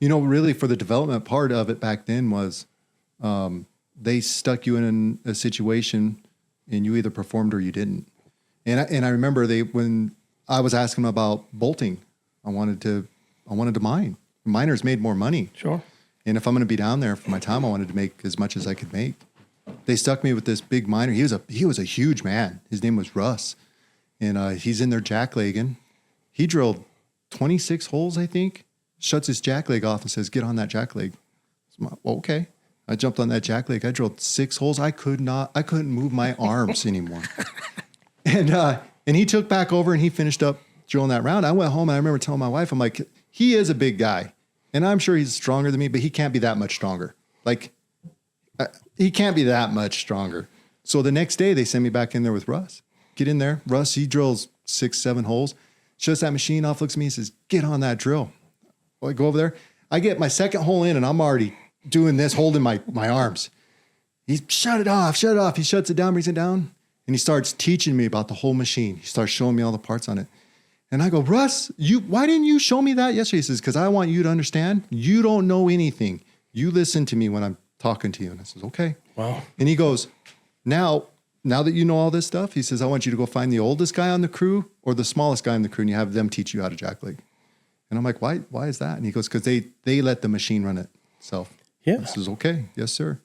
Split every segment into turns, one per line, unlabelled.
really for the development part of it back then was they stuck you in a situation and you either performed or you didn't. And I remember when I was asking them about bolting, I wanted to mine. Miners made more money.
Sure.
And if I'm going to be down there for my time, I wanted to make as much as I could make. They stuck me with this big miner. He was a huge man. His name was Russ. And he's in there jacklegging. He drilled 26 holes, I think, shuts his jackleg off and says, get on that jackleg. Well, okay. I jumped on that jackleg. I drilled 6 holes. I couldn't move my arms anymore. And he took back over and he finished up drilling that round. I went home and I remember telling my wife, I'm like, he is a big guy. And I'm sure he's stronger than me, but he can't be that much stronger. Like, he can't be that much stronger. So the next day they send me back in there with Russ. Get in there. Russ, he drills 6, 7 holes, shuts that machine off, looks at me and says, get on that drill. Well, I go over there. I get my second hole in and I'm already doing this, holding my arms. He shut it off. He shuts it down, brings it down. And he starts teaching me about the whole machine. He starts showing me all the parts on it. And I go, Russ, why didn't you show me that yesterday? He says, because I want you to understand, you don't know anything. You listen to me when I'm talking to you. And I says, okay.
Wow.
And he goes, now that you know all this stuff, he says, I want you to go find the oldest guy on the crew or the smallest guy in the crew, and you have them teach you how to jackleg. And I'm like, why is that? And he goes, because they let the machine run itself.
Yeah.
This is okay. Yes, sir.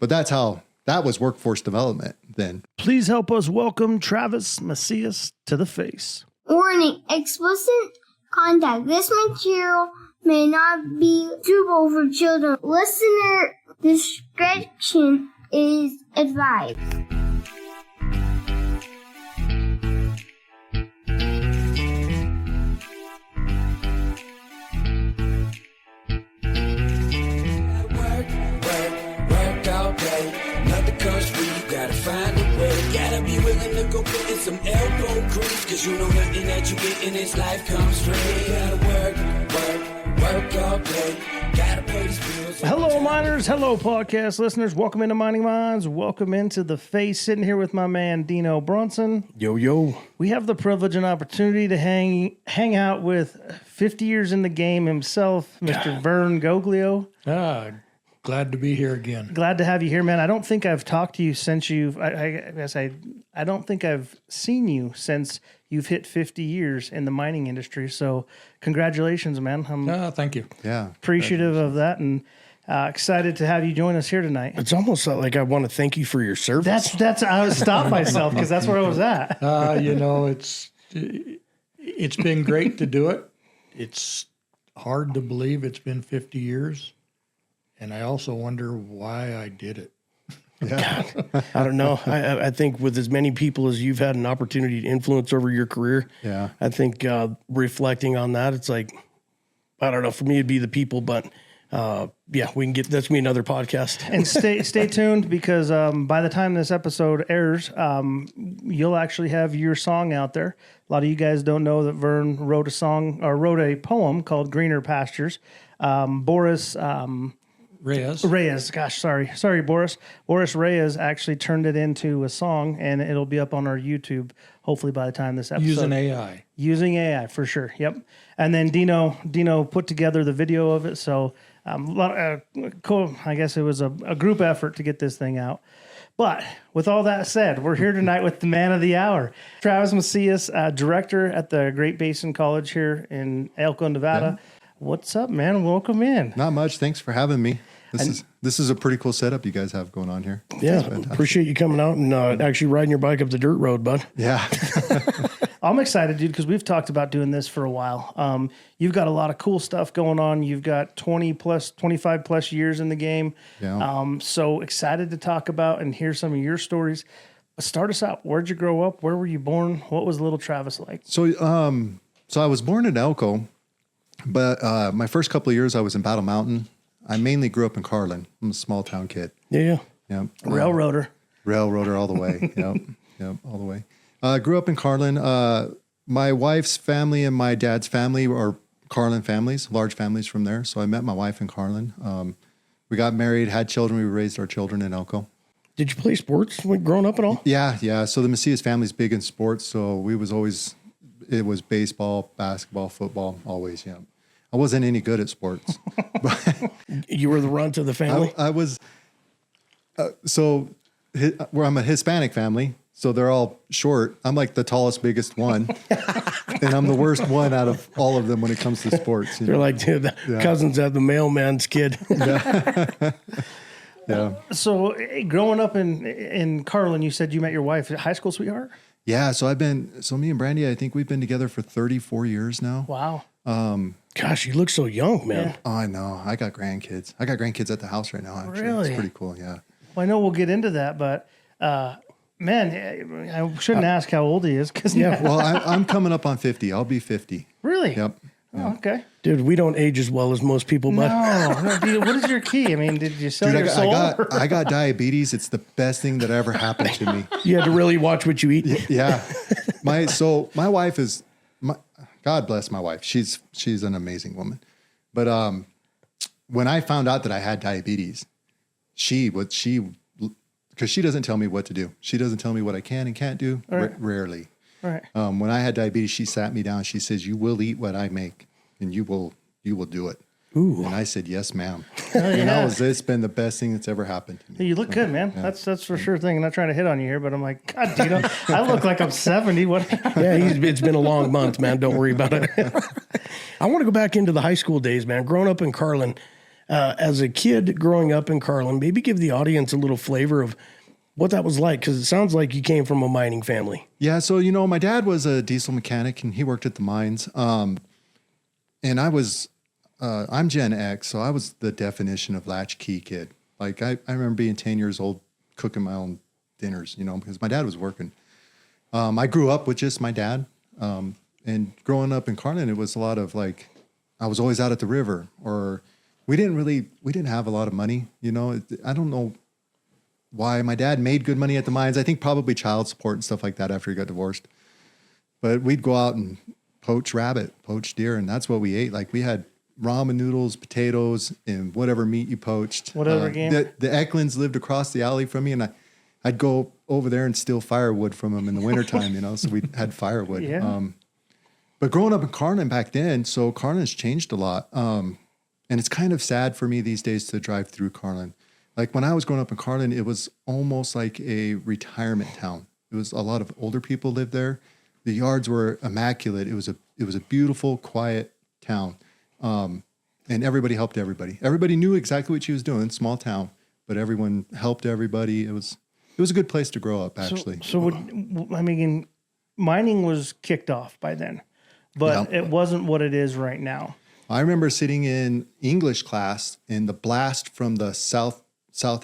But that was workforce development then.
Please help us welcome Travis Macias to the face.
Warning, explicit content. This material may not be suitable for children. Listener discretion is advised.
Work all day. Nothing comes free. You gotta find a way. Gotta be willing to go put in some elbow grease. Cause you know nothing that you get in this life comes free. Gotta work all day. Gotta pay these bills.
Hello, miners. Hello, podcast listeners. Welcome into Mining Minds. Welcome into the face. Sitting here with my man, Dino Brunson.
Yo.
We have the privilege and opportunity to hang out with 50 years in the game himself, Mr. Vern Goglio.
Glad to be here again.
Glad to have you here, man. I don't think I've talked to you since I don't think I've seen you since you've hit 50 years in the mining industry. So congratulations, man. I'm
Thank you.
Yeah.
appreciative of that and excited to have you join us here tonight.
It's almost like I want to thank you for your service.
That's I stopped myself because that's where I was at.
It's been great to do it. It's hard to believe it's been 50 years. And I also wonder why I did it.
Yeah.
I don't know. I think with as many people as you've had an opportunity to influence over your career,
Yeah.
I think reflecting on that, it's like, I don't know, for me it'd be the people, but we can get, that's me another podcast.
And stay tuned because by the time this episode airs, you'll actually have your song out there. A lot of you guys don't know that Vern wrote a poem called Greener Pastures. Boris Reyes, gosh, sorry, Boris. Boris Reyes actually turned it into a song, and it'll be up on our YouTube hopefully by the time this episode. Using AI for sure. Yep. And then Dino put together the video of it. So cool. I guess it was a group effort to get this thing out. But with all that said, we're here tonight with the man of the hour, Travis Macias, director at the Great Basin College here in Elko, Nevada. Yeah. What's up, man? Welcome in.
Not much. Thanks for having me. This is a pretty cool setup you guys have going on here.
Yeah, appreciate you coming out and actually riding your bike up the dirt road, bud.
Yeah.
I'm excited, dude, because we've talked about doing this for a while. You've got a lot of cool stuff going on. You've got 25 plus years in the game.
Yeah.
So excited to talk about and hear some of your stories. Start us out. Where'd you grow up? Where were you born? What was little Travis like?
So I was born in Elko, but my first couple of years I was in Battle Mountain. I mainly grew up in Carlin. I'm a small town kid.
Yeah.
Railroader
all the way. Yep, all the way. Grew up in Carlin. My wife's family and my dad's family are Carlin families, large families from there. So I met my wife in Carlin. We got married, had children. We raised our children in Elko.
Did you play sports growing up at all?
Yeah. So the Macias family's big in sports. So it was baseball, basketball, football, always, yeah. I wasn't any good at sports. But
You were the runt of the family?
I was, where I'm a Hispanic family, so they're all short. I'm like the tallest, biggest one. And I'm the worst one out of all of them when it comes to sports.
They're like, dude, the cousins have the mailman's kid.
Yeah.
So growing up in Carlin, you said you met your wife, high school sweetheart?
Yeah. So me and Brandy, I think we've been together for 34 years now.
Wow.
Gosh, you look so young, man.
Yeah.
Oh, I know. I got grandkids. I got grandkids at the house right now. Actually.
Really?
It's pretty cool. Yeah.
Well, I know we'll get into that, but man, I shouldn't ask how old he is because
Well, I'm coming up on 50. I'll be 50.
really?
Yep.
Oh, okay.
Dude, we don't age as well as most people, but
No, dude, what is your key? I mean, did you sell
Dude,
your soul?
I got diabetes. It's the best thing that ever happened to me.
you had to really watch what you eat.
Yeah. My wife is God bless my wife. She's an amazing woman. But when I found out that I had diabetes, because she doesn't tell me what to do. She doesn't tell me what I can and can't do.
Right.
Rarely.
Right.
When I had diabetes, she sat me down. She says, "You will eat what I make, and you will do it."
Ooh.
And I said, "Yes, ma'am."
yeah.
And it's been the best thing that's ever happened to me.
You look good, man. That's for sure thing. I'm not trying to hit on you here, but I'm like, God, Dino, I look like I'm 70. What?
Yeah, it's been a long month, man. Don't worry about it. I want to go back into the high school days, man. Growing up in Carlin, as a kid growing up in Carlin, maybe give the audience a little flavor of what that was like, because it sounds like you came from a mining family.
Yeah, so my dad was a diesel mechanic and he worked at the mines. And I'm Gen X, so I was the definition of latchkey kid. Like I remember being 10 years old, cooking my own dinners, because my dad was working. I grew up with just my dad. And growing up in Carlin, it was a lot of like, I was always out at the river, or we didn't have a lot of money. I don't know why. My dad made good money at the mines. I think probably child support and stuff like that after he got divorced. But we'd go out and poach rabbit, poach deer, and that's what we ate. Like we had ramen noodles, potatoes, and whatever meat you poached.
Whatever game.
The Eklunds lived across the alley from me, and I'd go over there and steal firewood from them in the wintertime, so we had firewood.
Yeah.
But growing up in Carlin back then, so Carlin's changed a lot. And it's kind of sad for me these days to drive through Carlin. Like when I was growing up in Carlin, it was almost like a retirement town. It was a lot of older people lived there. The yards were immaculate. It was a beautiful, quiet town. And everybody helped everybody. Everybody knew exactly what she was doing. Small town, but everyone helped everybody. It was a good place to grow up, actually.
Mining was kicked off by then, but it wasn't what it is right now.
I remember sitting in English class, and the blast from the south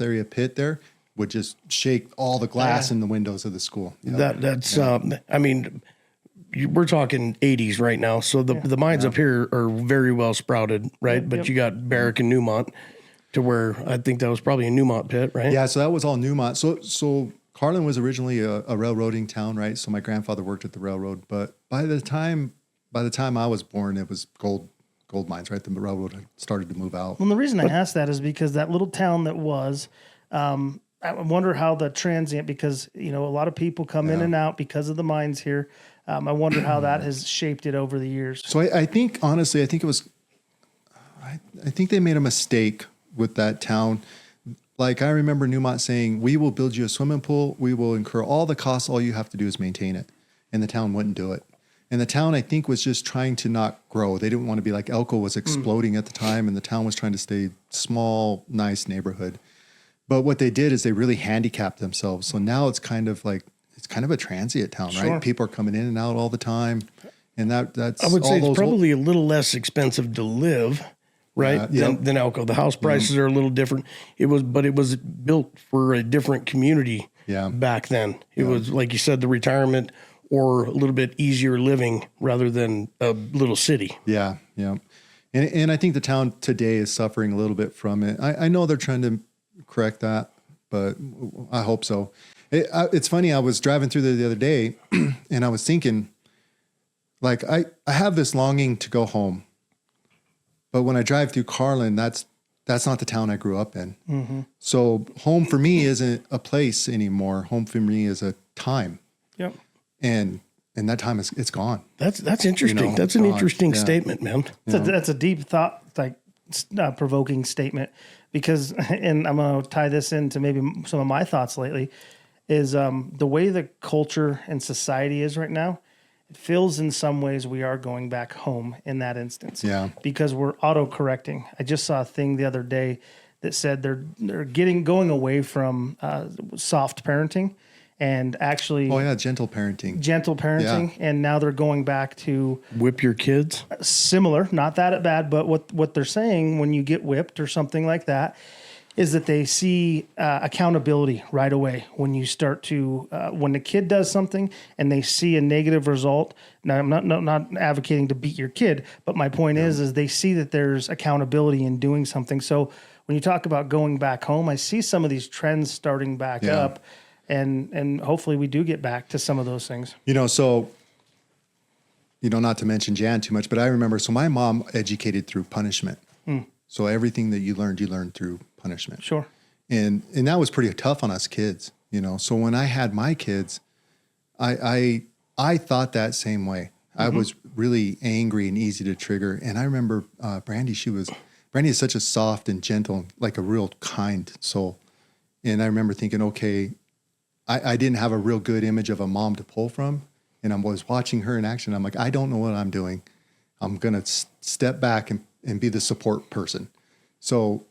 area pit there would just shake all the glass in the windows of the school.
We're talking 80s right now. So the mines up here are very well sprouted, right? But you got Barrick and Newmont, to where I think that was probably a Newmont pit, right?
Yeah, so that was all Newmont. So Carlin was originally a railroading town, right? So my grandfather worked at the railroad, but by the time I was born, it was gold mines, right? The railroad had started to move out.
Well, the reason I asked that is because that little town that was, I wonder how the transient, because, a lot of people come in and out because of the mines here. I wonder how that has shaped it over the years.
So I think, honestly, I think they made a mistake with that town. Like I remember Newmont saying, "We will build you a swimming pool. We will incur all the costs. All you have to do is maintain it." And the town wouldn't do it. And the town, I think, was just trying to not grow. They didn't want to be like Elko was exploding at the time, and the town was trying to stay small, nice neighborhood. But what they did is they really handicapped themselves. So now it's kind of a transient town, right? People are coming in and out all the time. And that's
I would say it's probably a little less expensive to live, right? Than Elko. The house prices are a little different. It was built for a different community back then. It was, like you said, the retirement or a little bit easier living rather than a little city. Yeah, yeah.
And I think the town today is suffering a little bit from it. I know they're trying to correct that, but I hope so. It's funny, I was driving through there the other day and I was thinking, like, I have this longing to go home. But when I drive through Carlin, that's not the town I grew up in. Mm-hmm. So home for me isn't a place anymore. Home for me is a time.
Yep.
And and that time it's gone.
That's interesting.
You know,
that's an
gone.
interesting
Yeah.
statement, man.
That's a deep thought, like provoking statement, because, and I'm going to tie this into maybe some of my thoughts lately, is the way the culture and society is right now. It feels in some ways we are going back home in that instance.
Yeah.
Because we're auto-correcting. I just saw a thing the other day that said they're going away from soft parenting and actually
gentle parenting.
Yeah. And now they're going back to
whip your kids.
Similar, not that bad, but what they're saying when you get whipped or something like that is that they see accountability right away when you start to when the kid does something and they see a negative result. Now, I'm not advocating to beat your kid, but my point is they see that there's accountability in doing something. So when you talk about going back home, I see some of these trends starting back up, and hopefully we do get back to some of those things.
So not to mention Jan too much, but I remember. So my mom educated through punishment. So everything that you learned through punishment.
Sure.
And that was pretty tough on us kids, So when I had my kids, I thought that same way. I was really angry and easy to trigger. And I remember Brandy is such a soft and gentle, like a real kind soul. And I remember thinking, okay, I didn't have a real good image of a mom to pull from. And I was watching her in action. I'm like, I don't know what I'm doing. I'm going to step back and be the support person. So,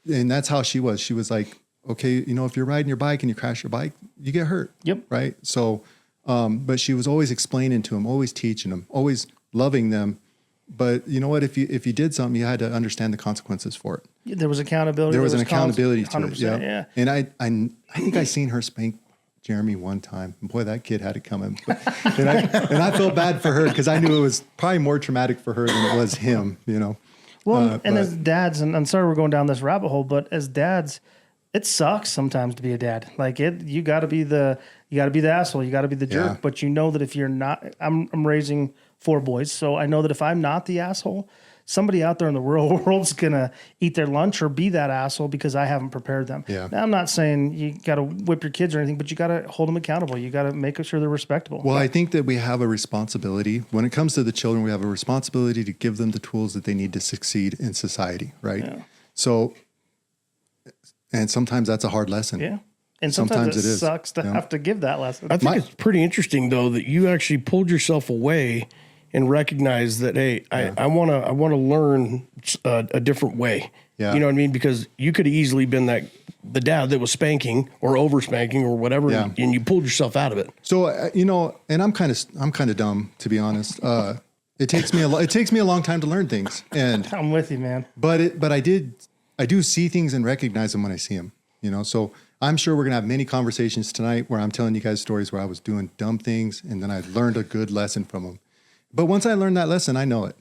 and that's how she was. She was like, okay, if you're riding your bike and you crash your bike, you get hurt.
Yep.
Right. So, but she was always explaining to them, always teaching them, always loving them. But you know what? If you did something, you had to understand the consequences for it.
There was accountability.
There was an accountability to it.
Yeah.
And I think I seen her spank Jeremy one time, and boy, that kid had it coming. And I felt bad for her because I knew it was probably more traumatic for her than it was him.
Well, as dads, and I'm sorry we're going down this rabbit hole, but as dads, it sucks sometimes to be a dad. Like you got to be the asshole, you got to be the jerk.
Yeah.
But you know that if you're not, I'm raising 4 boys, so I know that if I'm not the asshole, somebody out there in the real world's gonna eat their lunch or be that asshole because I haven't prepared them.
Yeah.
Now, I'm not saying you got to whip your kids or anything, but you got to hold them accountable. You got to make sure they're respectable.
Well, I think that we have a responsibility when it comes to the children. We have a responsibility to give them the tools that they need to succeed in society, right?
Yeah.
So, and sometimes that's a hard lesson.
Yeah. And sometimes it
is.
sucks to have to give that lesson.
I think it's pretty interesting though that you actually pulled yourself away and recognized that, hey, I want to learn a different way.
Yeah.
You know what I mean? Because you could have easily been the dad that was spanking or over spanking or whatever, and you pulled yourself out of it.
So and I'm kind of dumb, to be honest. It takes me a long time to learn things, and
I'm with you, man.
But I do see things and recognize them when I see them. So I'm sure we're gonna have many conversations tonight where I'm telling you guys stories where I was doing dumb things and then I learned a good lesson from them. But once I learned that lesson, I know it.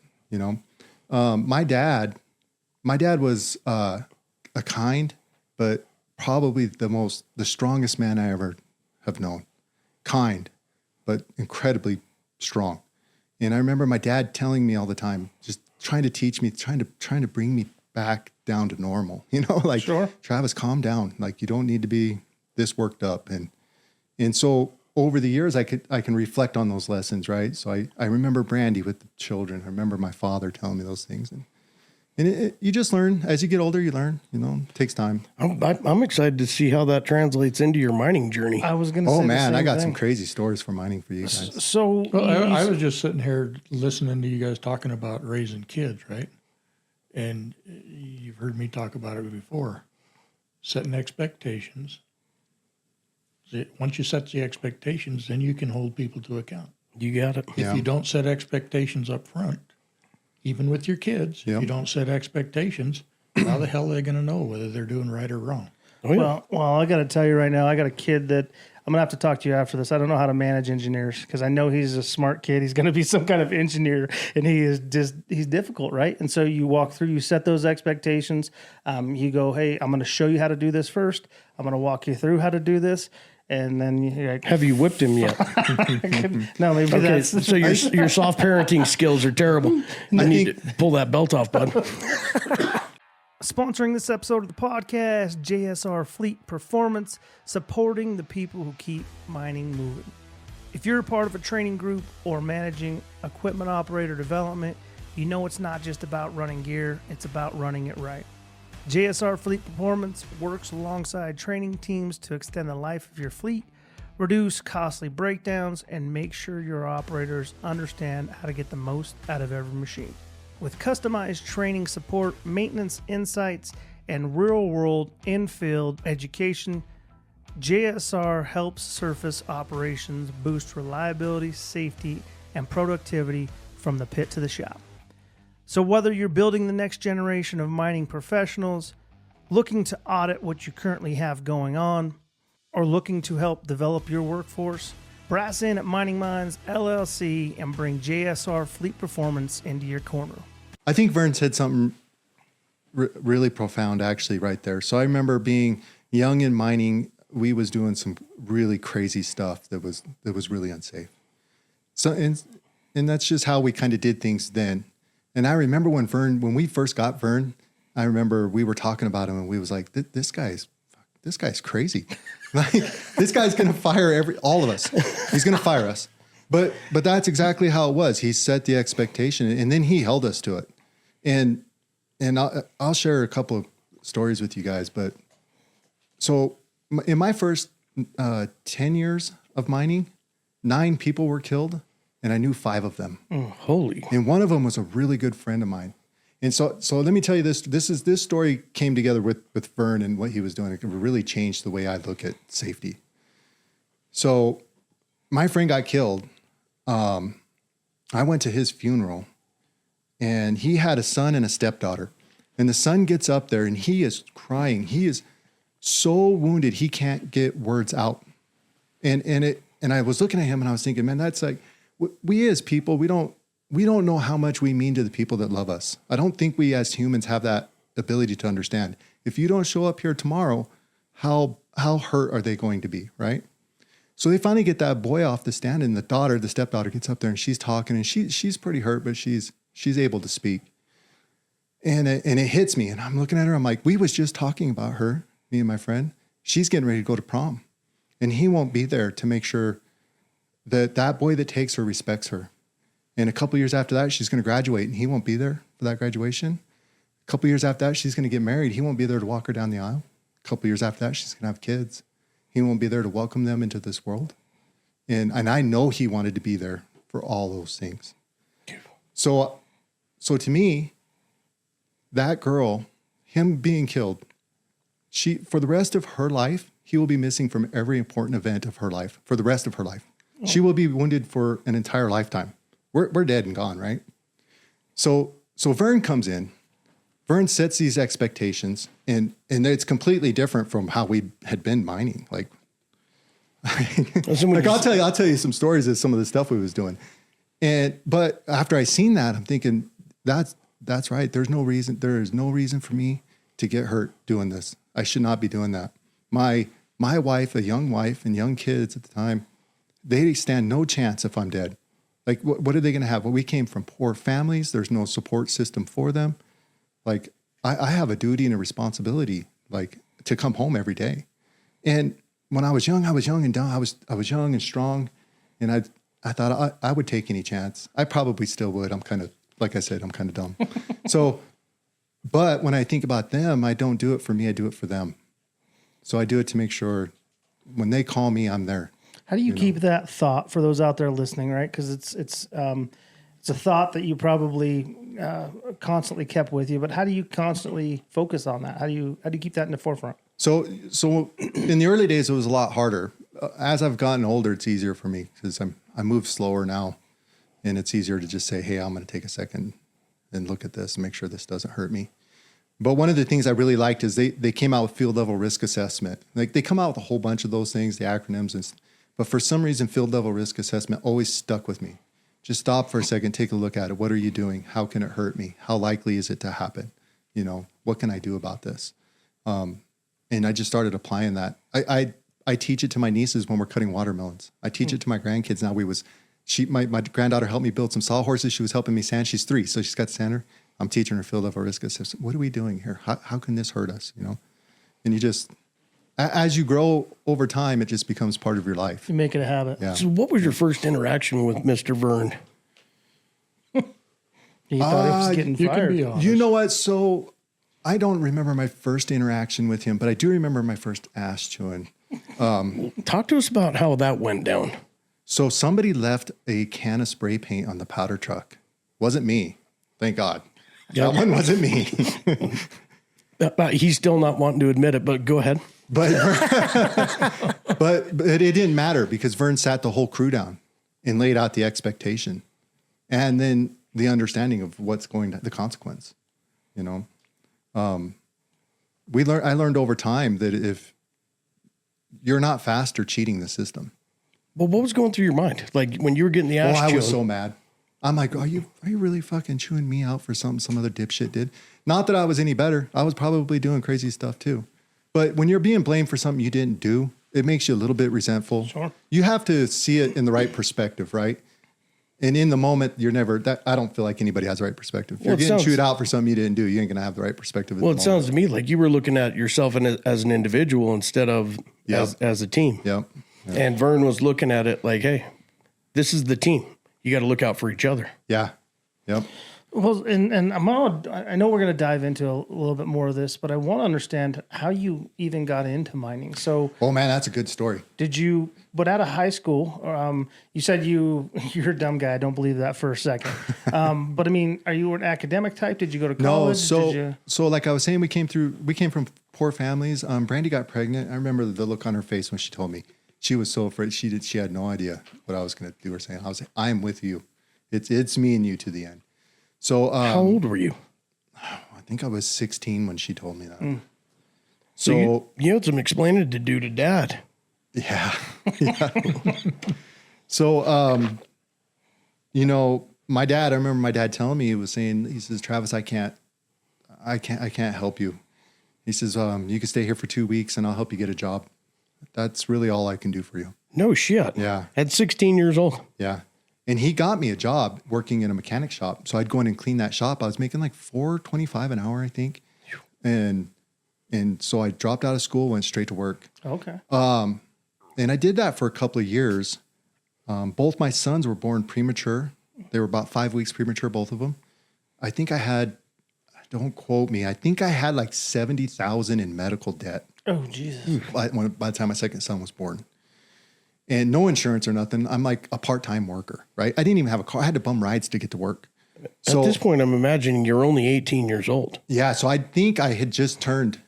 My dad was a kind, but probably the strongest man I ever have known. Kind, but incredibly strong. And I remember my dad telling me all the time, just trying to teach me, trying to bring me back down to normal.
Sure.
Travis, calm down. Like, you don't need to be this worked up. And so over the years, I can reflect on those lessons, right? So I remember Brandy with the children. I remember my father telling me those things, and you just learn as you get older. You learn, it takes time.
I'm excited to see how that translates into your mining journey.
I was going to say,
oh man, I got
thing.
some crazy stories for mining for you guys.
So
I was just sitting here listening to you guys talking about raising kids, right? And you've heard me talk about it before. Setting expectations. Once you set the expectations, then you can hold people to account.
You got it.
If you don't set expectations up front, even with your kids, if you don't set expectations, how the hell are they going to know whether they're doing right or wrong?
Oh, yeah.
Well, I got to tell you right now, I got a kid that I'm going to have to talk to you after this. I don't know how to manage engineers because I know he's a smart kid. He's going to be some kind of engineer, and he's difficult, right? And so you walk through, you set those expectations. You go, hey, I'm going to show you how to do this first. I'm going to walk you through how to do this. And then you're like,
have you whipped him yet?
No, maybe that's
so your soft parenting skills are terrible. I need to pull that belt off, bud.
Sponsoring this episode of the podcast, JSR Fleet Performance, supporting the people who keep mining moving. If you're a part of a training group or managing equipment operator development, you know it's not just about running gear, it's about running it right. JSR Fleet Performance works alongside training teams to extend the life of your fleet, reduce costly breakdowns, and make sure your operators understand how to get the most out of every machine. With customized training support, maintenance insights, and real-world in-field education, JSR helps surface operations boost reliability, safety, and productivity from the pit to the shop. So whether you're building the next generation of mining professionals, looking to audit what you currently have going on, or looking to help develop your workforce, brass in at Mining Minds LLC and bring JSR Fleet Performance into your corner.
I think Vern said something really profound actually right there. So I remember being young in mining, we was doing some really crazy stuff that was really unsafe. So and that's just how we kind of did things then. And I remember when we first got Vern, I remember we were talking about him and we was like, this guy's crazy. Like, this guy's going to fire all of us. He's going to fire us. But that's exactly how it was. He set the expectation and then he held us to it. And I'll share a couple of stories with you guys. But so in my first 10 years of mining, 9 people were killed. And I knew 5 of them.
Oh, holy.
And one of them was a really good friend of mine. And so let me tell you this. This story came together with Vern and what he was doing. It really changed the way I look at safety. So my friend got killed. I went to his funeral and he had a son and a stepdaughter. And the son gets up there and he is crying. He is so wounded he can't get words out. And I was looking at him and I was thinking, man, that's like, we as people, we don't know how much we mean to the people that love us. I don't think we as humans have that ability to understand. If you don't show up here tomorrow, how hurt are they going to be, right? So they finally get that boy off the stand, and the stepdaughter gets up there and she's talking, and she's pretty hurt, but she's able to speak. And it hits me, and I'm looking at her. I'm like, we was just talking about her, me and my friend. She's getting ready to go to prom, and he won't be there to make sure that boy that takes her respects her. And a couple years after that, she's going to graduate and he won't be there for that graduation. A couple years after that, she's going to get married. He won't be there to walk her down the aisle. A couple years after that, she's going to have kids. He won't be there to welcome them into this world. And I know he wanted to be there for all those things. So to me, that girl, him being killed, for the rest of her life, he will be missing from every important event of her life for the rest of her life. She will be wounded for an entire lifetime. We're dead and gone, right? So Vern comes in. Vern sets these expectations, and it's completely different from how we had been mining. Like I'll tell you some stories of some of the stuff we was doing. But after I seen that, I'm thinking that's right. There is no reason for me to get hurt doing this. I should not be doing that. My wife, a young wife, and young kids at the time, they stand no chance if I'm dead. Like, what are they going to have? Well, we came from poor families. There's no support system for them. Like, I have a duty and a responsibility, like, to come home every day. And when I was young and dumb. I was young and strong, and I thought I would take any chance. I probably still would. I'm kind of, like I said, I'm kind of dumb. But when I think about them, I don't do it for me. I do it for them. So I do it to make sure when they call me, I'm there.
How do you keep that thought for those out there listening, right? Because it's a thought that you probably constantly kept with you, but how do you constantly focus on that? How do you keep that in the forefront?
So in the early days, it was a lot harder. As I've gotten older, it's easier for me because I move slower now, and it's easier to just say, hey, I'm going to take a second and look at this and make sure this doesn't hurt me. But one of the things I really liked is they came out with field level risk assessment. Like, they come out with a whole bunch of those things, the acronyms, but for some reason, field level risk assessment always stuck with me. Just stop for a second, take a look at it. What are you doing? How can it hurt me? How likely is it to happen? What can I do about this? And I just started applying that. I teach it to my nieces when we're cutting watermelons. I teach it to my grandkids now. My granddaughter helped me build some sawhorses. She was helping me sand. She's 3, so she's got sander. I'm teaching her field level risk assessment. What are we doing here? How can this hurt us? And you just, as you grow over time, it just becomes part of your life.
You make it a habit.
Yeah.
So what was your first interaction with Mr. Vern?
He thought he was getting
You can
fired.
be honest.
You know what? So I don't remember my first interaction with him, but I do remember my first ass chewing.
Talk to us about how that went down.
So somebody left a can of spray paint on the powder truck. Wasn't me. Thank God. That one wasn't me.
He's still not wanting to admit it, but go ahead.
But it didn't matter because Vern sat the whole crew down and laid out the expectation and then the understanding of what's going to the consequence. You know, I learned over time that if you're not fast or cheating the system.
Well, what was going through your mind? Like when you were getting the ass
I
chewing?
was so mad. I'm like, are you really fucking chewing me out for something some other dipshit did? Not that I was any better. I was probably doing crazy stuff too. But when you're being blamed for something you didn't do, it makes you a little bit resentful.
Sure.
You have to see it in the right perspective, right? And in the moment, you're never, I don't feel like anybody has the right perspective. If you're getting chewed out for something you didn't do, you ain't going to have the right perspective.
Well, it sounds to me like you were looking at yourself as an individual instead of as a team.
Yep.
And Vern was looking at it like, hey, this is the team. You got to look out for each other.
Yeah. Yep.
Well, and I know we're going to dive into a little bit more of this, but I want to understand how you even got into mining. So,
oh man, that's a good story.
But out of high school, you said you're a dumb guy. I don't believe that for a second. But I mean, are you an academic type? Did you go to college?
No. So like I was saying, we came from poor families. Brandy got pregnant. I remember the look on her face when she told me. She was so afraid. She had no idea what I was going to do or say. I was like, I'm with you. It's me and you to the end. So
how old were you?
I think I was 16 when she told me that.
Mm. So you had some explaining to do to Dad.
Yeah. So, my dad, I remember my dad telling me, he says, Travis, I can't help you. He says, you can stay here for 2 weeks and I'll help you get a job. That's really all I can do for you.
No shit.
Yeah.
At 16 years old.
Yeah. And he got me a job working in a mechanic shop. So I'd go in and clean that shop. I was making like $4.25 an hour, I think. And so I dropped out of school, went straight to work.
Okay.
And I did that for a couple of years. Both my sons were born premature. They were about 5 weeks premature, both of them. I think I had, don't quote me, I think I had like $70,000 in medical debt.
Oh, Jesus.
By the time my second son was born. And no insurance or nothing. I'm like a part-time worker, right? I didn't even have a car. I had to bum rides to get to work. So,
at this point, I'm imagining you're only 18 years old.
Yeah. So I think I had just turned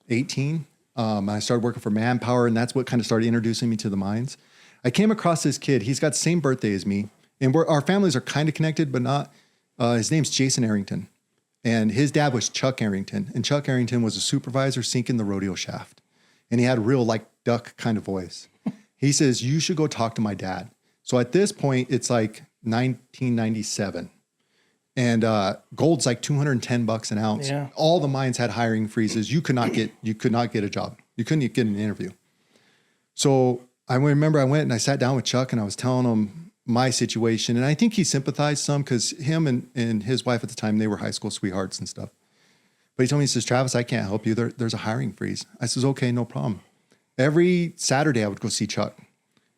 18. I started working for Manpower, and that's what kind of started introducing me to the mines. I came across this kid. He's got the same birthday as me. And our families are kind of connected, but not. His name's Jason Arrington. And his dad was Chuck Arrington. And Chuck Arrington was a supervisor sinking the rodeo shaft. And he had a real like duck kind of voice. He says, you should go talk to my dad. So at this point, it's like 1997. And gold's like $210 an ounce.
Yeah.
All the mines had hiring freezes. You could not get a job. You couldn't get an interview. So I remember I went and I sat down with Chuck and I was telling him my situation. And I think he sympathized some because him and his wife at the time, they were high school sweethearts and stuff. But he told me, he says, Travis, I can't help you. There's a hiring freeze. I says, okay, no problem. Every Saturday I would go see Chuck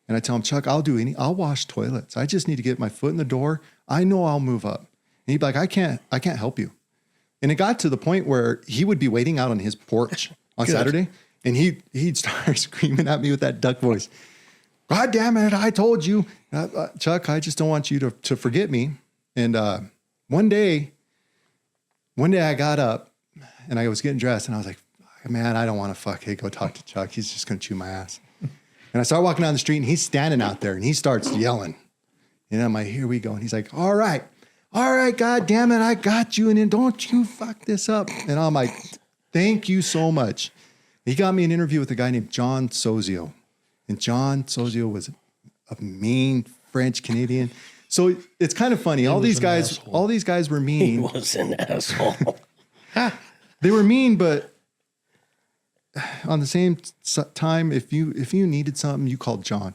and I tell him, Chuck, I'll wash toilets. I just need to get my foot in the door. I know I'll move up. And he'd be like, I can't help you. And it got to the point where he would be waiting out on his porch on Saturday and he'd start screaming at me with that duck voice. God damn it. I told you, Chuck, I just don't want you to forget me. And one day I got up and I was getting dressed and I was like, man, I don't want to go talk to Chuck. He's just going to chew my ass. And I start walking down the street and he's standing out there and he starts yelling. And I'm like, here we go. And he's like, all right, God damn it. I got you. And then don't you fuck this up. And I'm like, thank you so much. He got me an interview with a guy named John Sozio. And John Sozio was a mean French Canadian. So it's kind of funny. All these guys were mean.
He was an asshole.
They were mean, but on the same time, if you needed something, you called John.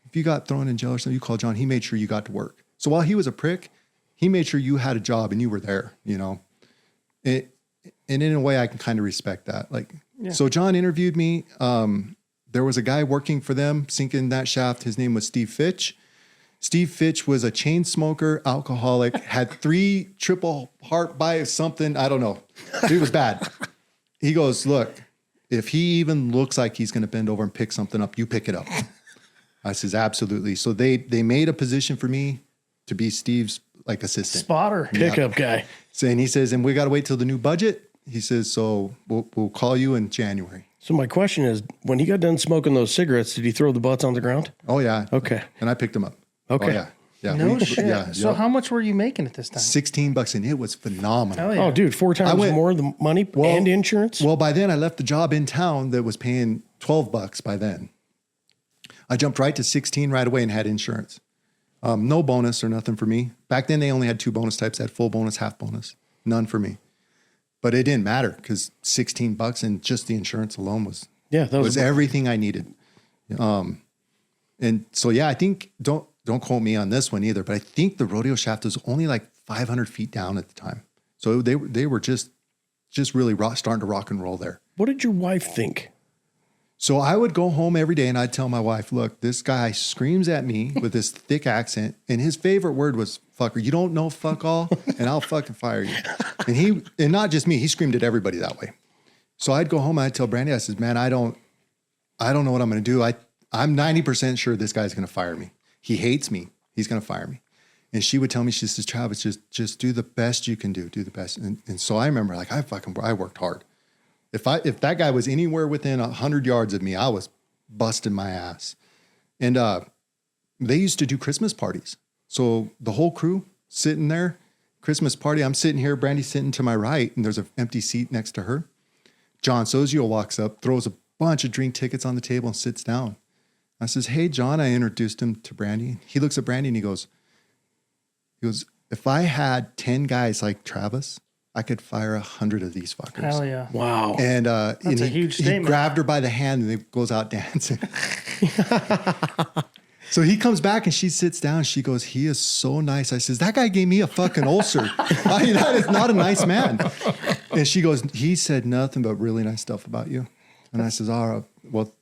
If you got thrown in jail or something, you called John. He made sure you got to work. So while he was a prick, he made sure you had a job and you were there, you know. And in a way, I can kind of respect that. Like,
Yeah.
So John interviewed me. There was a guy working for them, sinking that shaft. His name was Steve Fitch. Steve Fitch was a chain smoker, alcoholic, had 3 triple heart by something. I don't know. He was bad. He goes, look, if he even looks like he's going to bend over and pick something up, you pick it up. I says, absolutely. So they made a position for me to be Steve's like assistant.
Spotter.
Pickup guy.
So, and he says, and we got to wait till the new budget. He says, so we'll call you in January.
So my question is, when he got done smoking those cigarettes, did he throw the butts on the ground?
Oh, yeah.
Okay.
And I picked them up.
Okay.
Oh, yeah. Yeah.
No shit.
Yeah.
So how much were you making at this time?
$16, and it was phenomenal.
Hell yeah.
Oh, dude, 4 times more the money and insurance?
Well, by then I left the job in town that was paying $12 by then. I jumped right to 16 right away and had insurance. No bonus or nothing for me. Back then they only had 2 bonus types. They had full bonus, half bonus. None for me. But it didn't matter because $16 and just the insurance alone was everything I needed. And so, yeah, I think, don't quote me on this one either, but I think the rodeo shaft was only like 500 feet down at the time. So they were just really starting to rock and roll there.
What did your wife think?
So I would go home every day and I'd tell my wife, look, this guy screams at me with this thick accent, and his favorite word was fucker. You don't know fuck all, and I'll fucking fire you. And not just me, he screamed at everybody that way. So I'd go home and I'd tell Brandy, I says, man, I don't know what I'm going to do. I'm 90% sure this guy's going to fire me. He hates me. He's going to fire me. And she would tell me, she says, Travis, just do the best you can do. Do the best. And so I remember, like, I worked hard. If that guy was anywhere within 100 yards of me, I was busting my ass. And they used to do Christmas parties. So the whole crew sitting there, Christmas party. I'm sitting here, Brandy's sitting to my right, and there's an empty seat next to her. John Sozio walks up, throws a bunch of drink tickets on the table and sits down. I says, hey, John, I introduced him to Brandy. He looks at Brandy and he goes, if I had 10 guys like Travis, I could fire 100 of these fuckers.
Hell yeah.
Wow.
And,
That's a huge statement.
He grabbed her by the hand and he goes out dancing. So he comes back and she sits down. She goes, he is so nice. I says, that guy gave me a fucking ulcer. That is not a nice man. And she goes, he said nothing but really nice stuff about you. And I says, all right, well,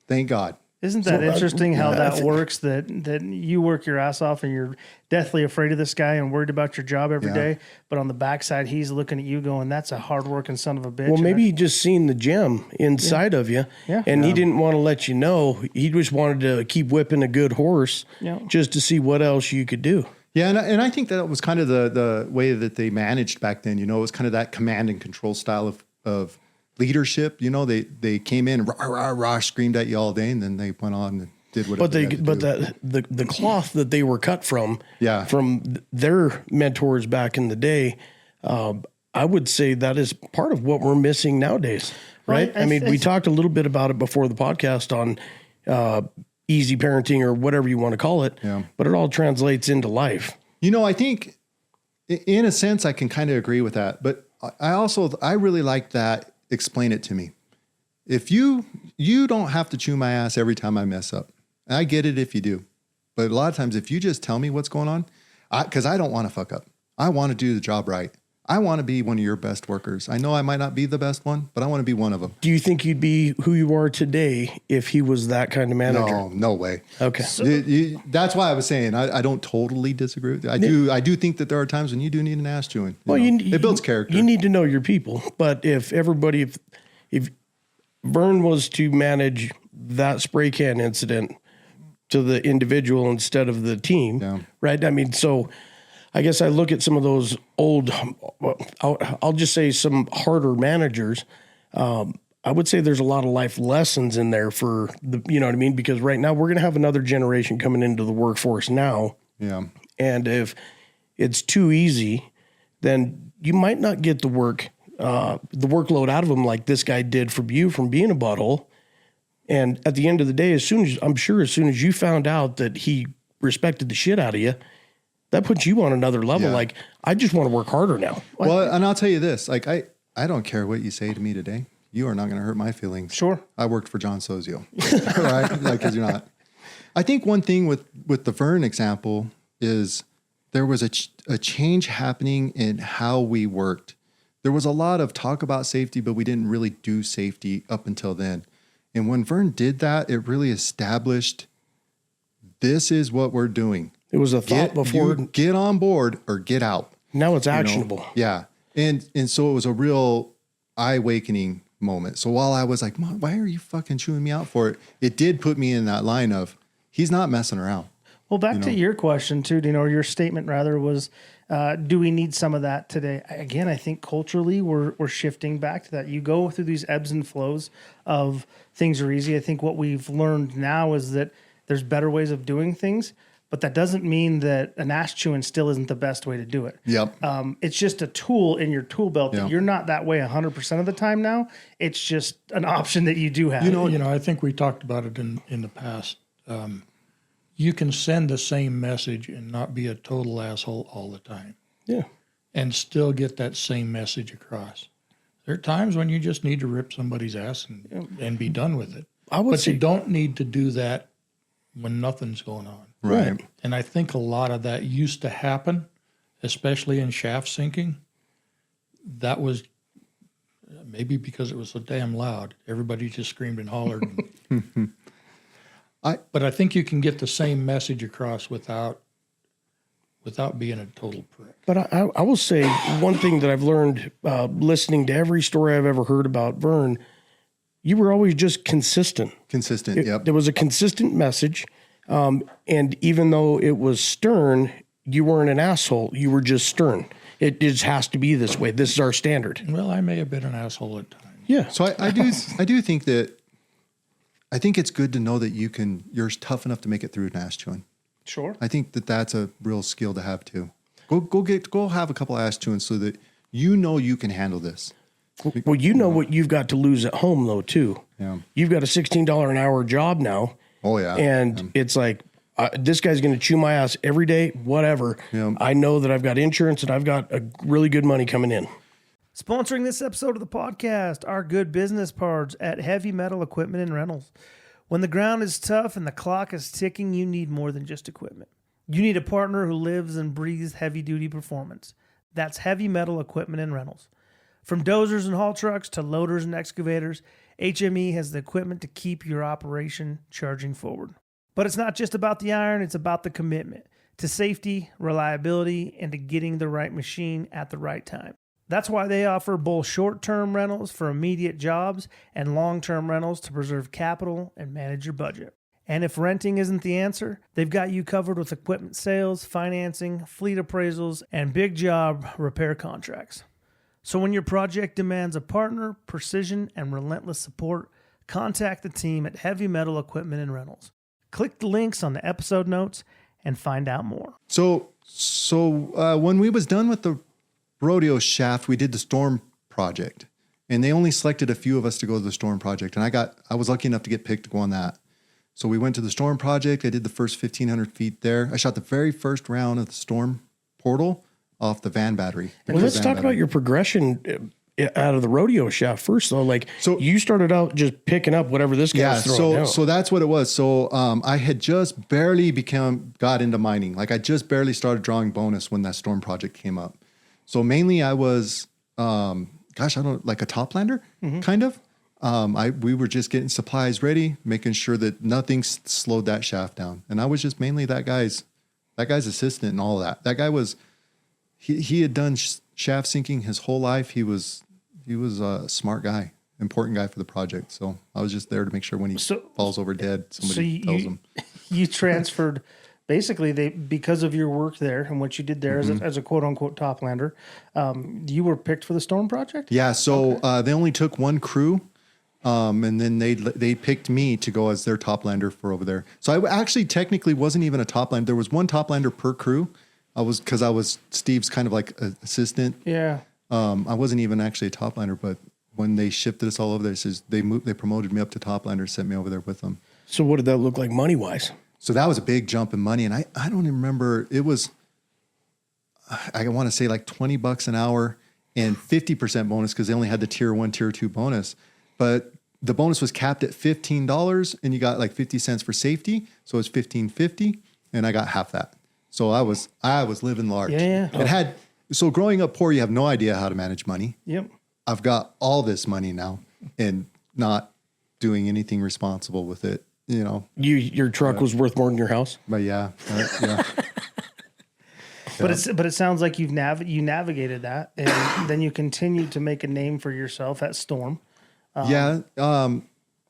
thank God.
Isn't that interesting how that works, that you work your ass off and you're deathly afraid of this guy and worried about your job every day, but on the backside, he's looking at you going, that's a hardworking son of a bitch.
Well, maybe he just seen the gem inside of you, and he didn't want to let you know. He just wanted to keep whipping a good horse just to see what else you could do.
Yeah, and I think that was kind of the way that they managed back then. You know, it was kind of that command and control style of leadership. You know, they came in, rah, rah, rah, screamed at you all day, and then they went on and did whatever.
The cloth that they were cut from their mentors back in the day, I would say that is part of what we're missing nowadays, right? I mean, we talked a little bit about it before the podcast on easy parenting or whatever you want to call it, but it all translates into life.
You know, I think in a sense I can kind of agree with that, but I really like that. Explain it to me. If you don't have to chew my ass every time I mess up. I get it if you do. But a lot of times if you just tell me what's going on, because I don't want to fuck up. I want to do the job right. I want to be one of your best workers. I know I might not be the best one, but I want to be one of them.
Do you think you'd be who you are today if he was that kind of manager?
No way.
Okay.
That's why I was saying I don't totally disagree with you. I do think that there are times when you do need an ass chewing. It builds character.
You need to know your people. But if Vern was to manage that spray can incident to the individual instead of the team, right? I mean, so I guess I look at some of those old, I'll just say some harder managers. I would say there's a lot of life lessons in there for the, you know what I mean? Because right now we're going to have another generation coming into the workforce now.
Yeah.
And if it's too easy, then you might not get the workload out of them like this guy did from you from being a butthole. And at the end of the day, as soon as you found out that he respected the shit out of you, that puts you on another level. Like, I just want to work harder now.
Well, and I'll tell you this, like, I don't care what you say to me today. You are not going to hurt my feelings.
Sure.
I worked for John Sozio, right? Like, cause you're not. I think one thing with the Vern example is there was a change happening in how we worked. there was a lot of talk about safety, but we didn't really do safety up until then. And when Vern did that, it really established this is what we're doing.
It was a thought before.
Get on board or get out.
Now it's actionable.
Yeah. And so it was a real eye-awakening moment. So while I was like, Mom, why are you fucking chewing me out for it? It did put me in that line of, he's not messing around.
Well, back to your question too, Dean, or your statement rather, was, do we need some of that today? Again, I think culturally we're shifting back to that. You go through these ebbs and flows of things are easy. I think what we've learned now is that there's better ways of doing things, but that doesn't mean that an ass chewing still isn't the best way to do it.
Yep.
It's just a tool in your tool belt that you're not that way 100% of the time now. It's just an option that you do have.
You know, I think we talked about it in the past. You can send the same message and not be a total asshole all the time.
Yeah.
And still get that same message across. There are times when you just need to rip somebody's ass and be done with it. But you don't need to do that when nothing's going on.
Right.
And I think a lot of that used to happen, especially in shaft sinking. That was maybe because it was so damn loud. Everybody just screamed and hollered. But I think you can get the same message across without being a total prick.
But I will say one thing that I've learned listening to every story I've ever heard about Vern, you were always just consistent.
Yep.
There was a consistent message. And even though it was stern, you weren't an asshole. You were just stern. It just has to be this way. This is our standard.
Well, I may have been an asshole at times.
Yeah.
So I do think that, I think it's good to know that you're tough enough to make it through an ass chewing.
Sure.
I think that that's a real skill to have too. Go have a couple ass chewing so that you know you can handle this.
Well, you know what you've got to lose at home though too.
Yeah.
You've got a $16 an hour job now.
Oh yeah.
And it's like, this guy's going to chew my ass every day, whatever.
Yeah.
I know that I've got insurance and I've got a really good money coming in.
Sponsoring this episode of the podcast are good business parts at Heavy Metal Equipment and Rentals. When the ground is tough and the clock is ticking, you need more than just equipment. You need a partner who lives and breathes heavy-duty performance. That's Heavy Metal Equipment and Rentals. From dozers and haul trucks to loaders and excavators, HME has the equipment to keep your operation charging forward. But it's not just about the iron, it's about the commitment to safety, reliability, and to getting the right machine at the right time. That's why they offer both short-term rentals for immediate jobs and long-term rentals to preserve capital and manage your budget. And if renting isn't the answer, they've got you covered with equipment sales, financing, fleet appraisals, and big job repair contracts. So when your project demands a partner, precision, and relentless support, contact the team at Heavy Metal Equipment and Rentals. Click the links on the episode notes and find out more.
So when we was done with the rodeo shaft, we did the storm project, and they only selected a few of us to go to the storm project. And I was lucky enough to get picked to go on that. So we went to the storm project. I did the first 1,500 feet there. I shot the very first round of the storm portal off the van battery.
Well, let's talk about your progression out of the rodeo shaft first, though. Like, so you started out just picking up whatever this guy was throwing out.
So that's what it was. So I had just barely got into mining. Like I just barely started drawing bonus when that storm project came up. So mainly I was, like a toplander, kind of. We were just getting supplies ready, making sure that nothing slowed that shaft down. And I was just mainly that guy's assistant and all that. That guy was, he had done shaft sinking his whole life. He was a smart guy, important guy for the project. So I was just there to make sure when he falls over dead, somebody tells him.
You transferred. Basically, because of your work there and what you did there as a quote-unquote toplander, you were picked for the storm project?
Yeah, so they only took one crew, and then they picked me to go as their toplander for over there. So I actually technically wasn't even a toplander. There was one toplander per crew. I was Steve's kind of like assistant.
Yeah.
I wasn't even actually a toplander, but when they shifted us all over there, they promoted me up to toplander, sent me over there with them.
So what did that look like money-wise?
So that was a big jump in money. And I don't even remember, it was, I want to say like $20 an hour and 50% bonus because they only had the tier 1, tier 2 bonus. But the bonus was capped at $15 and you got like 50 cents for safety. So it's $15.50 and I got half that. So I was living large.
Yeah.
It So growing up poor, you have no idea how to manage money.
Yep.
I've got all this money now and not doing anything responsible with it, you know.
Your truck was worth more than your house?
But yeah.
But it sounds like you navigated that, and then you continued to make a name for yourself at Storm.
And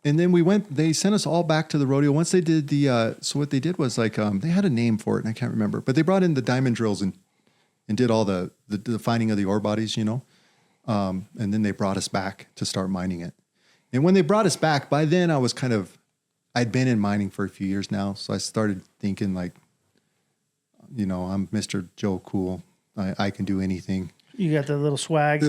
then they sent us all back to the rodeo. Once they did so what they did was like, they had a name for it and I can't remember, but they brought in the diamond drills and did all the finding of the ore bodies, you know. And then they brought us back to start mining it. And when they brought us back, by then I'd been in mining for a few years now. So I started thinking like, you know, I'm Mr. Joe Cool. I can do anything.
You got the little swag.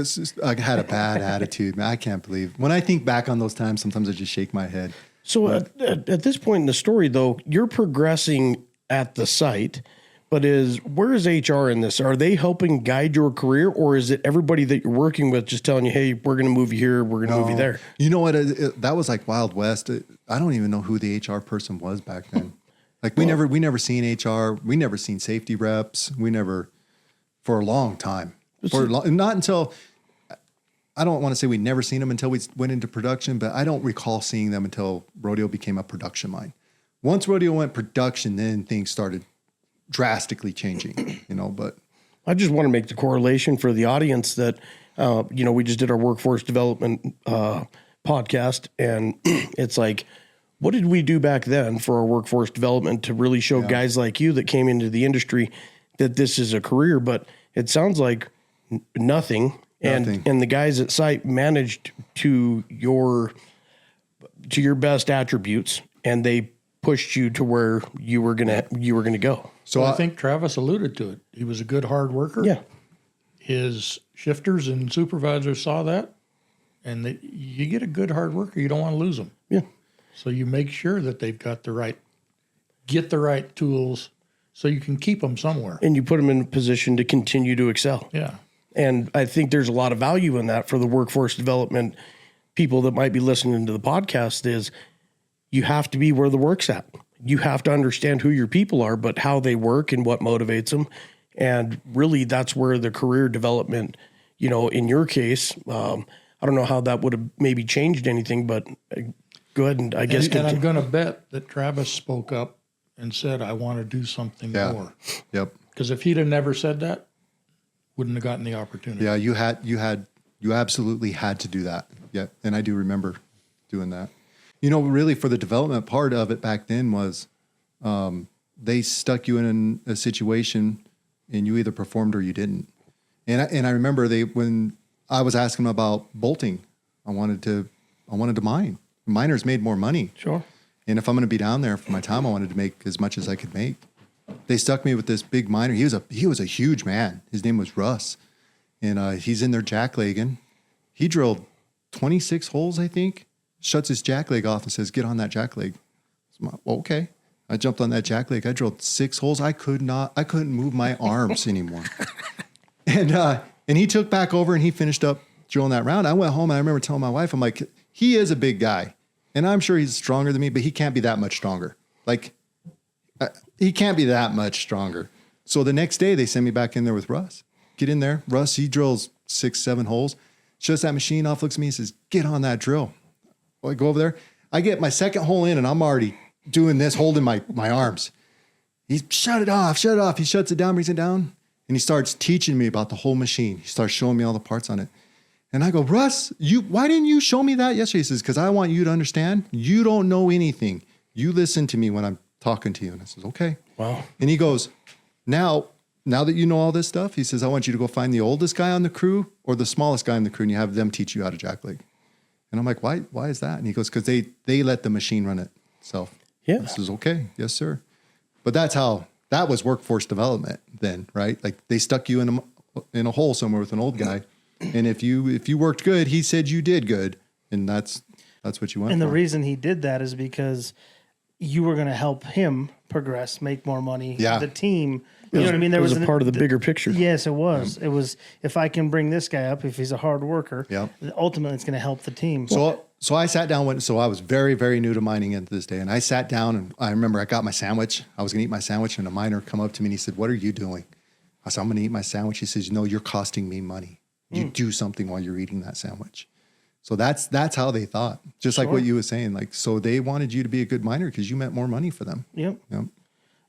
I had a bad attitude, man. I can't believe. When I think back on those times, sometimes I just shake my head.
So at this point in the story, though, you're progressing at the site, but where is HR in this? Are they helping guide your career, or is it everybody that you're working with just telling you, hey, we're going to move you here, we're going to move you there?
You know what? That was like Wild West. I don't even know who the HR person was back then. Like we never seen HR. We never seen safety reps. We never, for a long time. Not until, I don't want to say we never seen them until we went into production, but I don't recall seeing them until rodeo became a production mine. Once rodeo went production, then things started drastically changing, you know, but.
I just want to make the correlation for the audience that, you know, we just did our workforce development podcast, and it's like, what did we do back then for our workforce development to really show guys like you that came into the industry that this is a career? But it sounds like nothing. And the guys at site managed to your best attributes, and they pushed you to where you were gonna go.
So I think Travis alluded to it. He was a good hard worker.
Yeah.
His shifters and supervisors saw that, and you get a good hard worker, you don't want to lose them.
Yeah.
So you make sure that they've got the right tools, so you can keep them somewhere.
And you put them in a position to continue to excel.
Yeah.
And I think there's a lot of value in that for the workforce development people that might be listening to the podcast. Is you have to be where the work's at. You have to understand who your people are, but how they work and what motivates them. And really that's where the career development, you know, in your case, I don't know how that would have maybe changed anything, but go ahead and I guess.
And I'm going to bet that Travis spoke up and said, I want to do something more.
Yep.
Because if he'd have never said that, wouldn't have gotten the opportunity.
Yeah, you absolutely had to do that. Yeah, and I do remember doing that. You know, really for the development part of it back then was they stuck you in a situation and you either performed or you didn't. And I remember when I was asking them about bolting, I wanted to mine. Miners made more money.
Sure.
And if I'm going to be down there for my time, I wanted to make as much as I could make. They stuck me with this big miner. He was a huge man. His name was Russ, and he's in there jacklegging. He drilled 26 holes, I think. Shuts his jackleg off and says, "Get on that jackleg." So okay. I jumped on that jackleg. I drilled 6 holes. I couldn't move my arms anymore. And he took back over and he finished up drilling that round. I went home and I remember telling my wife, I'm like, he is a big guy, and I'm sure he's stronger than me, but he can't be that much stronger. Like. He can't be that much stronger. So the next day they send me back in there with Russ. Get in there. Russ, he drills 6-7 holes, shuts that machine off, looks at me and says, "Get on that drill." Well, I go over there. I get my second hole in and I'm already doing this, holding my arms. He shut it off. He shuts it down, brings it down. And he starts teaching me about the whole machine. He starts showing me all the parts on it. And I go, "Russ, why didn't you show me that yesterday?" He says, "Because I want you to understand, you don't know anything. You listen to me when I'm talking to you." And I says, "Okay."
Wow.
And he goes, now that you know all this stuff, he says, "I want you to go find the oldest guy on the crew or the smallest guy in the crew, and you have them teach you how to jackleg." And I'm like, why is that? And he goes, "Because they let the machine run itself."
Yeah.
This is okay. Yes, sir. But that was workforce development then, right? Like they stuck you in a hole somewhere with an old guy. And if you worked good, he said you did good. And that's what you went
And
for.
the reason he did that is because you were going to help him progress, make more money.
Yeah.
The team, you know what I mean?
There was a part of the bigger picture.
Yes, it was. It was, if I can bring this guy up, if he's a hard worker,
Yep.
ultimately it's going to help the team.
So I sat down, so I was very, very new to mining at this day. And I sat down and I remember I got my sandwich. I was going to eat my sandwich and a miner come up to me and he said, "What are you doing?" I said, I'm going to eat my sandwich. He says, no, you're costing me money. You do something while you're eating that sandwich. So that's how they thought. Just like what you were saying. Like, so they wanted you to be a good miner because you meant more money for them.
Yep.
Yep.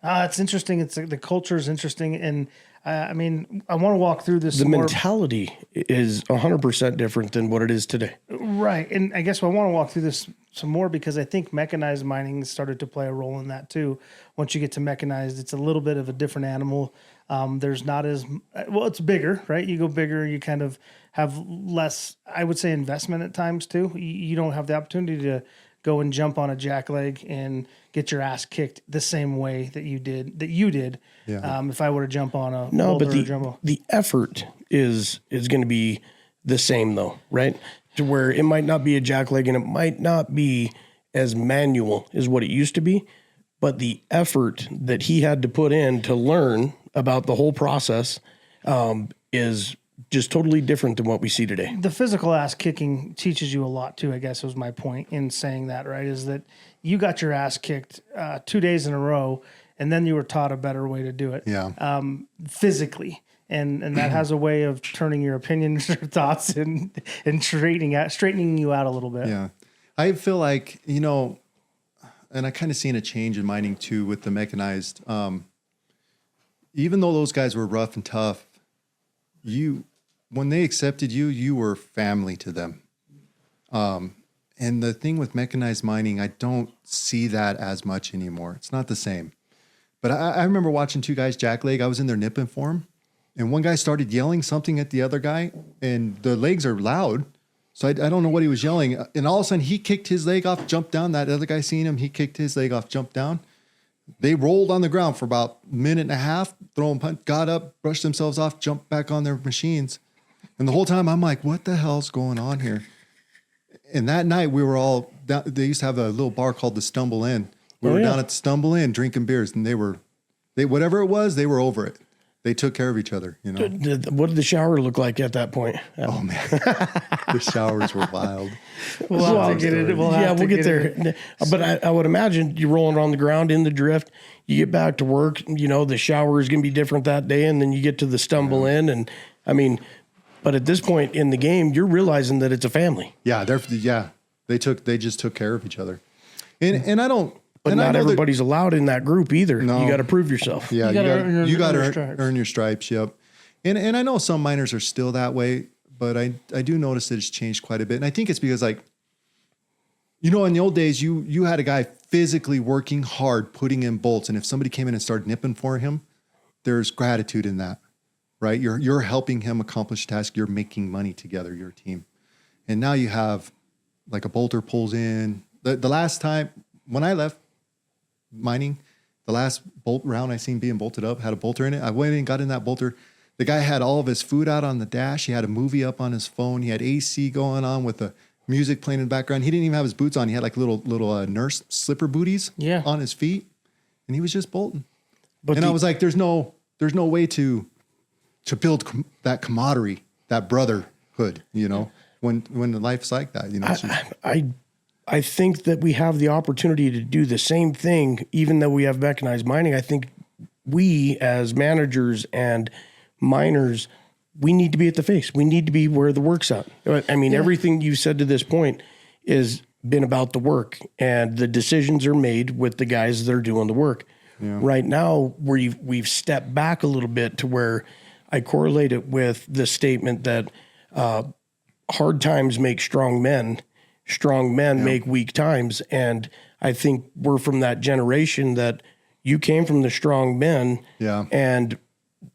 It's interesting. It's the culture is interesting. And I mean, I want to walk through this.
The mentality is 100% different than what it is today.
Right. And I guess I want to walk through this some more because I think mechanized mining started to play a role in that too. Once you get to mechanized, it's a little bit of a different animal. There's not as well, it's bigger, right? You go bigger, you kind of have less, I would say, investment at times too. You don't have the opportunity to go and jump on a jackleg and get your ass kicked the same way that you did. Yeah. If I were to jump on a
but the effort is going to be the same though, right? To where it might not be a jackleg and it might not be as manual as what it used to be, but the effort that he had to put in to learn about the whole process is just totally different than what we see today.
The physical ass kicking teaches you a lot too, I guess was my point in saying that, right? Is that you got your ass kicked 2 days in a row and then you were taught a better way to do it.
Yeah.
Physically. And that has a way of turning your opinions or thoughts and straightening you out a little bit.
Yeah. I feel like, you know, and I kind of seen a change in mining too with the mechanized. Even though those guys were rough and tough, when they accepted you, you were family to them. And the thing with mechanized mining, I don't see that as much anymore. It's not the same. But I remember watching two guys jackleg. I was in there nipping for him. And one guy started yelling something at the other guy. And the legs are loud. So I don't know what he was yelling. And all of a sudden, he kicked his leg off, jumped down. That other guy seen him. He kicked his leg off, jumped down. They rolled on the ground for about a minute and a half, throwing punch, got up, brushed themselves off, jumped back on their machines. And the whole time, I'm like, what the hell's going on here? And that night, we were all down. They used to have a little bar called the Stumble Inn. We were down at the Stumble Inn drinking beers, and they whatever it was, they were over it. They took care of each other, you know.
What did the shower look like at that point?
Oh man, the showers were wild.
We'll have to get it.
We'll get there. But I would imagine you're rolling around the ground in the drift. You get back to work. You know the shower is going to be different that day, and then you get to the Stumble Inn, and I mean, but at this point in the game, you're realizing that it's a family.
Yeah, they just took care of each other, and I don't.
But not everybody's allowed in that group either. No. You got to prove yourself.
Yeah, you got to earn your stripes. Yep. And I know some miners are still that way, but I do notice that it's changed quite a bit. And I think it's because, like, you know, in the old days, you had a guy physically working hard, putting in bolts, and if somebody came in and started nipping for him, there's gratitude in that, right? You're helping him accomplish a task. You're making money together, your team. And now you have, like, a bolter pulls in. The last time when I left mining, the last bolt round I seen being bolted up had a bolter in it. I went in and got in that bolter. The guy had all of his food out on the dash. He had a movie up on his phone. He had AC going on with the music playing in the background. He didn't even have his boots on. He had like little nurse slipper booties on his feet, and he was just bolting. And I was like, there's no way to build that camaraderie, that brotherhood, you know, when the life's like that, you know.
I think that we have the opportunity to do the same thing, even though we have mechanized mining. I think we, as managers and miners, we need to be at the face. We need to be where the work's at. I mean, everything you said to this point has been about the work, and the decisions are made with the guys that are doing the work. Yeah. Right now, we've stepped back a little bit to where I correlate it with the statement that hard times make strong men. Strong men make weak times. And I think we're from that generation that you came from the strong men. Yeah. And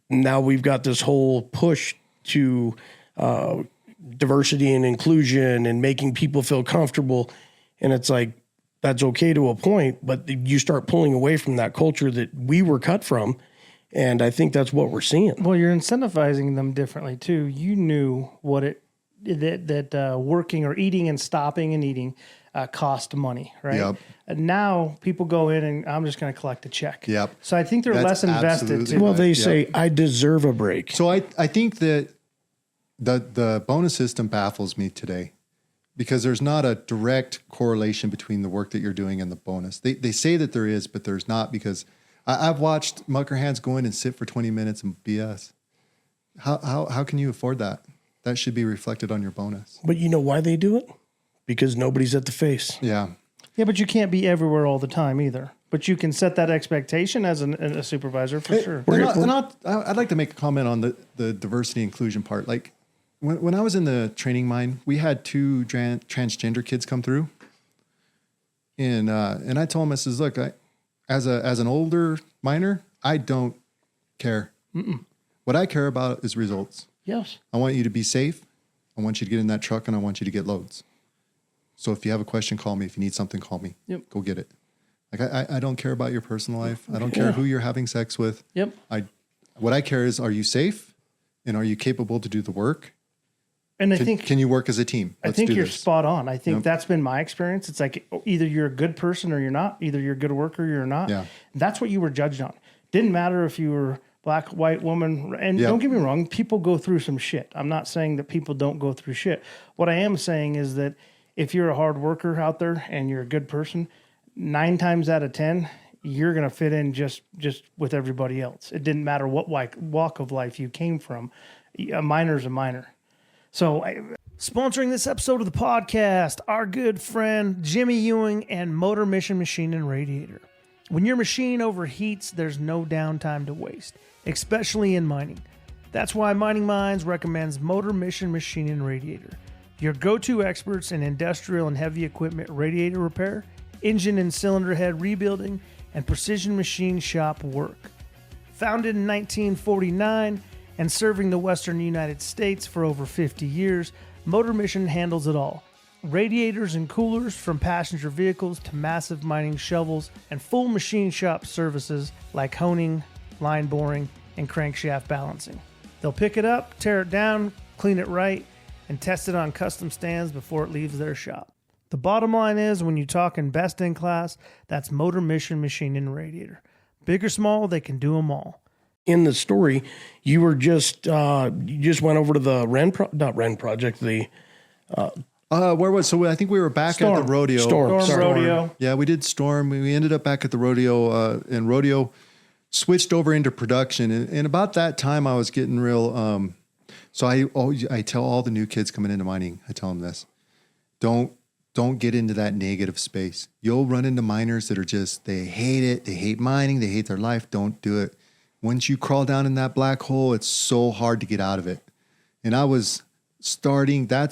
now we've got this whole push to diversity and inclusion and making people feel comfortable. And it's like, that's okay to a point, but you start pulling away from that culture that we were cut from. And I think that's what we're seeing.
Well, you're incentivizing them differently too. You knew what that working or eating and stopping and eating cost money, right? Yep. And now people go in and I'm just going to collect a check. Yep. So I think they're less invested. Too.
Well, they say, I deserve a break.
So I think that the bonus system baffles me today because there's not a direct correlation between the work that you're doing and the bonus. They say that there is, but there's not, because I've watched mucker hands go in and sit for 20 minutes and BS. How can you afford that? That should be reflected on your bonus.
But you know why they do it? Because nobody's at the face.
Yeah.
Yeah, but you can't be everywhere all the time either. But you can set that expectation as a supervisor for sure.
I'd like to make a comment on the diversity inclusion part. Like when I was in the training mine, we had 2 transgender kids come through. And I told them, I says, look, as an older miner, I don't care. What I care about is results.
Yes.
I want you to be safe. I want you to get in that truck, and I want you to get loads. So if you have a question, call me. If you need something, call me.
Yep.
Go get it. Like I don't care about your personal life. I don't care who you're having sex with.
Yep.
What I care is, are you safe, and are you capable to do the work?
And I think,
can you work as a team?
I think you're spot on. I think that's been my experience. It's like either you're a good person or you're not. Either you're a good worker or you're not.
Yeah.
That's what you were judged on. Didn't matter if you were black, white, woman. And don't get me wrong, people go through some shit. I'm not saying that people don't go through shit. What I am saying is that if you're a hard worker out there and you're a good person, 9 times out of 10, you're going to fit in just with everybody else. It didn't matter what walk of life you came from. A miner's a miner. So, sponsoring this episode of the podcast, our good friend Jimmy Ewing and Motor Mission Machine and Radiator. When your machine overheats, there's no downtime to waste, especially in mining. That's why Mining Minds recommends Motor Mission Machine and Radiator, your go-to experts in industrial and heavy equipment radiator repair, engine and cylinder head rebuilding, and precision machine shop work. Founded in 1949 and serving the Western United States for over 50 years, Motor Mission handles it all. Radiators and coolers from passenger vehicles to massive mining shovels and full machine shop services like honing, line boring, and crankshaft balancing. They'll pick it up, tear it down, clean it right, and test it on custom stands before it leaves their shop. The bottom line is, when you talking best in class, that's Motor Mission Machine and Radiator. Big or small, they can do them all.
In the story, you were just you just went over to the project.
Where was so? I think we were back at the rodeo.
Storm rodeo.
Yeah, we did Storm. We ended up back at the rodeo, and rodeo switched over into production. And about that time, I was getting real. So I tell all the new kids coming into mining, I tell them this: don't get into that negative space. You'll run into miners that are just, they hate it. They hate mining. They hate their life. Don't do it. Once you crawl down in that black hole, it's so hard to get out of it. And that's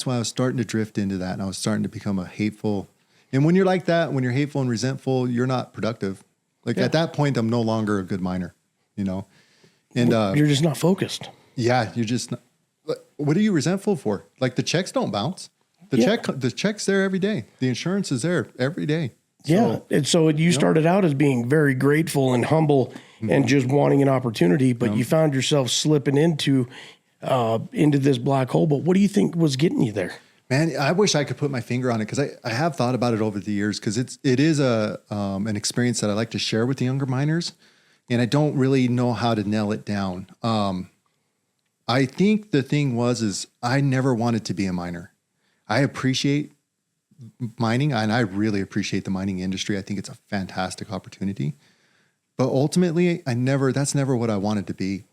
why I was starting to drift into that. And I was starting to become a hateful. And when you're like that, when you're hateful and resentful, you're not productive. Like at that point, I'm no longer a good miner, you know? And
you're just not focused.
Yeah. You're just not. What are you resentful for? Like the checks don't bounce. The check's there every day. The insurance is there every day.
So, and so you started out as being very grateful and humble and just wanting an opportunity, but you found yourself slipping into this black hole. But what do you think was getting you there?
Man, I wish I could put my finger on it, because I have thought about it over the years, because it is an experience that I like to share with the younger miners, and I don't really know how to nail it down. I think the thing is I never wanted to be a miner. I appreciate mining, and I really appreciate the mining industry. I think it's a fantastic opportunity. But ultimately, that's never what I wanted to be.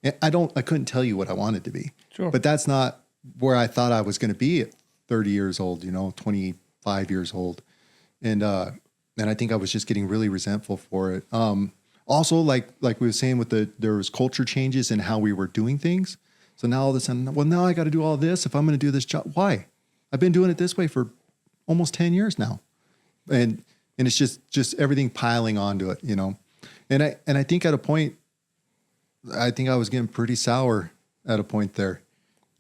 I couldn't tell you what I wanted to be.
Sure.
But that's not where I thought I was going to be at 30 years old, 25 years old. And I think I was just getting really resentful for it. Also, like we were saying, there was culture changes in how we were doing things. So now all of a sudden, now I got to do all this if I'm going to do this job. Why? I've been doing it this way for almost 10 years now. And it's just everything piling onto it, And I think at a point, I think I was getting pretty sour at a point there,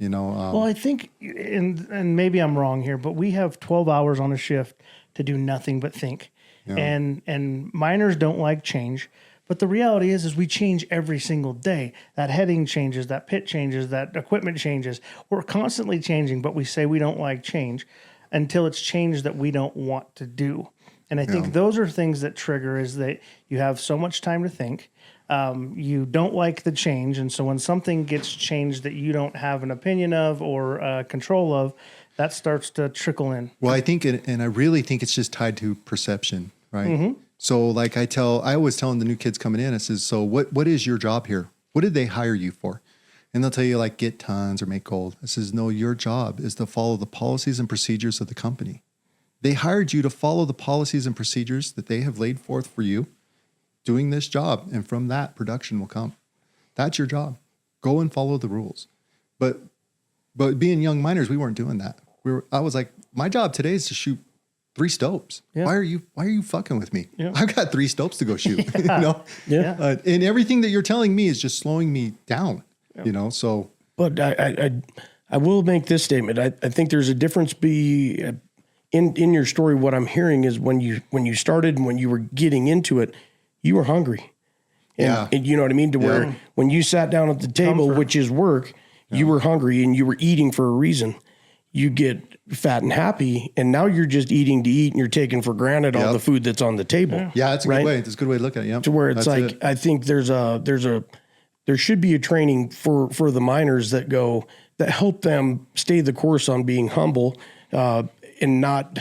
Well, I think, and maybe I'm wrong here, but we have 12 hours on a shift to do nothing but think. Yeah. And miners don't like change. But the reality is we change every single day. That heading changes, that pit changes, that equipment changes. We're constantly changing, but we say we don't like change until it's change that we don't want to do. And I think those are things that trigger, is that you have so much time to think. You don't like the change. And so when something gets changed that you don't have an opinion of or control of, that starts to trickle in.
Well, I think, and I really think it's just tied to perception, right? Mm-hmm. So like I always telling the new kids coming in, I says, so what is your job here? What did they hire you for? And they'll tell you like get tons or make gold. I says, no, your job is to follow the policies and procedures of the company. They hired you to follow the policies and procedures that they have laid forth for you doing this job. And from that, production will come. That's your job. Go and follow the rules. But being young miners, we weren't doing that. I was like, my job today is to shoot 3 stopes. Yeah. Why are you fucking with me? Yeah. I've got 3 stopes to go shoot. You know? Yeah. And everything that you're telling me is just slowing me down. Yeah. You know, so.
But I will make this statement. I think there's a difference in your story. What I'm hearing is when you started and when you were getting into it, you were hungry. And you know what I mean? To where when you sat down at the table, which is work, you were hungry and you were eating for a reason. You get fat and happy, and now you're just eating to eat, and you're taking for granted all the food that's on the table.
Yeah, that's a good way. That's a good way to look at it. Yeah,
to where it's that's like it. I think there should be a training for the miners that help them stay the course on being humble and not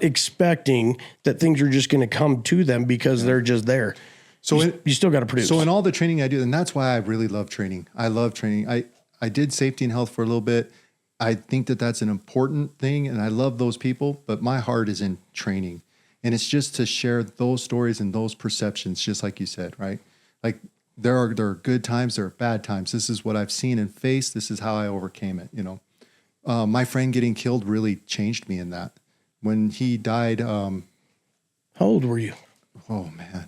expecting that things are just going to come to them because they're just there. So you still got to produce.
So in all the training I do, and that's why I really love training. I love training. I did safety and health for a little bit. I think that that's an important thing, and I love those people, but my heart is in training. And it's just to share those stories and those perceptions, just like you said, right? Like there are good times, there are bad times. This is what I've seen and faced. This is how I overcame it, you know. My friend getting killed really changed me in that. When he died.
How old were you?
Oh, man.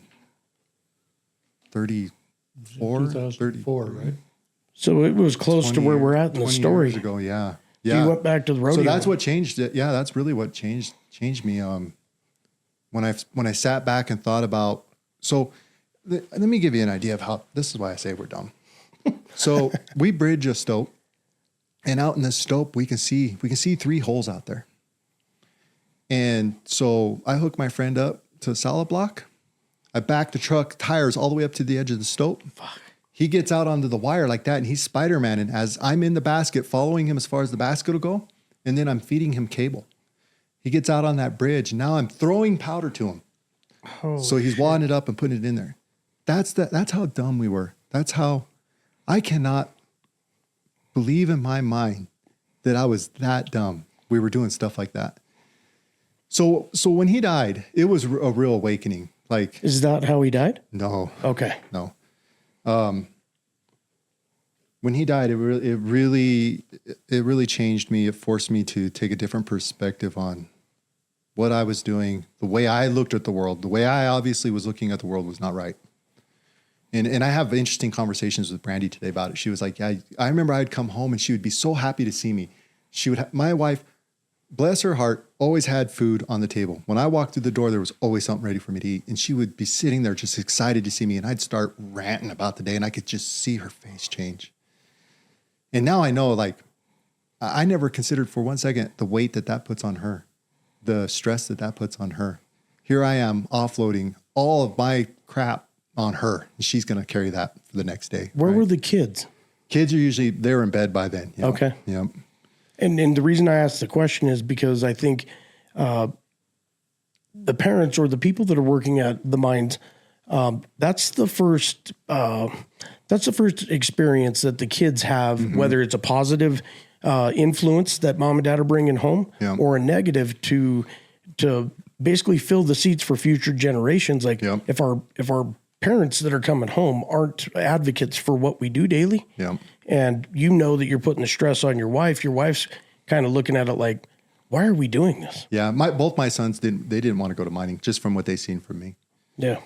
34?
2004, right?
So it was close to where we're at in the story.
20 years ago, yeah.
You went back to the rodeo.
So that's what changed it. Yeah, that's really what changed me. When I sat back and thought about, let me give you an idea of how, this is why I say we're dumb. So we bridge a stope, and out in the stope, we can see 3 holes out there. And so I hook my friend up to a solid block. I back the truck tires all the way up to the edge of the stope. Fuck. He gets out onto the wire like that, and he's Spider-Man. And as I'm in the basket, following him as far as the basket will go, and then I'm feeding him cable. He gets out on that bridge, and now I'm throwing powder to him. So he's wadding it up and putting it in there. That's how dumb we were. That's how I cannot believe in my mind that I was that dumb. We were doing stuff like that. So when he died, it was a real awakening. Like,
is that how he died?
No.
Okay.
No. When he died, it really changed me. It forced me to take a different perspective on what I was doing, the way I looked at the world. The way I obviously was looking at the world was not right. And I have interesting conversations with Brandy today about it. She was like, yeah, I remember I'd come home and she would be so happy to see me. My wife, bless her heart, always had food on the table. When I walked through the door, there was always something ready for me to eat. And she would be sitting there just excited to see me. And I'd start ranting about the day, and I could just see her face change. And now I know, like, I never considered for one second the weight that puts on her, the stress that puts on her. Here I am offloading all of my crap on her, and she's going to carry that for the next day.
Where were the kids?
Kids are they're in bed by then. You know?
Okay.
Yeah.
And the reason I asked the question is because I think the parents or the people that are working at the mines, that's the first experience that the kids have, whether it's a positive influence that mom and dad are bringing home, or a negative to basically fill the seats for future generations. Like if our parents that are coming home aren't advocates for what we do daily, and you know that you're putting the stress on your wife's kind of looking at it like, why are we doing this?
Yeah, both my sons didn't want to go to mining just from what they seen from me. Yeah.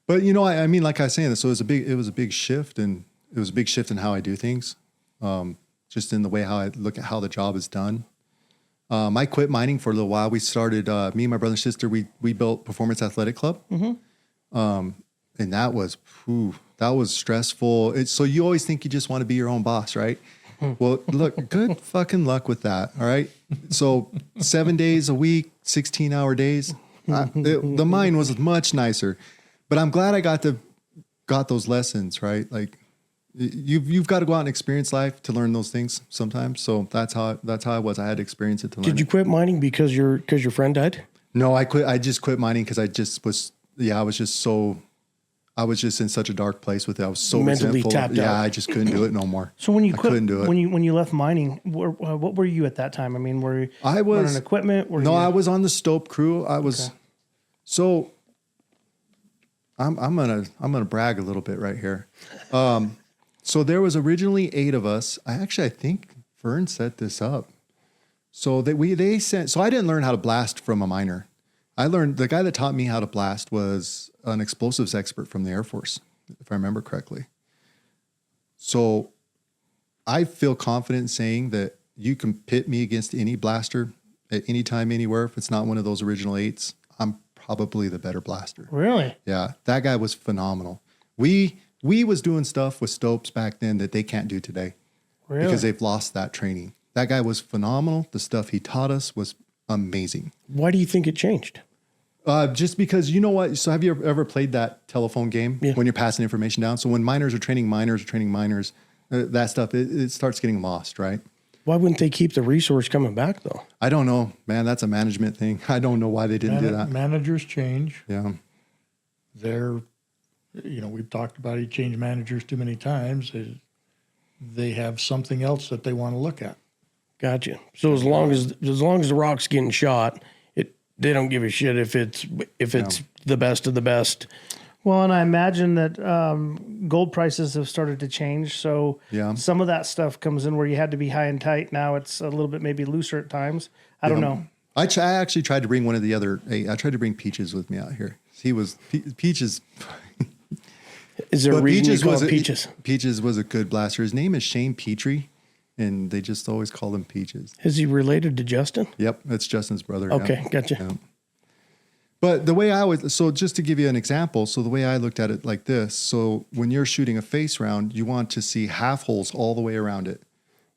But I mean, like I was saying, so it was a big shift, and it was a big shift in how I do things, just in the way how I look at how the job is done. I quit mining for a little while. We started, me and my brother and sister, we built Performance Athletic Club. And that was stressful. So you always think you just want to be your own boss, right? Well, look, good fucking luck with that. All right. So 7 days a week, 16-hour days. The mine was much nicer, but I'm glad I got those lessons, right? Like you've got to go out and experience life to learn those things sometimes. So that's how I was. I had to experience it to learn.
Did you quit mining because your friend died?
No, I quit. I just quit mining because I was just in such a dark place with it. I was so
mentally
resentful.
tapped out.
I just couldn't do it no more.
So when you
I
quit,
couldn't do it.
when you left mining, what were you at that time? I mean, were you
I was
running equipment?
I was on the stope crew. I was so. I'm gonna brag a little bit right here. So there was originally 8 of us. I think Vern set this up. So they sent. So I didn't learn how to blast from a miner. I learned, the guy that taught me how to blast was an explosives expert from the Air Force, if I remember correctly. So I feel confident in saying that you can pit me against any blaster at any time, anywhere. If it's not one of those original 8s, I'm probably the better blaster.
Really?
Yeah, that guy was phenomenal. We was doing stuff with stopes back then that they can't do today.
Really?
Because they've lost that training. That guy was phenomenal. The stuff he taught us was amazing.
Why do you think it changed?
Just because, you know what? So have you ever played that telephone game when you're passing information down? So when miners are training miners, that stuff, it starts getting lost, right?
Why wouldn't they keep the resource coming back, though?
I don't know, man. That's a management thing. I don't know why they didn't do that.
Managers change.
Yeah.
We've talked about it, change managers too many times. They have something else that they want to look at.
Gotcha. So as long as the rock's getting shot, they don't give a shit if it's the best of the best.
Well, and I imagine that gold prices have started to change. So some of that stuff comes in where you had to be high and tight. Now it's a little bit maybe looser at times. I don't know.
I actually tried to bring one of the other. I tried to bring Peaches with me out here. Peaches.
Is there a reason you call Peaches?
Peaches was a good blaster. His name is Shane Petrie, and they just always call him Peaches.
Is he related to Justin?
Yep, that's Justin's brother.
Okay, gotcha.
Yeah. But the way so just to give you an example, so the way I looked at it like this, so when you're shooting a face round, you want to see half holes all the way around it,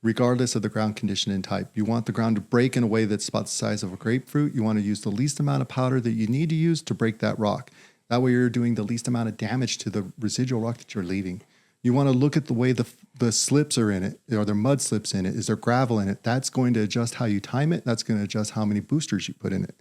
regardless of the ground condition and type. You want the ground to break in a way that's about the size of a grapefruit. You want to use the least amount of powder that you need to use to break that rock. That way you're doing the least amount of damage to the residual rock that you're leaving. You want to look at the way the slips are in it. Are there mud slips in it? Is there gravel in it? That's going to adjust how you time it. That's going to adjust how many boosters you put in it.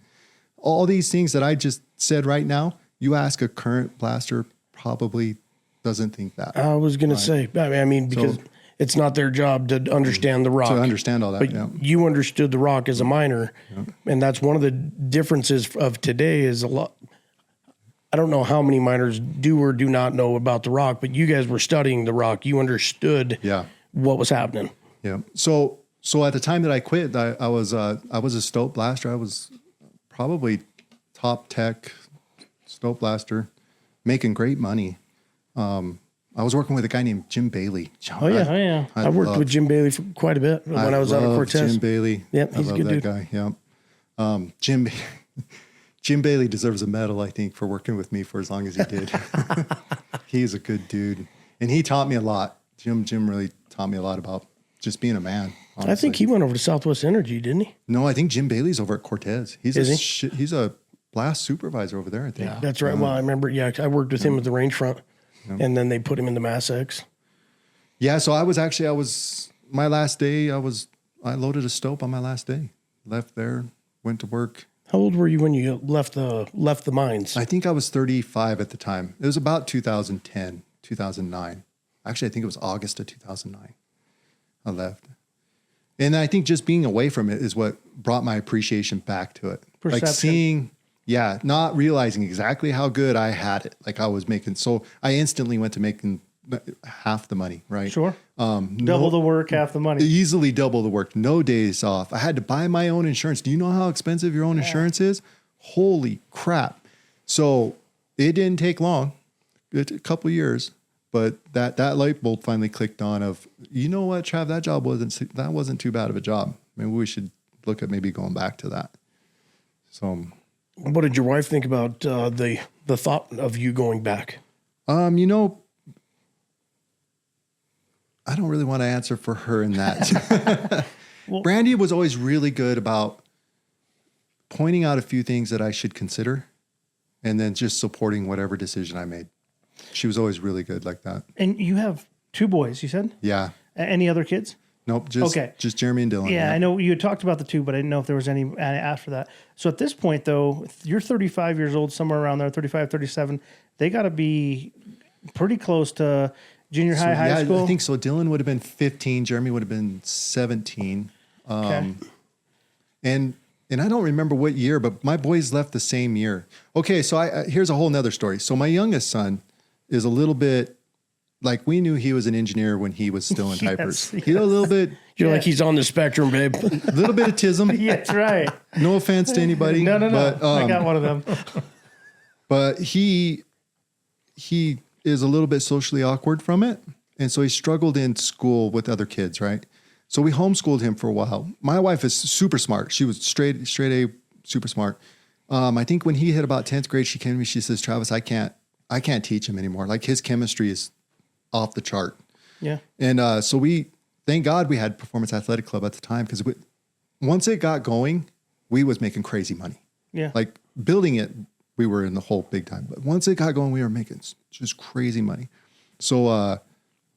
All these things that I just said right now, you ask a current blaster, probably doesn't think that.
I was going to say, I mean, because it's not their job to understand the rock.
To understand all that,
but you understood the rock as a miner, and that's one of the differences of today is a lot. I don't know how many miners do or do not know about the rock, but you guys were studying the rock. You understood what was happening.
Yeah. So at the time that I quit, I was a stope blaster. I was probably top tech stope blaster, making great money. I was working with a guy named Jim Bailey.
I worked with Jim Bailey for quite a bit when I was out of Cortez.
Jim Bailey.
Yep, he's a good dude.
Guy. Yeah. Jim Bailey deserves a medal, I think, for working with me for as long as he did. He's a good dude. And he taught me a lot. Jim really taught me a lot about just being a man. Honestly.
I think he went over to Southwest Energy, didn't he?
No, I think Jim Bailey's over at Cortez. He's a blast supervisor over there, I think.
Yeah. That's right. Well, I remember, I worked with him at the range front, and then they put him in the Mass X.
Yeah, so my last day, I loaded a stope on my last day. Left there, went to work.
How old were you when you left the mines?
I think I was 35 at the time. It was about 2010, 2009. Actually, I think it was August of 2009. I left. And I think just being away from it is what brought my appreciation back to it.
Perception.
Like seeing, not realizing exactly how good I had it. Like I was making, so I instantly went to making half the money, right?
Sure. Double the work, half the money.
Easily double the work. No days off. I had to buy my own insurance. Do you know how expensive your own insurance is? Holy crap. So it didn't take long, a couple of years, but that light bulb finally clicked on of, you know what, Trav, that wasn't too bad of a job. Maybe we should look at maybe going back to that. So
what did your wife think about the thought of you going back?
I don't really want to answer for her in that. Brandy was always really good about pointing out a few things that I should consider and then just supporting whatever decision I made. She was always really good like that.
And you have 2 boys, you said?
Yeah.
Any other kids?
Nope, just Jeremy and Dylan.
Yeah, I know you had talked about the two, but I didn't know if there was any after that. So at this point, though, you're 35 years old, somewhere around there, 35, 37. They got to be pretty close to junior high school.
I think so. Dylan would have been 15. Jeremy would have been 17.
Okay.
And I don't remember what year, but my boys left the same year. Okay, so here's a whole nother story. So my youngest son is a little bit, like, we knew he was an engineer when he was still in diapers.
Yes.
You know, a little bit.
You're like, he's on the spectrum, babe.
A little bit of tism.
Yeah, that's right.
No offense to anybody.
No.
But,
I got one of them.
But he is a little bit socially awkward from it. And so he struggled in school with other kids, right? So we homeschooled him for a while. My wife is super smart. She was straight A, super smart. I think when he hit about 10th grade, she came to me, she says, Travis, I can't teach him anymore. Like, his chemistry is off the chart.
Yeah.
And so thank God we had Performance Athletic Club at the time, because once it got going, we was making crazy money.
Yeah.
Like, building it, we were in the hole big time. But once it got going, we were making just crazy money. So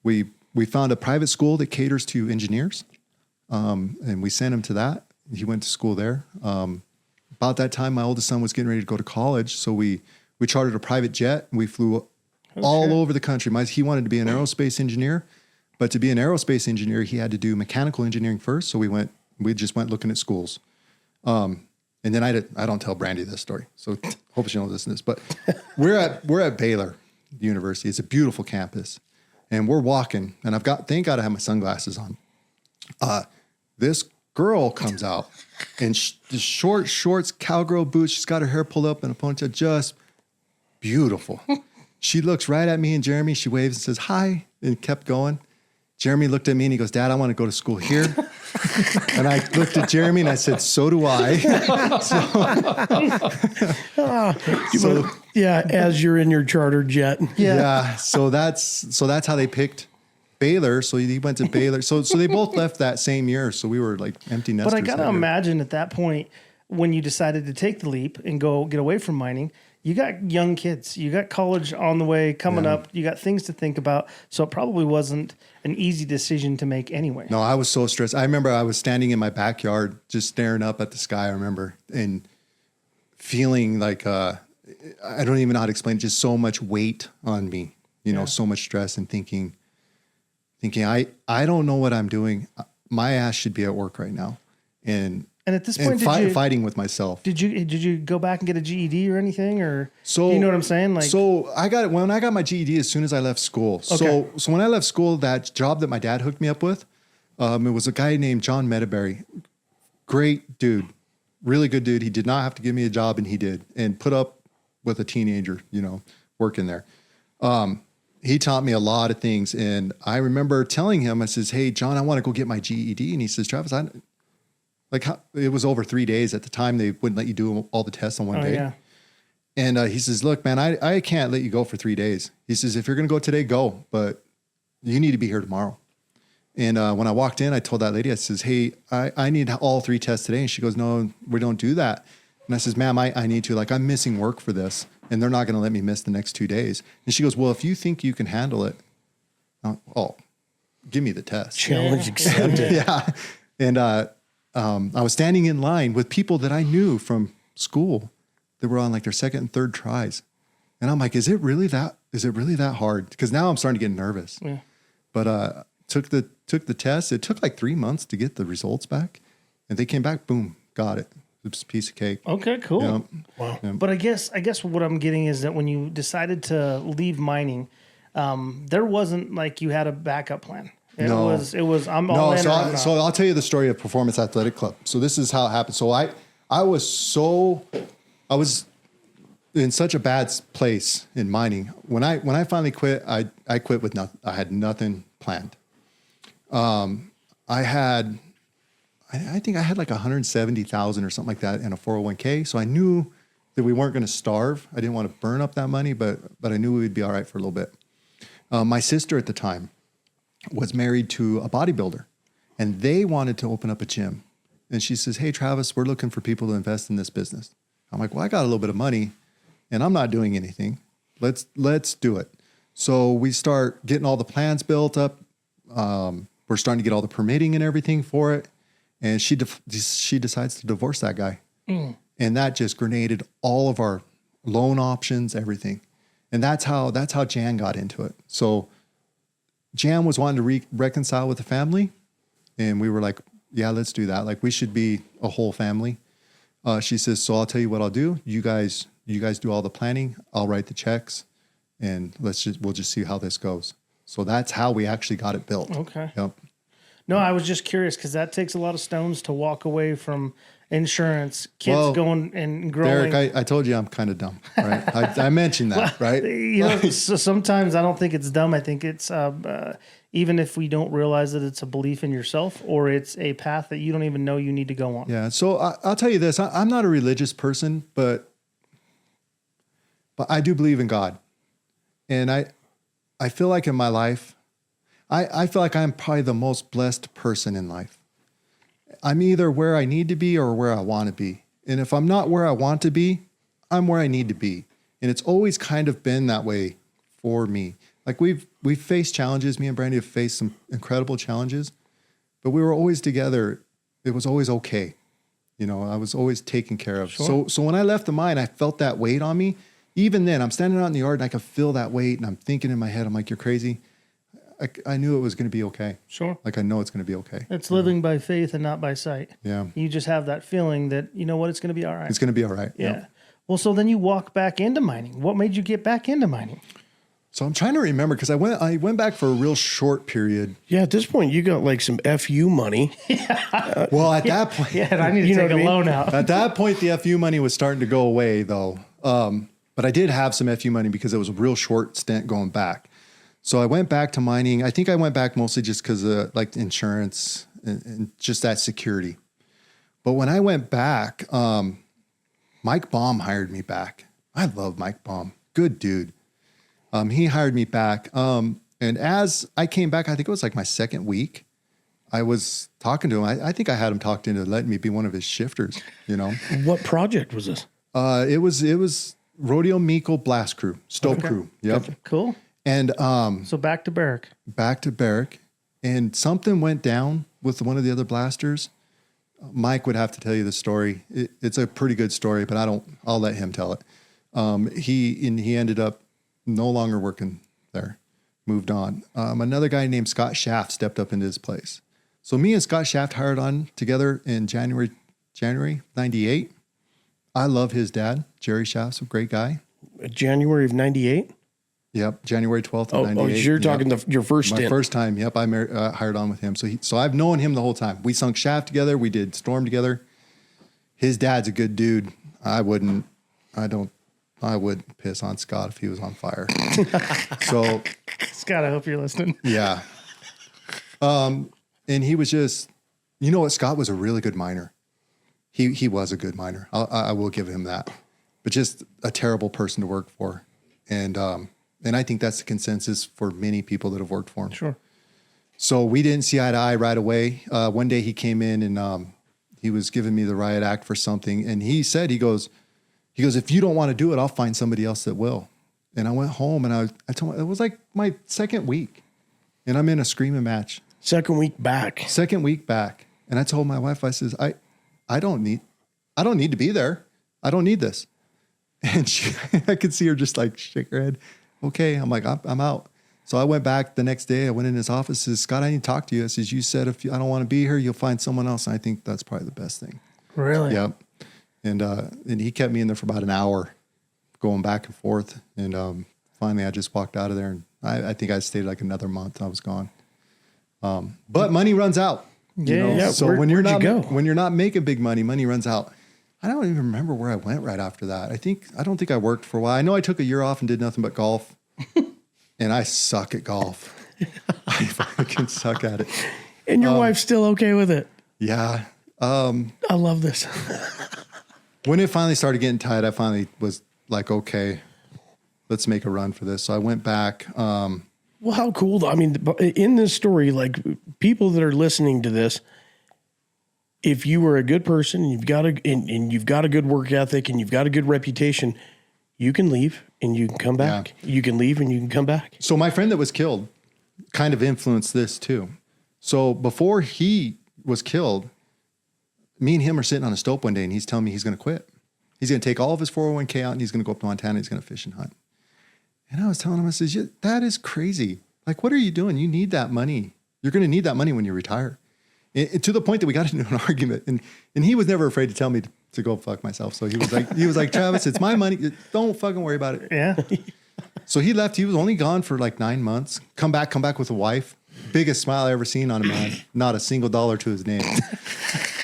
we found a private school that caters to engineers, and we sent him to that. He went to school there. About that time, my oldest son was getting ready to go to college, so we chartered a private jet, and we flew all over the country. He wanted to be an aerospace engineer, but to be an aerospace engineer, he had to do mechanical engineering first. So we just went looking at schools. And then I don't tell Brandy this story, so hope she don't listen to this. But we're at Baylor University. It's a beautiful campus, and we're walking. And thank God I have my sunglasses on. This girl comes out in short shorts, cowgirl boots. She's got her hair pulled up in a ponytail, just beautiful. She looks right at me and Jeremy. She waves and says, hi, and kept going. Jeremy looked at me and he goes, Dad, I want to go to school here. And I looked at Jeremy and I said, so do I.
As you're in your charter jet.
Yeah. So that's how they picked Baylor. So he went to Baylor. So they both left that same year. So we were like empty nesters.
But I got to imagine at that point, when you decided to take the leap and go get away from mining, you got young kids, you got college on the way coming up, you got things to think about. So it probably wasn't an easy decision to make anyway.
No, I was so stressed. I remember I was standing in my backyard, just staring up at the sky, I remember, and feeling like, I don't even know how to explain it, just so much weight on me, so much stress, and thinking, I don't know what I'm doing. My ass should be at work right now. And
at this point,
fighting with myself.
Did you go back and get a GED or anything, or
so
you know what I'm saying? Like,
so I got my GED as soon as I left school. Okay. So when I left school, that job that my dad hooked me up with, it was a guy named John Medaberry. Great dude, really good dude. He did not have to give me a job, and he did, and put up with a teenager, working there. He taught me a lot of things, and I remember telling him, I says, "Hey, John, I want to go get my GED," and he says, "Travis, it was over 3 days at the time. They wouldn't let you do all the tests on one day."
Yeah.
And he says, "Look, man, I can't let you go for 3 days." He says, "If you're going to go today, go, but you need to be here tomorrow." And when I walked in, I told that lady, I says, "Hey, I need all 3 tests today." And she goes, "No, we don't do that." And I says, "Ma'am, I need to, I'm missing work for this, and they're not going to let me miss the next 2 days." And she goes, "Well, if you think you can handle it, give me the test."
Challenge accepted.
Yeah. And I was standing in line with people that I knew from school that were on their second and third tries. And I'm like, is it really that hard? Because now I'm starting to get nervous.
Yeah.
But took the test. It took 3 months to get the results back. And they came back, boom, got it. It was a piece of cake.
Okay, cool.
Yeah.
Wow.
Yeah.
But I guess what I'm getting is that when you decided to leave mining, there wasn't you had a backup plan. It was I'm all in.
So I'll tell you the story of Performance Athletic Club. So this is how it happened. So I was in such a bad place in mining. When I finally quit, I quit with nothing. I had nothing planned. I think I had $170,000 or something like that in a 401k. So I knew that we weren't going to starve. I didn't want to burn up that money, but I knew we would be all right for a little bit. My sister at the time was married to a bodybuilder, and they wanted to open up a gym. And she says, "Hey, Travis, we're looking for people to invest in this business." I'm like, "Well, I got a little bit of money and I'm not doing anything. Let's do it." So we start getting all the plans built up. we're starting to get all the permitting and everything for it. And she decides to divorce that guy. And that just grenaded all of our loan options, everything. And that's how Jan got into it. So Jan was wanting to reconcile with the family. And we were like, yeah, let's do that. Like, we should be a whole family. She says, so I'll tell you what I'll do. You guys do all the planning. I'll write the checks, and we'll just see how this goes. So that's how we actually got it built.
Okay.
Yep.
No, I was just curious because that takes a lot of stones to walk away from insurance, kids going and growing.
Derek, I told you I'm kind of dumb, right? I mentioned that, right?
So sometimes I don't think it's dumb. I think it's even if we don't realize that it's a belief in yourself or it's a path that you don't even know you need to go on.
Yeah. So I'll tell you this. I'm not a religious person, but I do believe in God. And I feel like in my life, I feel like I'm probably the most blessed person in life. I'm either where I need to be or where I want to be. And if I'm not where I want to be, I'm where I need to be. And it's always kind of been that way for me. Like we've faced challenges. Me and Brandy have faced some incredible challenges, but we were always together. It was always okay. You know, I was always taken care of. Sure. So when I left the mine, I felt that weight on me. Even then, I'm standing out in the yard and I could feel that weight, and I'm thinking in my head, I'm like, you're crazy. I knew it was going to be okay.
Sure.
Like, I know it's going to be okay.
It's living by faith and not by sight.
Yeah.
You just have that feeling that, you know what, it's going to be all right.
It's going to be all right.
Yeah.
Yep.
Well, so then you walk back into mining. What made you get back into mining?
So I'm trying to remember because I went back for a real short period.
Yeah, at this point, you got like some FU money.
Well, at that point.
Yeah, and I need to take a loan out.
At that point, the FU money was starting to go away, though. But I did have some FU money because it was a real short stint going back. So I went back to mining. I think I went back mostly just because of like insurance and just that security. But when I went back, Mike Baum hired me back. I love Mike Baum. Good dude. He hired me back. And as I came back, I think it was like my second week, I was talking to him. I think I had him talked into letting me be one of his shifters, you know.
What project was this?
It was Rodeo Meikle Blast Crew, Stope Crew. Yep.
Gotcha. Cool.
And
so back to Barrick.
And something went down with one of the other blasters. Mike would have to tell you the story. It's a pretty good story, but I'll let him tell it. He ended up no longer working there, moved on. Another guy named Scott Shaft stepped up into his place. So me and Scott Shaft hired on together in January 98. I love his dad. Jerry Shaft's a great guy.
January of 98?
Yep, January 12th of 98.
Oh, you're talking your first stint.
My first time, yep. I hired on with him. So I've known him the whole time. We sunk Shaft together. We did Storm together. His dad's a good dude. I would piss on Scott if he was on fire. So
Scott, I hope you're listening.
Yeah. And he was just, you know what? Scott was a really good miner. He was a good miner. I will give him that, but just a terrible person to work for. And I think that's the consensus for many people that have worked for him.
Sure.
So we didn't see eye to eye right away. One day he came in and he was giving me the riot act for something. And he goes, if you don't want to do it, I'll find somebody else that will. And I went home and I told him, it was like my second week and I'm in a screaming match.
Second week back.
And I told my wife, I says, I don't need to be there. I don't need this. And I could see her just like shake her head. Okay. I'm like, I'm out. So I went back the next day. I went in his office. Says, Scott, I need to talk to you. I says, you said I don't want to be here, you'll find someone else. And I think that's probably the best thing.
Really?
Yep. And he kept me in there for about an hour going back and forth. And finally I just walked out of there and I think I stayed like another month. I was gone. But money runs out. You know?
Yeah.
So when you're not making big money, money runs out. I don't even remember where I went right after that. I don't think I worked for a while. I know I took a year off and did nothing but golf. And I suck at golf. I fucking suck at it.
And your wife's still okay with it.
Yeah.
I love this.
When it finally started getting tight, I finally was like, okay, let's make a run for this. So I went back.
Well, how cool, though. I mean, in this story, like people that are listening to this, if you were a good person and you've got a good work ethic and you've got a good reputation, you can leave and you can come back. Yeah. You can leave and you can come back.
So my friend that was killed kind of influenced this too. So before he was killed, me and him are sitting on a stope one day and he's telling me he's going to quit. He's going to take all of his 401k out and he's going to go up to Montana. He's going to fish and hunt. And I was telling him, I says, yeah, that is crazy. Like, what are you doing? You need that money. You're going to need that money when you retire. And to the point that we got into an argument, and he was never afraid to tell me to go fuck myself. So he was like, Travis, it's my money. Don't fucking worry about it.
Yeah.
So he left. He was only gone for like 9 months. Come back with a wife. Biggest smile I ever seen on a man. Not a single dollar to his name.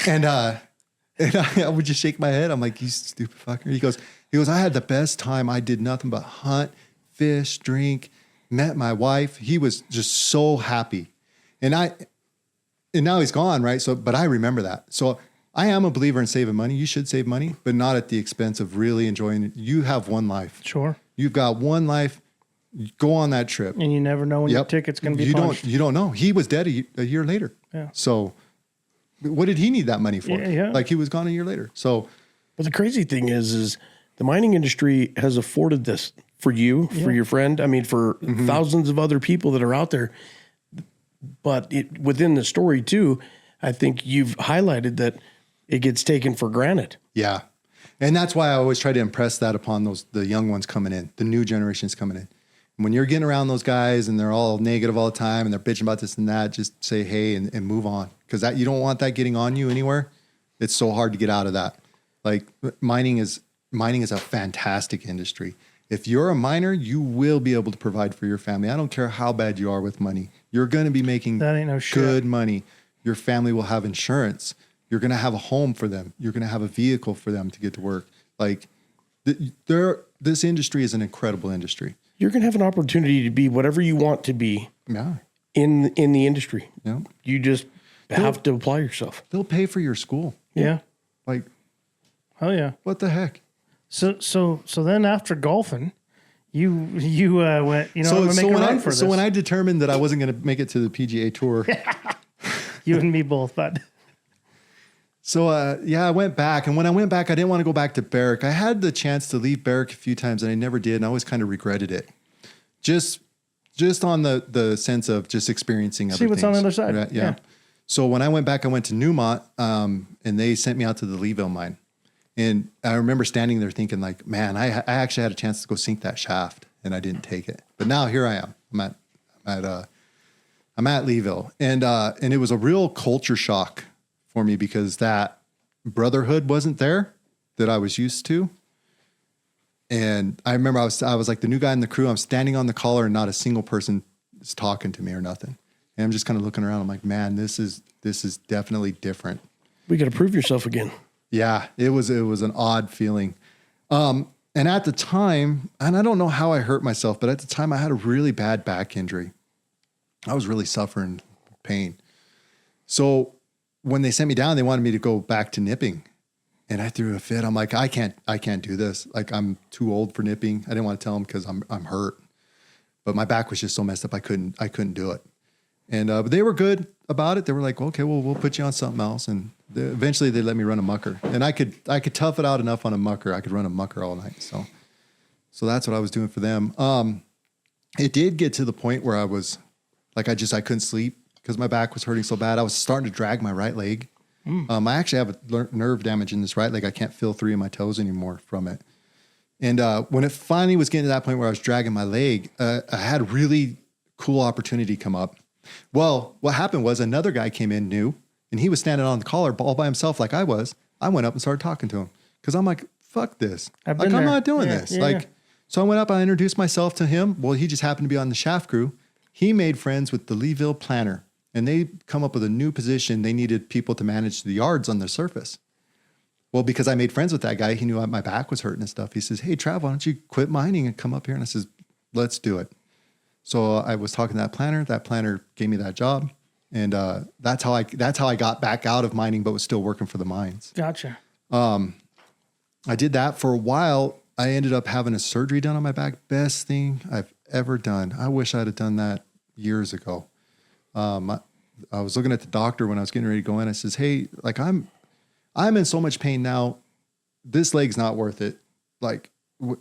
And I would just shake my head. I'm like, you stupid fucker. He goes, I had the best time. I did nothing but hunt, fish, drink, met my wife. He was just so happy. And now he's gone, right? So, but I remember that. So I am a believer in saving money. You should save money, but not at the expense of really enjoying it. You have one life.
Sure.
You've got one life. Go on that trip.
And you never know when your ticket's going to be punched.
You don't know. He was dead a year later.
Yeah.
So what did he need that money for?
Yeah.
Like he was gone a year later. So.
But the crazy thing is the mining industry has afforded this for you, for your friend. I mean, for thousands of other people that are out there. But within the story too, I think you've highlighted that it gets taken for granted.
Yeah. And that's why I always try to impress that upon the young ones coming in, the new generations coming in. When you're getting around those guys and they're all negative all the time and they're bitching about this and that, just say, hey, and move on. Because you don't want that getting on you anywhere. It's so hard to get out of that. Like mining is a fantastic industry. If you're a miner, you will be able to provide for your family. I don't care how bad you are with money. You're going to be making good money. Your family will have insurance. You're going to have a home for them. You're going to have a vehicle for them to get to work. Like this industry is an incredible industry.
You're going to have an opportunity to be whatever you want to be in the industry.
Yeah.
You just have to apply yourself.
They'll pay for your school.
Yeah.
Like,
oh yeah.
What the heck?
So then after golfing, you went, I'm going to make a run for this.
So when I determined that I wasn't going to make it to the PGA Tour.
You and me both, bud.
So, I went back. And when I went back, I didn't want to go back to Barrick. I had the chance to leave Barrick a few times and I never did. And I always kind of regretted it. Just on the sense of just experiencing everything.
See what's on the other side.
Right? Yeah. So when I went back, I went to Newmont and they sent me out to the Leeville mine. And I remember standing there thinking like, man, I actually had a chance to go sink that shaft and I didn't take it. But now here I am. I'm at Leeville. And it was a real culture shock for me because that brotherhood wasn't there that I was used to. And I remember I was like the new guy in the crew. I'm standing on the collar and not a single person is talking to me or nothing. And I'm just kind of looking around. I'm like, man, this is definitely different.
We got to prove yourself again.
Yeah, it was an odd feeling. And at the time, and I don't know how I hurt myself, but at the time I had a really bad back injury. I was really suffering pain. So when they sent me down, they wanted me to go back to nipping. And I threw a fit. I'm like, I can't do this. Like I'm too old for nipping. I didn't want to tell them because I'm hurt. But my back was just so messed up I couldn't do it. And but they were good about it. They were like, okay, well, we'll put you on something else. And eventually they let me run a mucker. And I could tough it out enough on a mucker. I could run a mucker all night. So that's what I was doing for them. It did get to the point where I was like, I couldn't sleep because my back was hurting so bad. I was starting to drag my right leg. I actually have a nerve damage in this right leg. I can't feel 3 of my toes anymore from it. And when it finally was getting to that point where I was dragging my leg, I had a really cool opportunity come up. Well, what happened was another guy came in new, and he was standing on the collar all by himself like I was. I went up and started talking to him because I'm like, fuck this. I'm not doing this. So I went up, I introduced myself to him. Well, he just happened to be on the shaft crew. He made friends with the Leeville planner, and they come up with a new position. They needed people to manage the yards on the surface. Well, because I made friends with that guy, he knew my back was hurting and stuff. He says, hey, Trav, why don't you quit mining and come up here? And I says, let's do it. So I was talking to that planner. That planner gave me that job. And that's how I got back out of mining, but was still working for the mines.
Gotcha.
I did that for a while. I ended up having a surgery done on my back. Best thing I've ever done. I wish I'd have done that years ago. I was looking at the doctor when I was getting ready to go in. I says, hey, like I'm in so much pain now. This leg's not worth it. Like,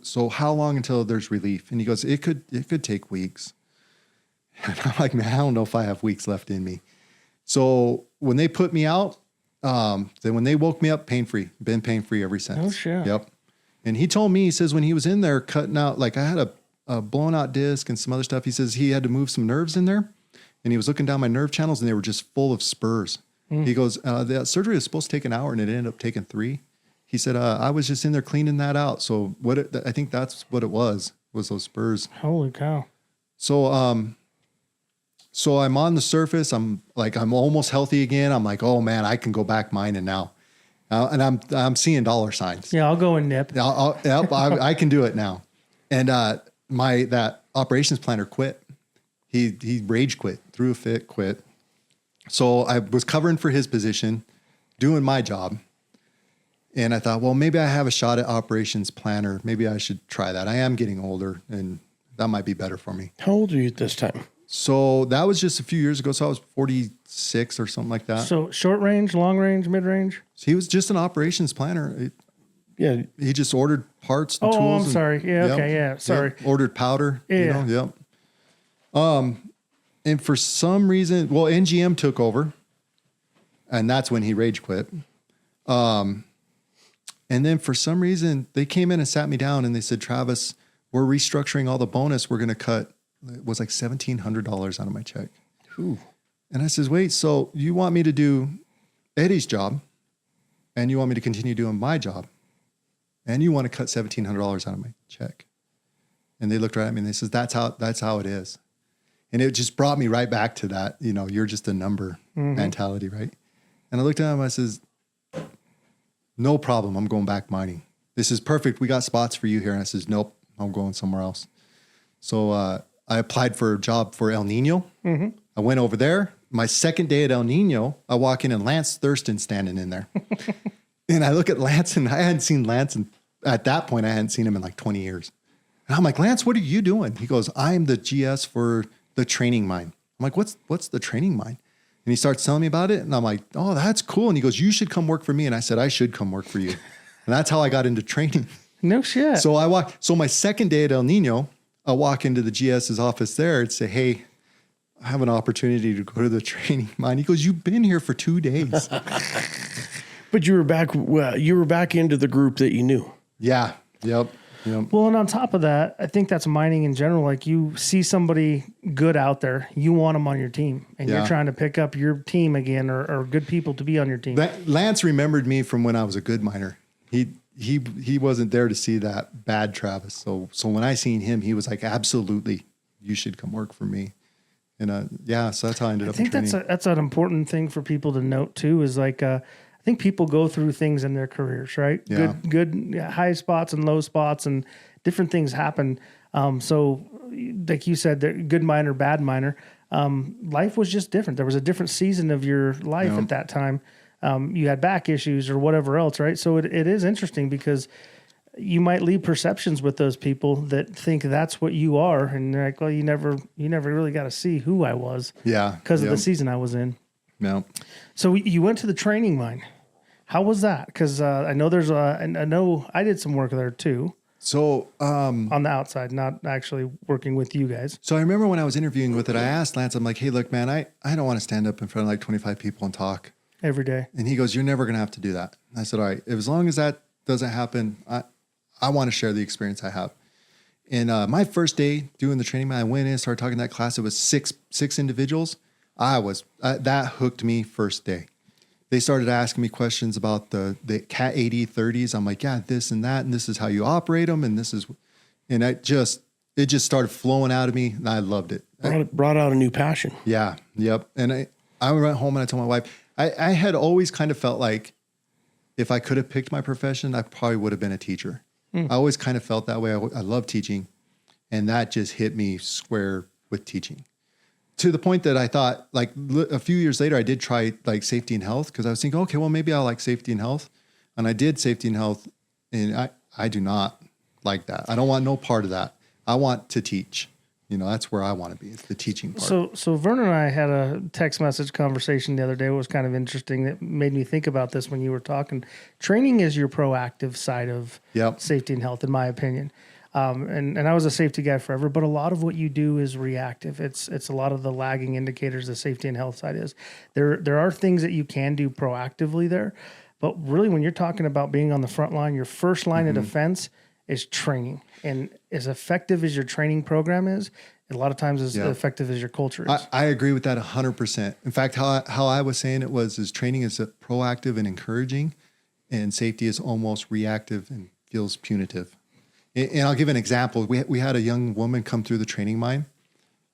so how long until there's relief? And he goes, it could take weeks. And I'm like, man, I don't know if I have weeks left in me. So when they put me out, then when they woke me up, pain-free, been pain-free ever since.
Oh, shit.
Yep. And he told me, he says, when he was in there cutting out, like I had a blown out disc and some other stuff. He says he had to move some nerves in there, and he was looking down my nerve channels and they were just full of spurs. He goes, the surgery was supposed to take an hour and it ended up taking 3. He said, I was just in there cleaning that out. So I think that's what it was those spurs.
Holy cow.
So, so I'm on the surface. I'm almost healthy again. I'm like, oh man, I can go back mining now. And I'm seeing dollar signs.
Yeah, I'll go and nip.
I can do it now. And that operations planner quit. He rage quit, threw a fit, quit. So I was covering for his position, doing my job. And I thought, well, maybe I have a shot at operations planner. Maybe I should try that. I am getting older and that might be better for me.
How old are you at this time?
So that was just a few years ago. So I was 46 or something like that.
So short range, long range, mid range?
So he was just an operations planner.
Yeah.
He just ordered parts and tools.
Oh, I'm sorry. Yeah.
Yep,
Okay. Yeah. Sorry.
Yep, ordered powder.
Yeah.
Yep. And for some reason, well, NGM took over and that's when he rage quit. And then for some reason they came in and sat me down and they said, Travis, we're restructuring all the bonus. We're going to cut, it was like $1,700 out of my check.
Ooh.
And I says, wait, so you want me to do Eddie's job and you want me to continue doing my job and you want to cut $1,700 out of my check. And they looked right at me and they says, that's how it is. And it just brought me right back to that, you're just a number mentality, right? And I looked at him and I says, no problem. I'm going back mining. This is perfect. We got spots for you here. And I says, nope, I'm going somewhere else. So I applied for a job for El Nino. Mm-hmm. I went over there. My second day at El Nino, I walk in and Lance Thurston's standing in there. And I look at Lance and I hadn't seen Lance. And at that point, I hadn't seen him in like 20 years. And I'm like, Lance, what are you doing? He goes, I'm the GS for the training mine. I'm like, what's the training mine? And he starts telling me about it. And I'm like, oh, that's cool. And he goes, you should come work for me. And I said, I should come work for you. And that's how I got into training.
No shit.
So my second day at El Nino, I walk into the GS's office there and say, hey, I have an opportunity to go to the training mine. He goes, you've been here for 2 days.
But you were back into the group that you knew.
Yeah. Yep.
Well, and on top of that, I think that's mining in general. Like you see somebody good out there, you want them on your team, and you're trying to pick up your team again or good people to be on your team.
Lance remembered me from when I was a good miner. He wasn't there to see that bad Travis. So when I seen him, he was like, absolutely, you should come work for me. And so that's how I ended up. I think
that's an important thing for people to note too. Is like I think people go through things in their careers, right?
Yeah.
Good high spots and low spots, and different things happen. So, like you said, good miner, bad miner. Life was just different. There was a different season of your life at that time. You had back issues or whatever else, right? So it is interesting because you might leave perceptions with those people that think that's what you are, and they're like, well, you never really got to see who I was, because of the season I was in.
No.
So you went to the training mine. How was that? Because I know I know I did some work there too.
So
on the outside, not actually working with you guys.
So I remember when I was interviewing with it, I asked Lance, I'm like, hey, look, man, I don't want to stand up in front of like 25 people and talk
every day.
And he goes, you're never going to have to do that. And I said, all right, as long as that doesn't happen, I want to share the experience I have. And my first day doing the training, I went in, started talking to that class. It was six individuals. That hooked me first day. They started asking me questions about the Cat 8030s. I'm like, yeah, this and that, and this is how you operate them, and it just started flowing out of me, and I loved it.
Brought out a new passion.
Yeah, yep. And I went home and I told my wife, I had always kind of felt like if I could have picked my profession, I probably would have been a teacher. I always kind of felt that way. I love teaching, and that just hit me square with teaching. To the point that I thought, like a few years later, I did try like safety and health because I was thinking, okay, well, maybe I'll like safety and health. And I did safety and health, and I do not like that. I don't want no part of that. I want to teach. That's where I want to be. It's the teaching part.
So Vernon and I had a text message conversation the other day. It was kind of interesting. That made me think about this when you were talking. Training is your proactive side of safety and health, in my opinion. And I was a safety guy forever, but a lot of what you do is reactive. It's a lot of the lagging indicators the safety and health side is. There are things that you can do proactively there, but really when you're talking about being on the front line, your first line of defense is training. And as effective as your training program is, a lot of times as effective as your culture is.
I agree with that 100%. In fact, how I was saying it is training is proactive and encouraging, and safety is almost reactive and feels punitive. And I'll give an example. We had a young woman come through the training mine.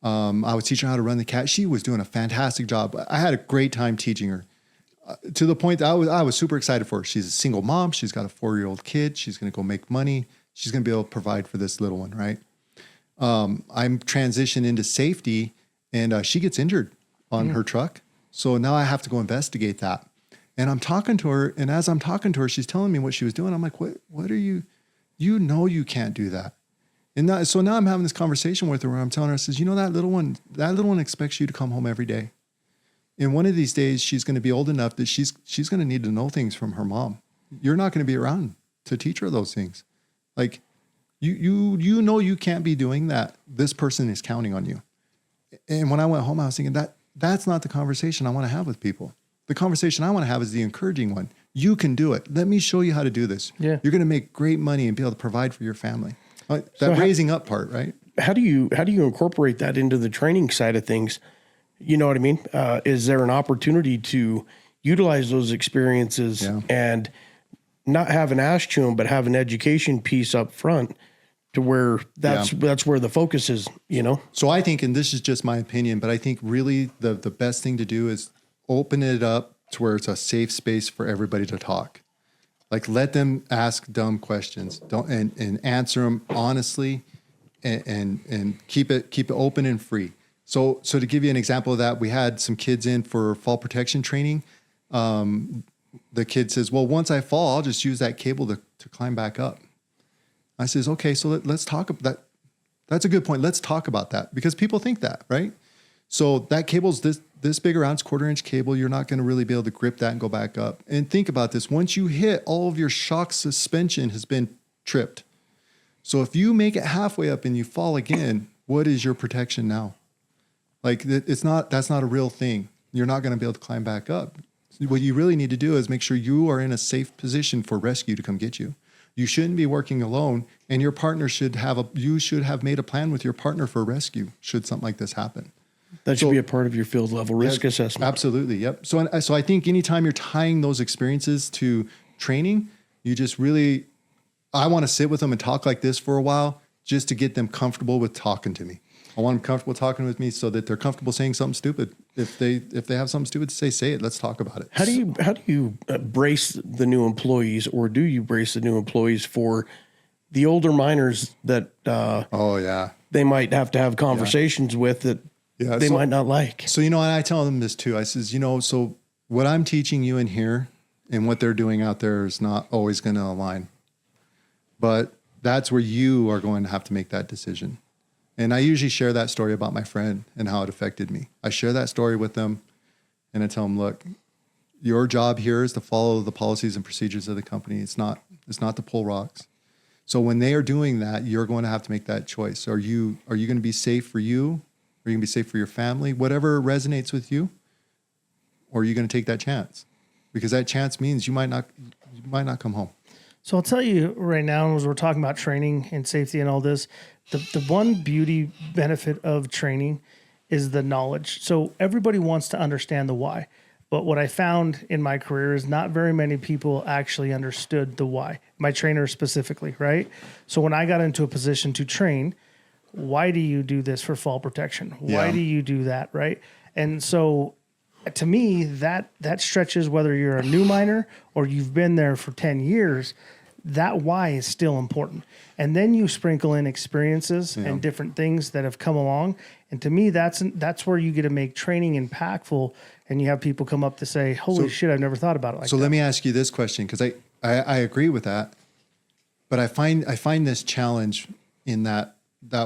I was teaching her how to run the cat. She was doing a fantastic job. I had a great time teaching her to the point that I was super excited for her. She's a single mom. She's got a 4-year-old kid. She's going to go make money. She's going to be able to provide for this little one, right? I'm transitioned into safety, and she gets injured on her truck. So now I have to go investigate that. And I'm talking to her, and as I'm talking to her, she's telling me what she was doing. I'm like, what are you? You know you can't do that. And so now I'm having this conversation with her where I'm telling her, I says, that little one expects you to come home every day. And one of these days she's going to be old enough that she's going to need to know things from her mom. You're not going to be around to teach her those things. Like you know you can't be doing that. This person is counting on you. And when I went home, I was thinking that's not the conversation I want to have with people. The conversation I want to have is the encouraging one. You can do it. Let me show you how to do this. Yeah. You're going to make great money and be able to provide for your family. Raising up part, right?
How do you incorporate that into the training side of things? You know what I mean? Is there an opportunity to utilize those experiences and not have an ass chew 'em, but have an education piece up front to where that's where the focus is,
So I think, and this is just my opinion, but I think really the best thing to do is open it up to where it's a safe space for everybody to talk. Like let them ask dumb questions, and answer them honestly, and keep it open and free. So to give you an example of that, we had some kids in for fall protection training. The kid says, well, once I fall, I'll just use that cable to climb back up. I says, okay, so let's talk about that. That's a good point. Let's talk about that because people think that, right? So that cable's this big around, it's 1/4-inch cable. You're not going to really be able to grip that and go back up. And think about this. Once you hit, all of your shock suspension has been tripped. So if you make it halfway up and you fall again, what is your protection now? Like that's not a real thing. You're not going to be able to climb back up. What you really need to do is make sure you are in a safe position for rescue to come get you. You shouldn't be working alone, and your partner should have made a plan with your partner for rescue should something like this happen.
That should be a part of your field level risk assessment.
Absolutely. Yep. So I think anytime you're tying those experiences to training, you just really, I want to sit with them and talk like this for a while just to get them comfortable with talking to me. I want them comfortable talking with me so that they're comfortable saying something stupid. If they have something stupid to say it. Let's talk about it.
How do you brace the new employees, or do you brace the new employees for the older miners that they might have to have conversations with that they might not like?
So, and I tell them this too. I says, so what I'm teaching you in here and what they're doing out there is not always going to align. But that's where you are going to have to make that decision. And I usually share that story about my friend and how it affected me. I share that story with them and I tell them, look, your job here is to follow the policies and procedures of the company. It's not to pull rocks. So when they are doing that, you're going to have to make that choice. Are you going to be safe for you? Are you going to be safe for your family? Whatever resonates with you, or are you going to take that chance? Because that chance means you might not come home.
So I'll tell you right now, as we're talking about training and safety and all this, the one beauty benefit of training is the knowledge. So everybody wants to understand the why. But what I found in my career is not very many people actually understood the why. My trainer specifically, right? So when I got into a position to train, why do you do this for fall protection? Why do you do that, right? And so to me, that stretches whether you're a new miner or you've been there for 10 years, that why is still important. And then you sprinkle in experiences and different things that have come along. And to me, that's where you get to make training impactful. And you have people come up to say, holy shit, I've never thought about it like that.
So let me ask you this question, because I agree with that. But I find this challenge in that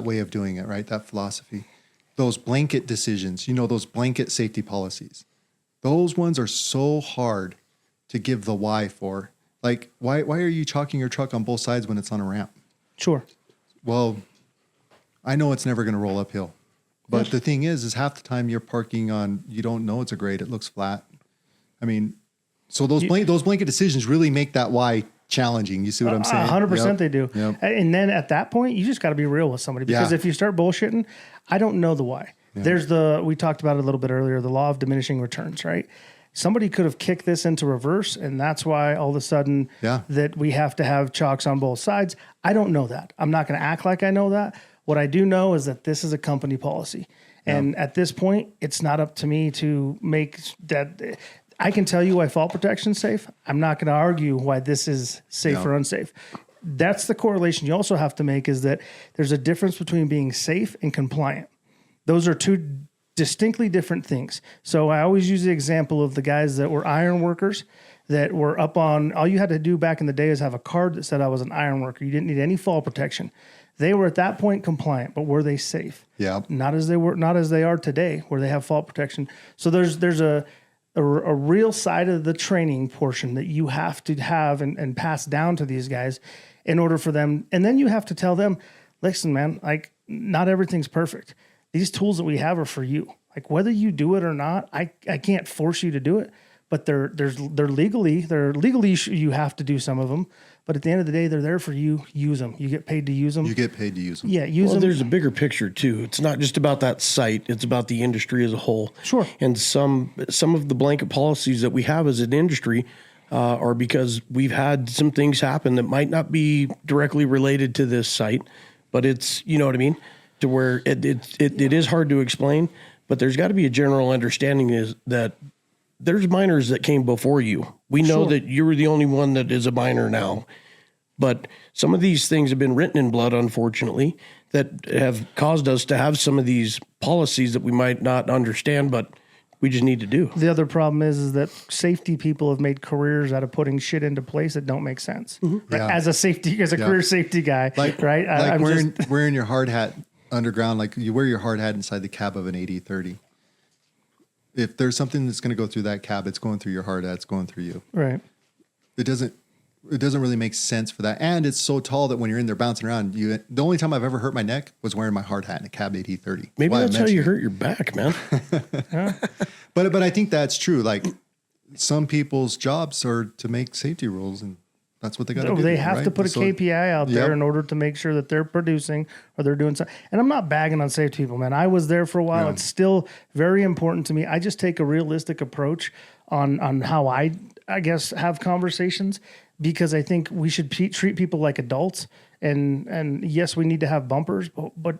way of doing it, right? That philosophy. Those blanket decisions, those blanket safety policies. Those ones are so hard to give the why for. Like, why are you chalking your truck on both sides when it's on a ramp?
Sure.
Well, I know it's never going to roll uphill. But the thing is half the time you're parking on, you don't know it's a grade. It looks flat. I mean, so those blanket decisions really make that why challenging. You see what I'm saying?
100% they do.
Yep.
And then at that point, you just got to be real with somebody, because if you start bullshitting, I don't know the why. Yeah. We talked about it a little bit earlier, the law of diminishing returns, right? Somebody could have kicked this into reverse, and that's why all of a sudden that we have to have chalks on both sides. I don't know that. I'm not going to act like I know that. What I do know is that this is a company policy. And at this point, it's not up to me to make that. I can tell you why fall protection is safe. I'm not going to argue why this is safe or unsafe. That's the correlation you also have to make, is that there's a difference between being safe and compliant. Those are two distinctly different things. So I always use the example of the guys that were iron workers that were up on, all you had to do back in the day is have a card that said I was an iron worker. You didn't need any fall protection. They were at that point compliant, but were they safe? Yeah. Not as they are today, where they have fall protection. So there's a real side of the training portion that you have to have and pass down to these guys in order for them. And then you have to tell them, listen, man, like, not everything's perfect. These tools that we have are for you. Like, whether you do it or not, I can't force you to do it, but they're legally you have to do some of them. But at the end of the day, they're there for you. Use them. You get paid to use them. Yeah, use them.
There's a bigger picture too. It's not just about that site. It's about the industry as a whole.
Sure.
And some of the blanket policies that we have as an industry are because we've had some things happen that might not be directly related to this site, but it's, you know what I mean, to where it is hard to explain. But there's got to be a general understanding is that there's miners that came before you. We know that you were the only one that is a miner now. But some of these things have been written in blood, unfortunately, that have caused us to have some of these policies that we might not understand, but we just need to do.
The other problem is that safety people have made careers out of putting shit into place that don't make sense. Mm-hmm. Right? As a career safety guy, right?
Like wearing your hard hat underground, like you wear your hard hat inside the cab of an 8030. If there's something that's going to go through that cab, it's going through your hard hat, it's going through you.
Right.
It doesn't really make sense for that. And it's so tall that when you're in there bouncing around, the only time I've ever hurt my neck was wearing my hard hat in a cab 8030.
Maybe that's how you hurt your back, man.
But I think that's true. Like, some people's jobs are to make safety rules, and that's what they got to do.
They have to put a KPI out there in order to make sure that they're producing or they're doing something. And I'm not bagging on safety people, man. I was there for a while. Yeah. It's still very important to me. I just take a realistic approach on how I guess, have conversations, because I think we should treat people like adults. And yes, we need to have bumpers, but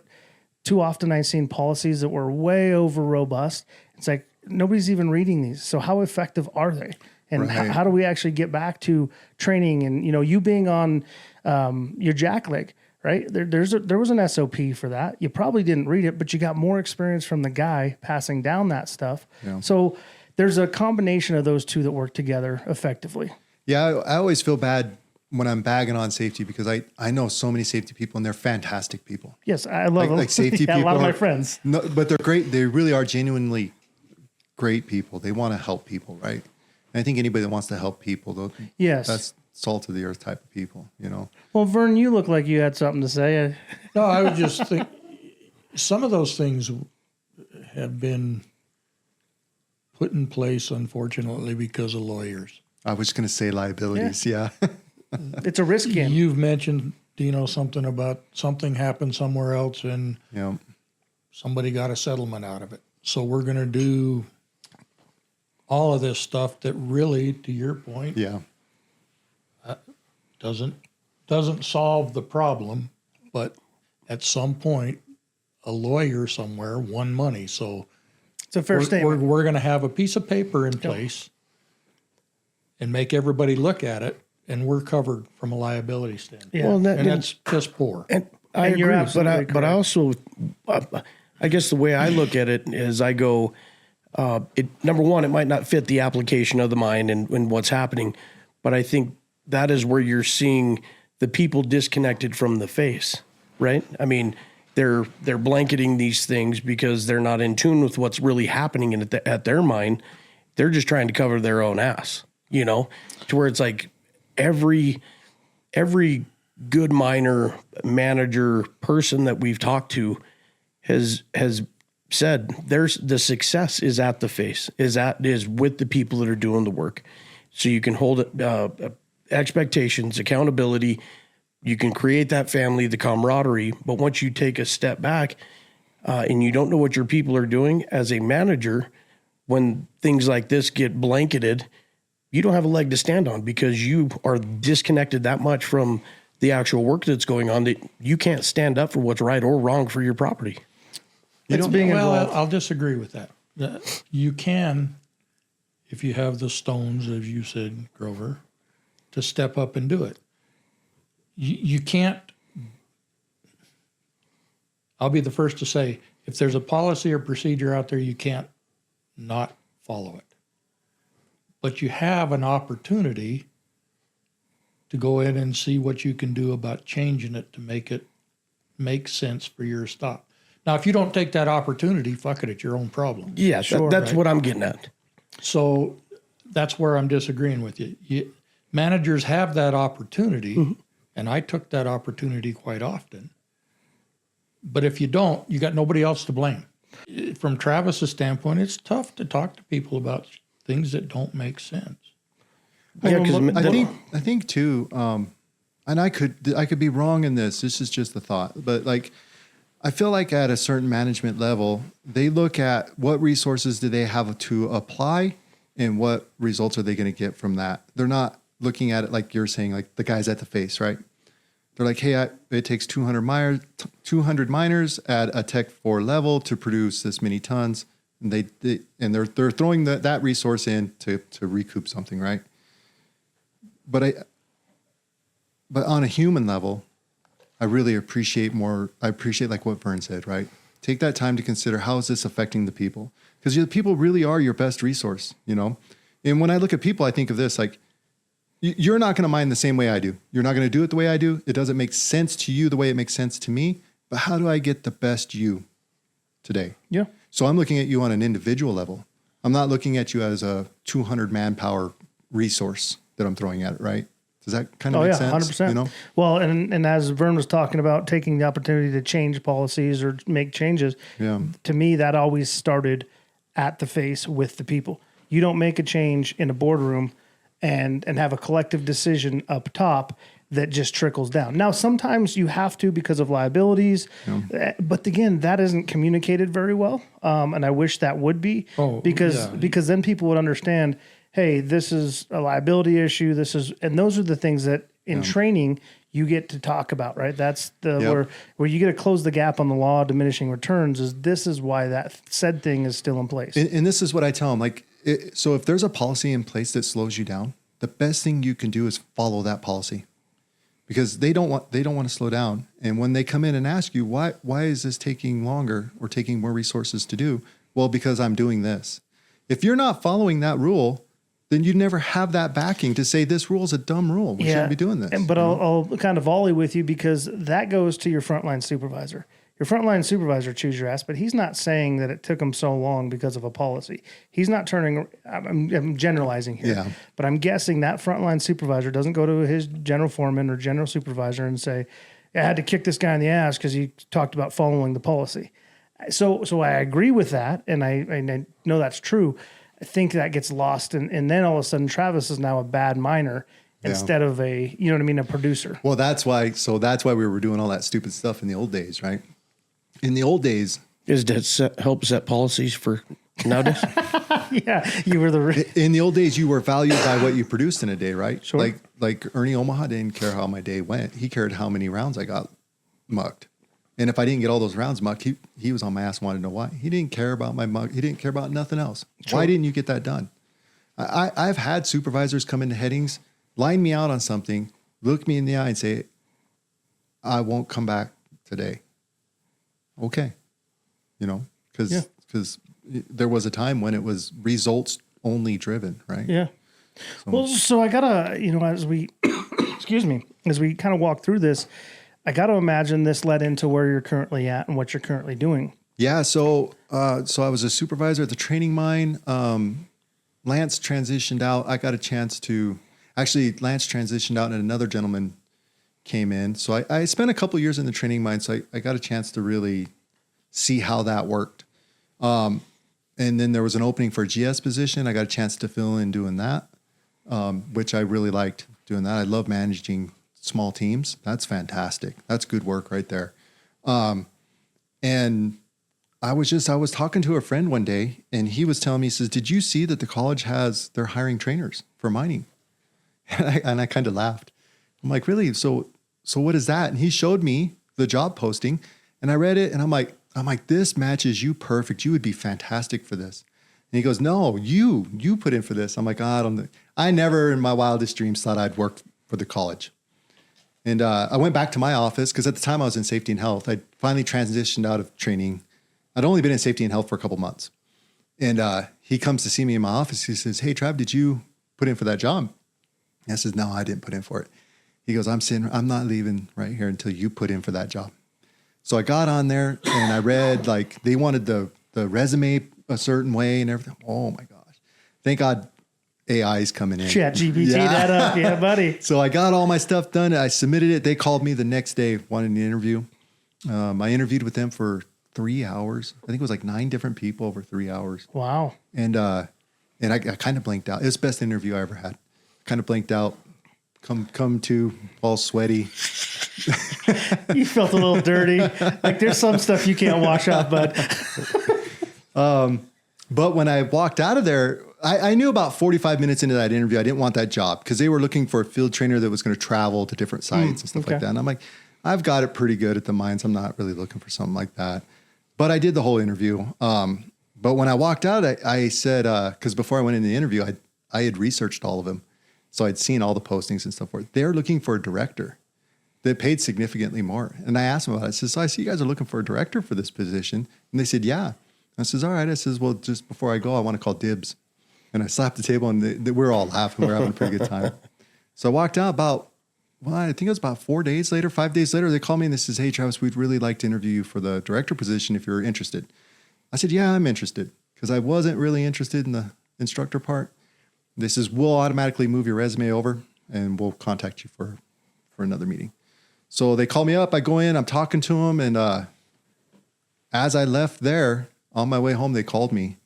too often I've seen policies that were way over robust. It's like, nobody's even reading these. So how effective are they? And how do we actually get back to training? And, you being on your jackleg, right? There was an SOP for that. You probably didn't read it, but you got more experience from the guy passing down that stuff. Yeah. So there's a combination of those two that work together effectively.
Yeah, I always feel bad when I'm bagging on safety, because I know so many safety people, and they're fantastic people.
Yes, I love them.
Like safety people.
A lot of my friends.
No, but they're great. They really are genuinely great people. They want to help people, right? And I think anybody that wants to help people, that's salt of the earth type of people,
Well, Vern, you look like you had something to say.
No, I would just think some of those things have been put in place, unfortunately, because of lawyers.
I was going to say liabilities, yeah.
It's a risk game.
You've mentioned, something about something happened somewhere else and somebody got a settlement out of it. So we're going to do all of this stuff that really, to your point, doesn't solve the problem, but at some point, a lawyer somewhere won money. So
it's a fair statement.
We're going to have a piece of paper in place and make everybody look at it, and we're covered from a liability standpoint. Yeah. Well, that's just poor.
And I agree, but I also, I guess the way I look at it is I go, number one, it might not fit the application of the mine and what's happening, but I think that is where you're seeing the people disconnected from the face, right? I mean, they're blanketing these things because they're not in tune with what's really happening at their mine. They're just trying to cover their own ass, to where it's like every good miner, manager, person that we've talked to has said there's the success is at the face, is with the people that are doing the work. So you can hold expectations, accountability. You can create that family, the camaraderie. But once you take a step back and you don't know what your people are doing as a manager, when things like this get blanketed, you don't have a leg to stand on because you are disconnected that much from the actual work that's going on that you can't stand up for what's right or wrong for your property.
I'll disagree with that. You can, if you have the stones, as you said, Grover, to step up and do it. You can't. I'll be the first to say, if there's a policy or procedure out there, you can't not follow it. But you have an opportunity to go in and see what you can do about changing it to make it make sense for your stop. Now, if you don't take that opportunity, fuck it, it's your own problem.
Yeah, sure, that's right? What I'm getting at.
So that's where I'm disagreeing with you. Managers have that opportunity, and I took that opportunity quite often. But if you don't, you got nobody else to blame. From Travis's standpoint, it's tough to talk to people about things that don't make sense.
Yeah, I think too, and I could be wrong in this. This is just a thought, but like, I feel like at a certain management level, they look at what resources do they have to apply and what results are they going to get from that. They're not looking at it like you're saying, like the guys at the face, right? They're like, hey, it takes 200 miners at a Tech 4 level to produce this many tons, and they're throwing that resource in to recoup something, right? But on a human level, I really appreciate like what Vern said, right? Take that time to consider, how is this affecting the people? Because the people really are your best resource, you know? And when I look at people, I think of this, like, you're not going to mine the same way I do. You're not going to do it the way I do. It doesn't make sense to you the way it makes sense to me. But how do I get the best you today? Yeah. So I'm looking at you on an individual level. I'm not looking at you as a 200 manpower resource that I'm throwing at it, right? Does that kind of make sense?
100%.
You know?
Well, and as Vern was talking about taking the opportunity to change policies or make changes, to me, that always started at the face with the people. You don't make a change in a boardroom and have a collective decision up top that just trickles down. Now, sometimes you have to because of liabilities, but again, that isn't communicated very well. And I wish that would be because then people would understand, hey, this is a liability issue. And those are the things that in training you get to talk about, right? That's where you get to close the gap on the law of diminishing returns. This is why that said thing is still in place.
And this is what I tell them, like, so if there's a policy in place that slows you down, the best thing you can do is follow that policy, because they don't want to slow down. And when they come in and ask you, why is this taking longer or taking more resources to do? Well, because I'm doing this. If you're not following that rule, then you never have that backing to say this rule is a dumb rule. We shouldn't be doing this.
But I'll kind of volley with you, because that goes to your frontline supervisor. Your frontline supervisor chews your ass, but he's not saying that it took him so long because of a policy. He's not turning, I'm generalizing here, but I'm guessing that frontline supervisor doesn't go to his general foreman or general supervisor and say, I had to kick this guy in the ass because he talked about following the policy. So I agree with that, and I know that's true. I think that gets lost, and then all of a sudden Travis is now a bad miner instead of a, you know what I mean, a producer.
Well, that's why we were doing all that stupid stuff in the old days, right? In the old days,
is that help set policies for nowadays?
You were
in the old days, you were valued by what you produced in a day, right? Sure. Like Ernie Omaha didn't care how my day went. He cared how many rounds I got mucked. And if I didn't get all those rounds mucked, he was on my ass, wanted to know why. He didn't care about my muck. He didn't care about nothing else. Sure. Why didn't you get that done? I've had supervisors come into headings, line me out on something, look me in the eye and say, I won't come back today. Okay. You know, because there was a time when it was results only driven, right?
Yeah. So I gotta, as we, as we kind of walk through this, I got to imagine this led into where you're currently at and what you're currently doing.
Yeah. So I was a supervisor at the training mine. Lance transitioned out. I got a chance to, Lance transitioned out, and another gentleman came in. So I spent a couple years in the training mine, so I got a chance to really see how that worked. And then there was an opening for a GS position. I got a chance to fill in doing that, which I really liked doing that. I love managing small teams. That's fantastic. That's good work right there. And I was talking to a friend one day, and he was telling me, he says, did you see that the college they're hiring trainers for mining? And I kind of laughed. I'm like, really? So what is that? And he showed me the job posting, and I read it, and I'm like, this matches you perfect. You would be fantastic for this. And he goes, no, you put in for this. I'm like, I never in my wildest dreams thought I'd work for the college. And I went back to my office because at the time I was in safety and health. I finally transitioned out of training. I'd only been in safety and health for a couple months. And he comes to see me in my office. He says, hey, Trav, did you put in for that job? And I says, no, I didn't put in for it. He goes, I'm not leaving right here until you put in for that job. So I got on there and I read, like, they wanted the resume a certain way and everything. Oh my gosh. Thank God AI is coming in.
Chat GPT that up. Yeah, buddy.
So I got all my stuff done. I submitted it. They called me the next day, wanted an interview. I interviewed with them for 3 hours. I think it was like 9 different people over 3 hours.
Wow.
And I kind of blanked out. It was the best interview I ever had. Kind of blanked out. Come to all sweaty.
You felt a little dirty. Like there's some stuff you can't wash off, bud.
But when I walked out of there, I knew about 45 minutes into that interview, I didn't want that job because they were looking for a field trainer that was going to travel to different sites and stuff like that. And I'm like, I've got it pretty good at the mines. I'm not really looking for something like that. But I did the whole interview. But when I walked out, I said, because before I went into the interview, I had researched all of them. So I'd seen all the postings and stuff. They're looking for a director that paid significantly more. And I asked them about it. I said, so I see you guys are looking for a director for this position. And they said, yeah. I says, all right. I says, well, just before I go, I want to call dibs. And I slapped the table and we're all laughing. We're having a pretty good time. So I walked out I think it was about 5 days later, they called me and they says, hey, Travis, we'd really like to interview you for the director position if you're interested. I said, yeah, I'm interested. Because I wasn't really interested in the instructor part. They says, we'll automatically move your resume over and we'll contact you for another meeting. So they call me up. I go in, I'm talking to them. And as I left there, on my way home, they called me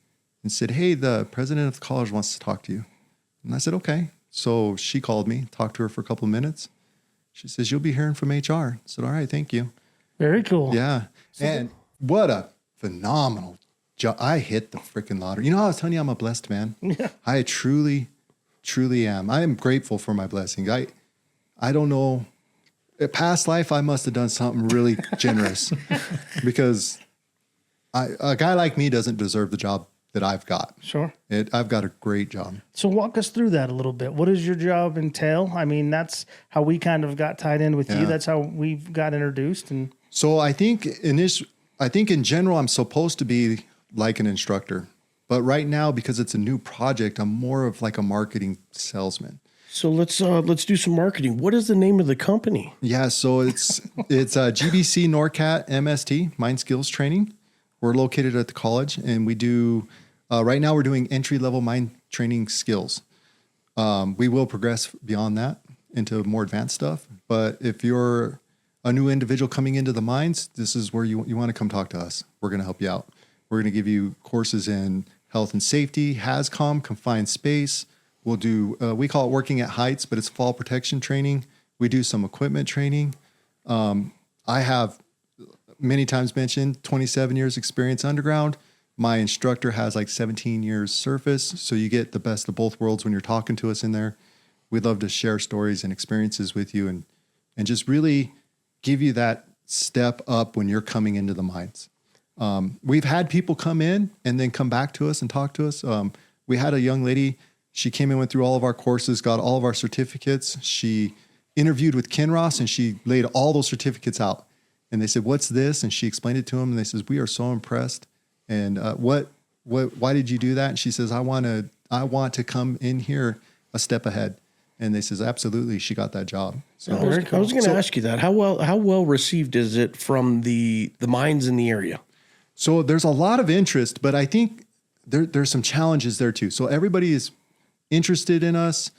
and said, hey, the president of the college wants to talk to you. And I said, okay. So she called me, talked to her for a couple of minutes. She says, you'll be hearing from HR. I said, all right, thank you.
Very cool.
Yeah. And what a phenomenal job. I hit the freaking lottery. You know how I was telling you I'm a blessed man?
Yeah.
I truly, truly am. I am grateful for my blessing. I don't know. In past life, I must have done something really generous because a guy like me doesn't deserve the job that I've got.
Sure.
I've got a great job.
So walk us through that a little bit. What does your job entail? I mean, that's how we kind of got tied in with you. That's how we got introduced. And
so I think in general, I'm supposed to be like an instructor, but right now, because it's a new project, I'm more of like a marketing salesman.
So let's do some marketing. What is the name of the company?
Yeah. So it's GBC NORCAT MST, Mind Skills Training. We're located at the college and we do, right now we're doing entry-level mind training skills. We will progress beyond that into more advanced stuff. But if you're a new individual coming into the mines, this is where you want to come talk to us. We're going to help you out. We're going to give you courses in health and safety, HAZCOM, confined space. We'll do, we call it working at heights, but it's fall protection training. We do some equipment training. I have many times mentioned 27 years experience underground. My instructor has like 17 years surface. So you get the best of both worlds when you're talking to us in there. We'd love to share stories and experiences with you and just really give you that step up when you're coming into the mines. We've had people come in and then come back to us and talk to us. We had a young lady, she came in, went through all of our courses, got all of our certificates. She interviewed with Kinross and she laid all those certificates out. And they said, what's this? And she explained it to them. And they says, we are so impressed. And why did you do that? And she says, I want to come in here a step ahead. And they says, absolutely. She got that job. So
I was going to ask you that. How well received is it from the mines in the area?
So there's a lot of interest, but I think there's some challenges there too. So everybody is interested in us.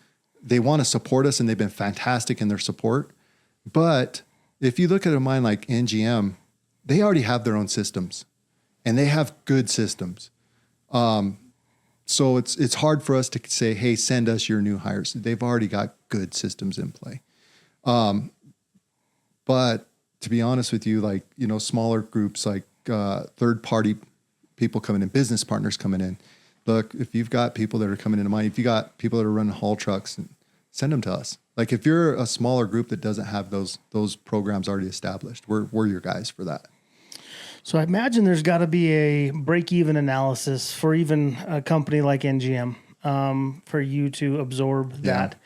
They want to support us and they've been fantastic in their support. But if you look at a mine like NGM, they already have their own systems, and they have good systems. So it's hard for us to say, hey, send us your new hires. They've already got good systems in play. But to be honest with you, like, you know, smaller groups like third party people coming in, business partners coming in. Look, if you've got people that are coming into mine, if you got people that are running haul trucks, send them to us. Like if you're a smaller group that doesn't have those programs already established, we're your guys for that.
So I imagine there's got to be a break-even analysis for even a company like NGM for you to absorb that,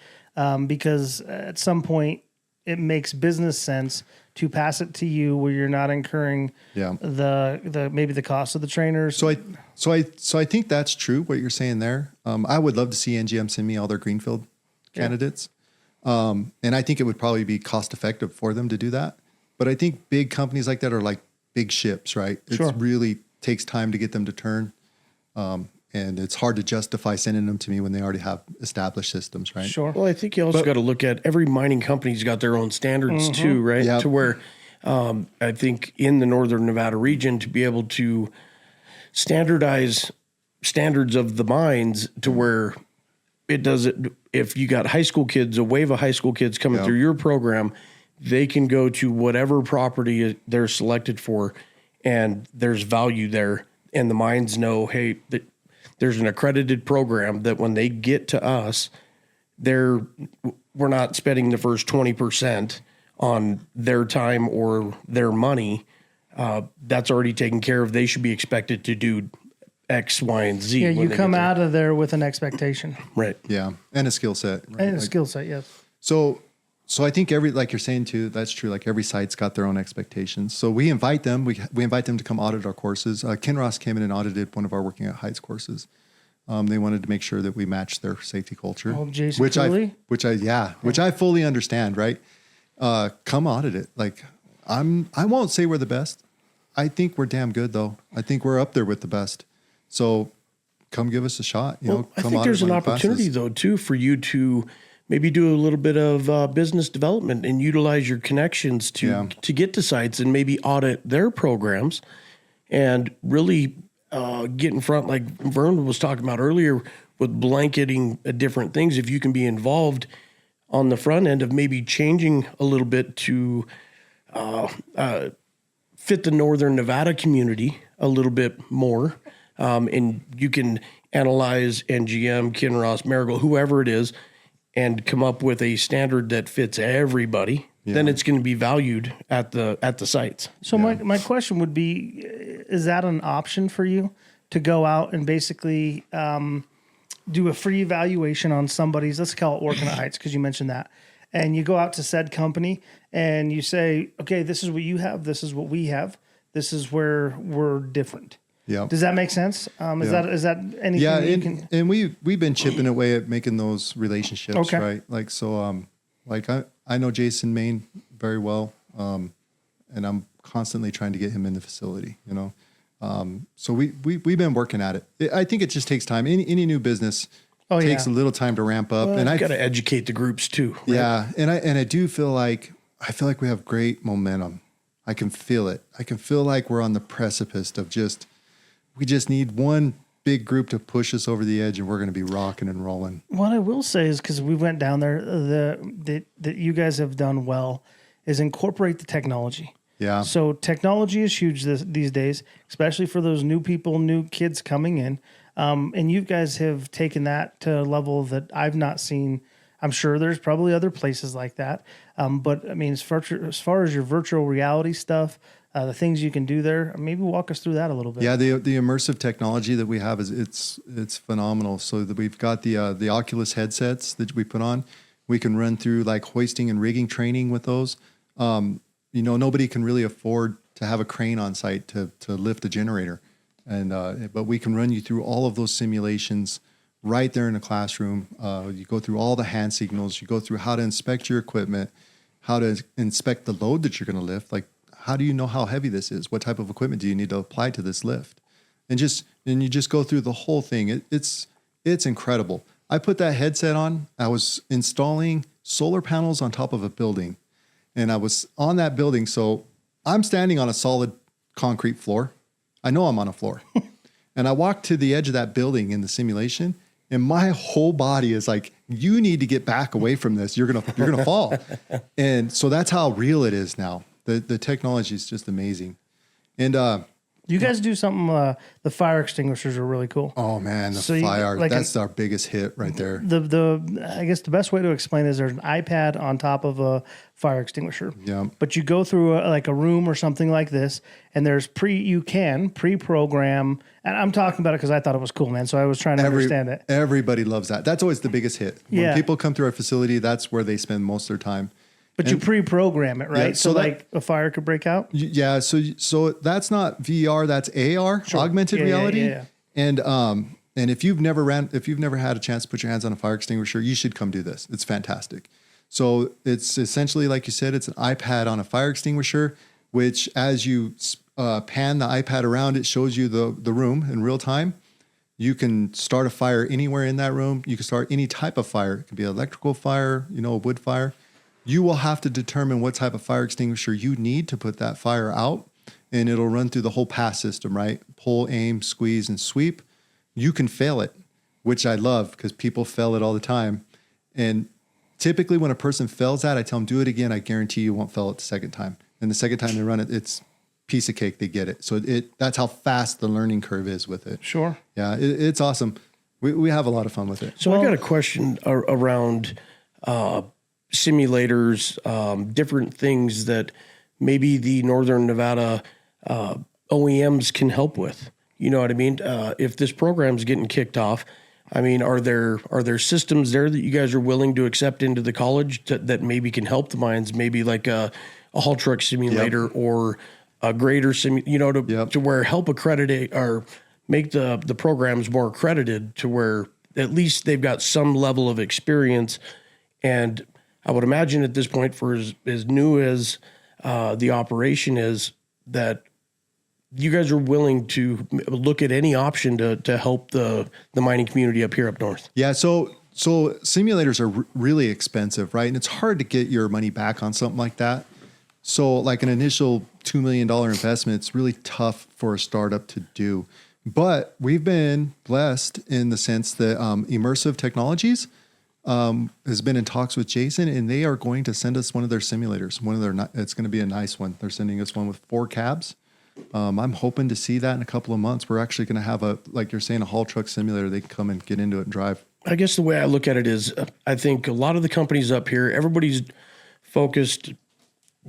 because at some point it makes business sense to pass it to you where you're not incurring the maybe the cost of the trainers.
So I think that's true what you're saying there. I would love to see NGM send me all their greenfield candidates, and I think it would probably be cost effective for them to do that. But I think big companies like that are like big ships, right? It really takes time to get them to turn. And it's hard to justify sending them to me when they already have established systems, right?
Sure.
Well, I think you also got to look at every mining company's got their own standards too, right?
Yep.
To where I think in the Northern Nevada region to be able to standardize standards of the mines to where it doesn't, if you got high school kids, a wave of high school kids coming through your program, they can go to whatever property they're selected for, and there's value there. And the mines know, hey, there's an accredited program that when they get to us, we're not spending the first 20% on their time or their money. That's already taken care of. They should be expected to do X, Y, and Z.
Yeah, you come out of there with an expectation.
Right.
Yeah, and a skill set. Right?
And a skill set, yes.
So I think like you're saying too, that's true. Like every site's got their own expectations. So we invite them. We invite them to come audit our courses. Kinross came in and audited one of our Working at Heights courses. They wanted to make sure that we matched their safety culture.
Oh, Jason
which
Cooley?
which I fully understand. Right? Come audit it. Like I won't say we're the best. I think we're damn good though. I think we're up there with the best. So come give us a shot. You know,
I
come
think there's an
audit one of the
opportunity
classes.
though too for you to maybe do a little bit of business development and utilize your connections to get to sites and maybe audit their programs and really get in front, like Vern was talking about earlier, with blanketing different things. If you can be involved on the front end of maybe changing a little bit to fit the Northern Nevada community a little bit more, and you can analyze NGM, Kinross, Marigold, whoever it is, and come up with a standard that fits everybody, then it's going to be valued at the sites.
So my question would be, is that an option for you to go out and basically do a free evaluation on somebody's, let's call it Working at Heights, because you mentioned that, and you go out to said company and you say, okay, this is what you have, this is what we have, this is where we're different.
Yeah.
Does that make sense? Is that anything?
Yeah,
that you can...
and we've been chipping away at making those relationships, right? Like so, like I know Jason Main very well, and I'm constantly trying to get him in the facility. You know, so we've been working at it. I think it just takes time. Any new business takes a little time to ramp up, and I
got to educate the groups too. Right?
Yeah, and I do feel like we have great momentum. I can feel it. I can feel like we're on the precipice of we just need one big group to push us over the edge, and we're going to be rocking and rolling.
What I will say is, because we went down there, that you guys have done well is incorporate the technology.
Yeah.
So technology is huge these days, especially for those new people, new kids coming in. And you guys have taken that to a level that I've not seen. I'm sure there's probably other places like that. But I mean, as far as your virtual reality stuff, the things you can do there, maybe walk us through that a little bit.
Yeah, the immersive technology that we have it's phenomenal. So that we've got the Oculus headsets that we put on. We can run through like hoisting and rigging training with those. You know, nobody can really afford to have a crane on site to lift a generator, but we can run you through all of those simulations right there in the classroom. You go through all the hand signals. You go through how to inspect your equipment, how to inspect the load that you're going to lift. Like, how do you know how heavy this is? What type of equipment do you need to apply to this lift? And you just go through the whole thing. It's incredible. I put that headset on. I was installing solar panels on top of a building, and I was on that building. So I'm standing on a solid concrete floor. I know I'm on a floor. And I walked to the edge of that building in the simulation, and my whole body is like, you need to get back away from this. You're gonna fall. And so that's how real it is now. The technology is just amazing. And
you guys do something. The fire extinguishers are really cool.
oh man, that's our biggest hit right there.
I guess the best way to explain is there's an iPad on top of a fire extinguisher.
Yeah.
But you go through a room or something like this, and there's pre-program. And I'm talking about it because I thought it was cool, man. So I was trying to understand it.
Everybody loves that. That's always the biggest hit. When people come through our facility, that's where they spend most of their time.
But you pre-program it, right?
Yeah,
so like a fire could break out?
Yeah. So that's not VR, that's AR, augmented reality.
Yeah.
And if you've never had a chance to put your hands on a fire extinguisher, you should come do this. It's fantastic. So it's essentially, like you said, it's an iPad on a fire extinguisher, which as you pan the iPad around, it shows you the room in real time. You can start a fire anywhere in that room. You can start any type of fire. It could be an electrical fire, a wood fire. You will have to determine what type of fire extinguisher you need to put that fire out, and it'll run through the whole pass system, right? Pull, aim, squeeze, and sweep. You can fail it, which I love because people fail it all the time. And typically when a person fails that, I tell them, do it again. I guarantee you won't fail it the second time. And the second time they run it, it's piece of cake. They get it. So that's how fast the learning curve is with it.
Sure.
Yeah, it's awesome. We have a lot of fun with it.
So I got a question around simulators, different things that maybe the Northern Nevada OEMs can help with. You know what I mean? If this program's getting kicked off, I mean, are there systems there that you guys are willing to accept into the college that maybe can help the mines? Maybe like a haul truck simulator or a grader to where help accredit or make the programs more accredited to where at least they've got some level of experience. And I would imagine at this point, for as new as the operation is, that you guys are willing to look at any option to help the mining community up north.
Yeah, so simulators are really expensive, right? And it's hard to get your money back on something like that. So like an initial $2 million investment, it's really tough for a startup to do. But we've been blessed in the sense that Immersive Technologies has been in talks with Jason, and they are going to send us one of their simulators. It's going to be a nice one. They're sending us one with 4 cabs. I'm hoping to see that in a couple of months. We're actually going to have like you're saying, a haul truck simulator. They can come and get into it and drive.
I guess the way I look at it is, I think a lot of the companies up here, everybody's focused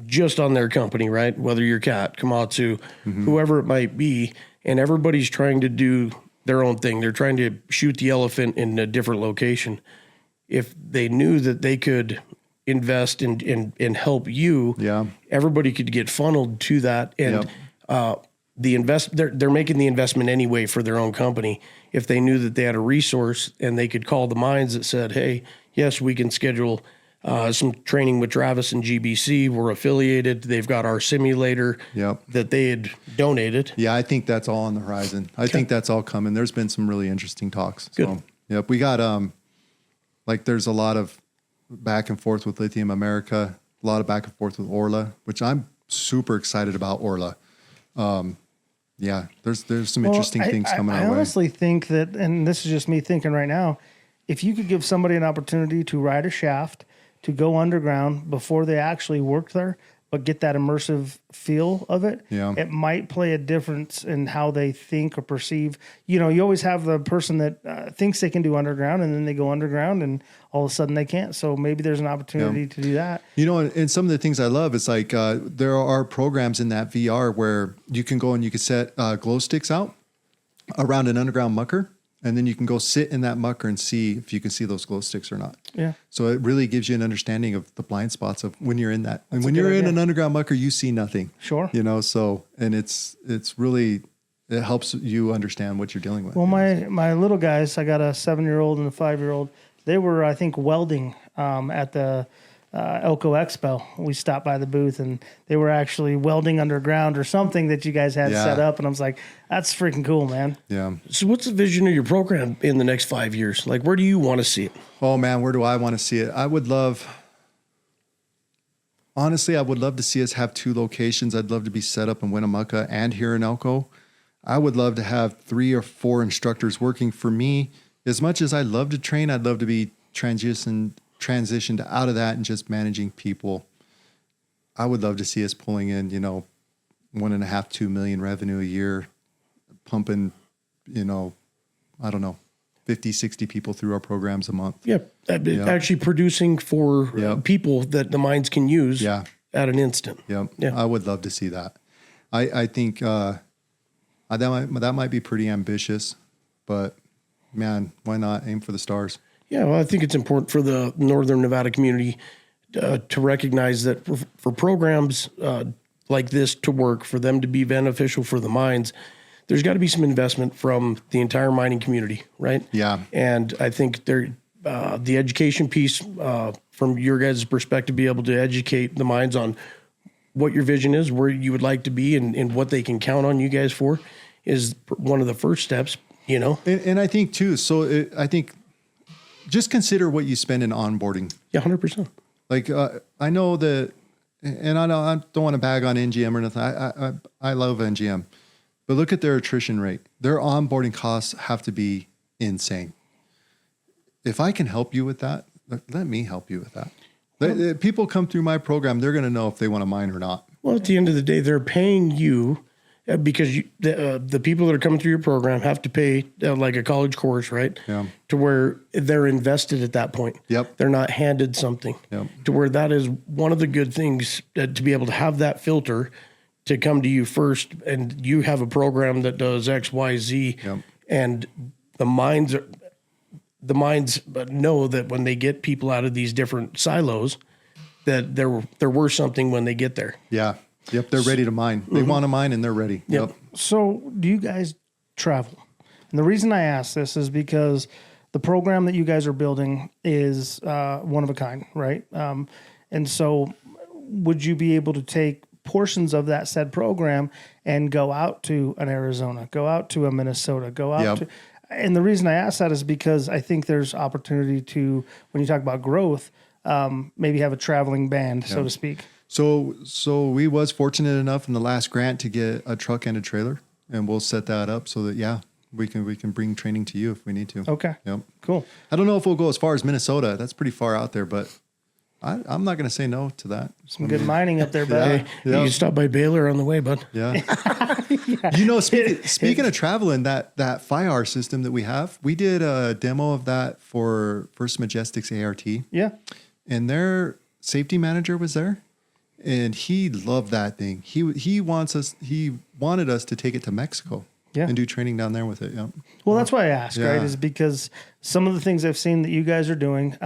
just on their company, right? Whether you're Cat, Komatsu, whoever it might be, and everybody's trying to do their own thing. They're trying to shoot the elephant in a different location. If they knew that they could invest and help you, everybody could get funneled to that. And they're making the investment anyway for their own company. If they knew that they had a resource and they could call the mines that said, hey, yes, we can schedule some training with Travis and GBC. We're affiliated. They've got our simulator that they had donated.
Yeah, I think that's all on the horizon. I think that's all coming. There's been some really interesting talks.
Good.
So, we got there's a lot of back and forth with Lithium America, a lot of back and forth with Orla, which I'm super excited about Orla. There's some interesting things coming our way.
I honestly think that, and this is just me thinking right now, if you could give somebody an opportunity to ride a shaft, to go underground before they actually work there, but get that immersive feel of it, it might play a difference in how they think or perceive. You always have the person that thinks they can do underground, and then they go underground and all of a sudden they can't. So maybe there's an opportunity to do that. And some of the things I love is like there are programs in that VR where you can go and you can set glow sticks out around an underground mucker. And then you can go sit in that mucker and see if you can see those glow sticks or not. Yeah. So it really gives you an understanding of the blind spots of when you're in that. And when you're in an underground mucker, you see nothing. Sure.
And it's really, it helps you understand what you're dealing with.
Well, my little guys, I got a 7-year-old and a 5-year-old. They were, I think, welding at the Elko Expo. We stopped by the booth and they were actually welding underground or something that you guys had set up. And I was like, that's freaking cool, man.
Yeah.
So what's the vision of your program in the next 5 years? Like, where do you want to see it?
Oh man, where do I want to see it? I would love, honestly, I would love to see us have 2 locations. I'd love to be set up in Winnemucca and here in Elko. I would love to have 3 or 4 instructors working for me. As much as I love to train, I'd love to be transitioned out of that and just managing people. I would love to see us pulling in, 1.5, 2 million revenue a year, pumping, I don't know, 50, 60 people through our programs a month.
Yeah. Actually producing for people that the minds can use at an instant.
Yeah. I would love to see that. I think that might be pretty ambitious, but man, why not aim for the stars?
Yeah. Well, I think it's important for the Northern Nevada community to recognize that for programs like this to work, for them to be beneficial for the mines, there's got to be some investment from the entire mining community, right?
Yeah.
And I think the education piece from your guys' perspective, be able to educate the mines on what your vision is, where you would like to be, and what they can count on you guys for is one of the first steps,
And I think too, I think just consider what you spend in onboarding.
Yeah, 100%.
Like, I know that, and I don't want to bag on NGM or nothing. I love NGM, but look at their attrition rate. Their onboarding costs have to be insane. If I can help you with that, let me help you with that. People come through my program, they're going to know if they want to mine or not.
Well, at the end of the day, they're paying you because the people that are coming through your program have to pay like a college course, right?
Yeah.
To where they're invested at that point.
Yep.
They're not handed something.
Yep.
To where that is one of the good things to be able to have that filter to come to you first, and you have a program that does X, Y, Z, and the mines know that when they get people out of these different silos, that they're worth something when they get there.
Yeah. Yep. They're ready to mine. They want to mine and they're ready. Yep.
So do you guys travel? And the reason I ask this is because the program that you guys are building is one of a kind, right? And so would you be able to take portions of that said program and go out to an Arizona, go out to a Minnesota, go out to... And the reason I ask that is because I think there's opportunity to, when you talk about growth, maybe have a traveling band, so to speak.
So we was fortunate enough in the last grant to get a truck and a trailer, and we'll set that up so that we can bring training to you if we need to.
Okay.
Yep.
Cool.
I don't know if we'll go as far as Minnesota. That's pretty far out there, but I'm not going to say no to that.
Some good mining up there, bud.
You can stop by Baylor on the way, bud.
Yeah. Speaking of traveling, that FIRE system that we have, we did a demo of that for First Majestic's ART.
Yeah.
And their safety manager was there, and he loved that thing. He wanted us to take it to Mexico and do training down there with it. Yeah.
Well, that's why I asked, right? Is because some of the things I've seen that you guys are doing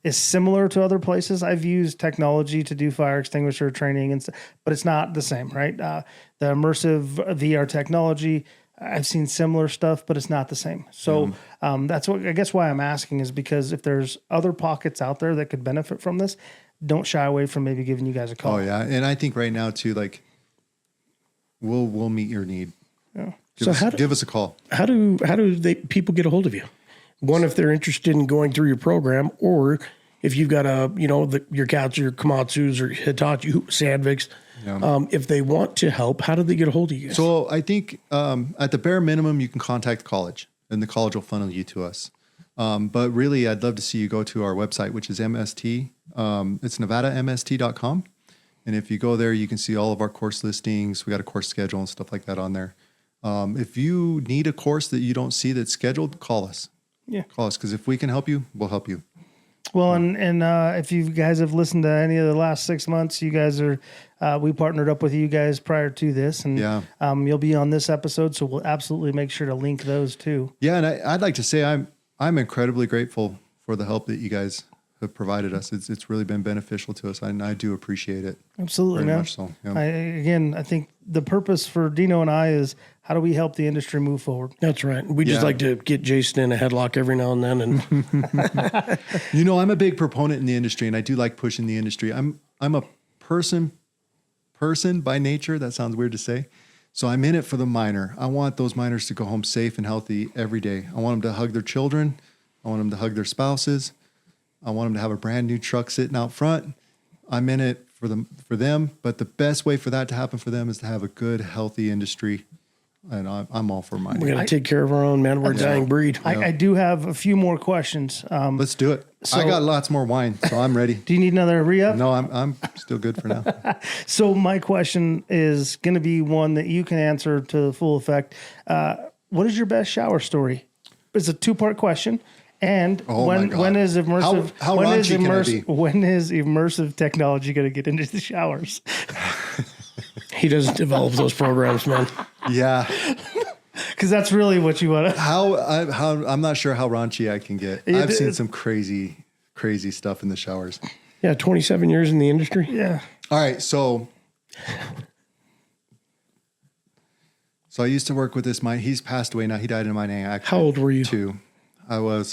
is similar to other places. I've used technology to do fire extinguisher training, but it's not the same, right? The immersive VR technology, I've seen similar stuff, but it's not the same. So that's what I guess why I'm asking is because if there's other pockets out there that could benefit from this, don't shy away from maybe giving you guys a call.
Oh yeah, and I think right now too, like we'll meet your need.
Yeah.
Give us a call.
How do people get a hold of you? One, if they're interested in going through your program, or if you've got your Cats, your Komatsus, or Hitachi, Sandviks, if they want to help, how do they get a hold of you guys?
So I think at the bare minimum, you can contact the college, and the college will funnel you to us. But really, I'd love to see you go to our website, which is MST. It's NevadaMST.com. And if you go there, you can see all of our course listings. We got a course schedule and stuff like that on there. If you need a course that you don't see that's scheduled, call us.
Yeah.
Call us, because if we can help you, we'll help you.
Well, and if you guys have listened to any of the last 6 months, you guys are, we partnered up with you guys prior to this, and you'll be on this episode, so we'll absolutely make sure to link those too.
Yeah, and I'd like to say I'm incredibly grateful for the help that you guys have provided us. It's really been beneficial to us, and I do appreciate it.
Absolutely,
very
man.
much so. Yeah.
I think the purpose for Dino and I is how do we help the industry move forward?
That's right. We just like to get Jason in a headlock every now and then. And
I'm a big proponent in the industry, and I do like pushing the industry. I'm a person by nature. That sounds weird to say. So I'm in it for the miner. I want those miners to go home safe and healthy every day. I want them to hug their children. I want them to hug their spouses. I want them to have a brand new truck sitting out front. I'm in it for them. But the best way for that to happen for them is to have a good, healthy industry. And I'm all for mine.
We got to take care of our own, man. We're a dying breed.
I do have a few more questions.
Let's do it. I got lots more wine, so I'm ready.
Do you need another re-up?
No, I'm still good for now.
So my question is going to be one that you can answer to full effect. What is your best shower story? It's a 2-part question. And when is immersive?
How
when is
raunchy can I be?
When is immersive technology going to get into the showers?
He doesn't develop those programs, man.
Yeah.
Because that's really what you want to.
I'm not sure how raunchy I can get. I've seen some crazy stuff in the showers.
Yeah, 27 years in the industry.
Yeah.
All right, so I used to work with this mine. He's passed away now. He died in a mining accident.
How old were you?
2. I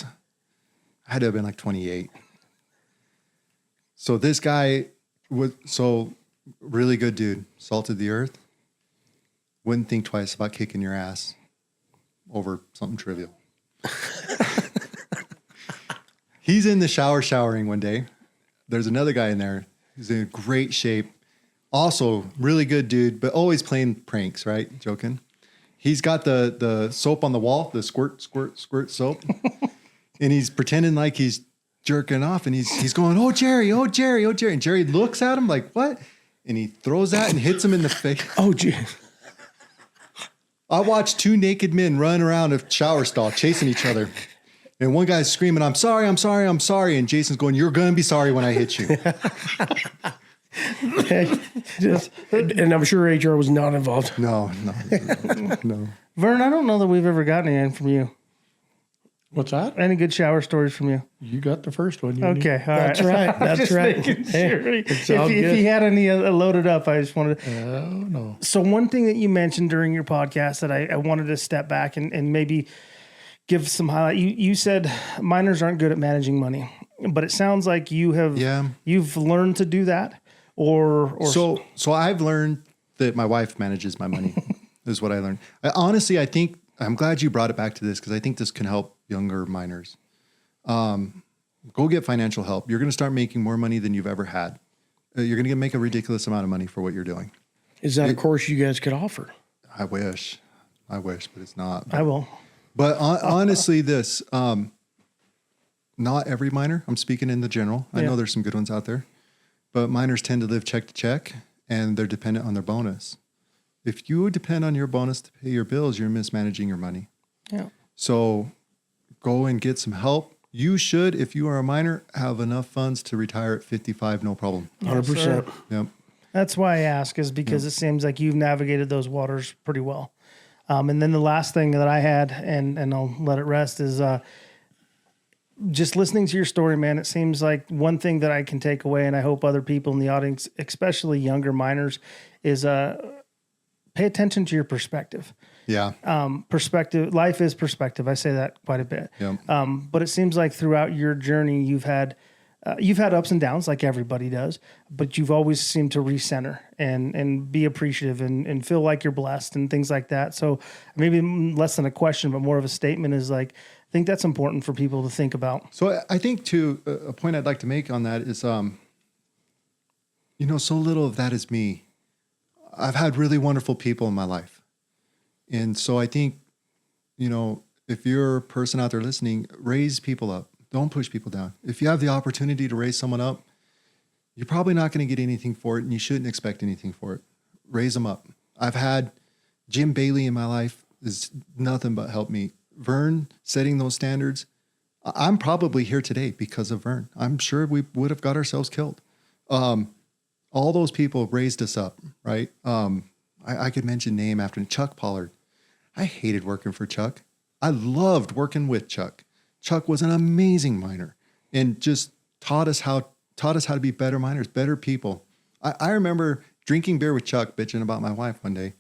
had to have been like 28. So this guy was really good dude, salted the earth. Wouldn't think twice about kicking your ass over something trivial. He's in the shower showering one day. There's another guy in there who's in great shape. Also, really good dude, but always playing pranks, right? Joking. He's got the soap on the wall, the squirt soap. And he's pretending like he's jerking off and he's going, "Oh, Jerry, oh, Jerry, oh, Jerry." And Jerry looks at him like, "What?" And he throws that and hits him in the face.
Oh, gee.
I watched 2 naked men run around a shower stall chasing each other. And one guy's screaming, "I'm sorry, I'm sorry, I'm sorry." And Jason's going, "You're going to be sorry when I hit you."
And I'm sure HR was not involved.
No.
Vern, I don't know that we've ever gotten anything from you.
What's that?
Any good shower stories from you?
You got the first one.
Okay, all right.
That's right. That's right.
Sure.
It's all good.
If he had any loaded up, I just wanted to.
Oh, no.
So one thing that you mentioned during your podcast that I wanted to step back and maybe give some highlight. You said miners aren't good at managing money, but it sounds like you've learned to do that. So
I've learned that my wife manages my money is what I learned. Honestly, I think I'm glad you brought it back to this because I think this can help younger miners. Go get financial help. You're going to start making more money than you've ever had. You're going to make a ridiculous amount of money for what you're doing.
Is that a course you guys could offer?
I wish, but it's not.
I will.
But honestly, not every miner. I'm speaking in the general. I know there's some good ones out there. But miners tend to live check to check, and they're dependent on their bonus. If you depend on your bonus to pay your bills, you're mismanaging your money.
Yeah.
So go and get some help. You should, if you are a miner, have enough funds to retire at 55, no problem.
100%.
Yep.
That's why I ask is because it seems like you've navigated those waters pretty well. And then the last thing that I had, and I'll let it rest, is just listening to your story, man. It seems like one thing that I can take away, and I hope other people in the audience, especially younger miners, is pay attention to your perspective.
Yeah.
Perspective. Life is perspective. I say that quite a bit.
Yep.
But it seems like throughout your journey, you've had ups and downs like everybody does, but you've always seemed to recenter and be appreciative and feel like you're blessed and things like that. So maybe less than a question, but more of a statement is like, I think that's important for people to think about.
So I think too, a point I'd like to make on that is, so little of that is me. I've had really wonderful people in my life. And so I think, if you're a person out there listening, raise people up. Don't push people down. If you have the opportunity to raise someone up, you're probably not going to get anything for it, and you shouldn't expect anything for it. Raise them up. I've had Jim Bailey in my life is nothing but help me. Vern setting those standards. I'm probably here today because of Vern. I'm sure we would have got ourselves killed. All those people raised us up, right? I could mention name after Chuck Pollard. I hated working for Chuck. I loved working with Chuck. Chuck was an amazing miner and just taught us how to be better miners, better people. I remember drinking beer with Chuck, bitching about my wife one day.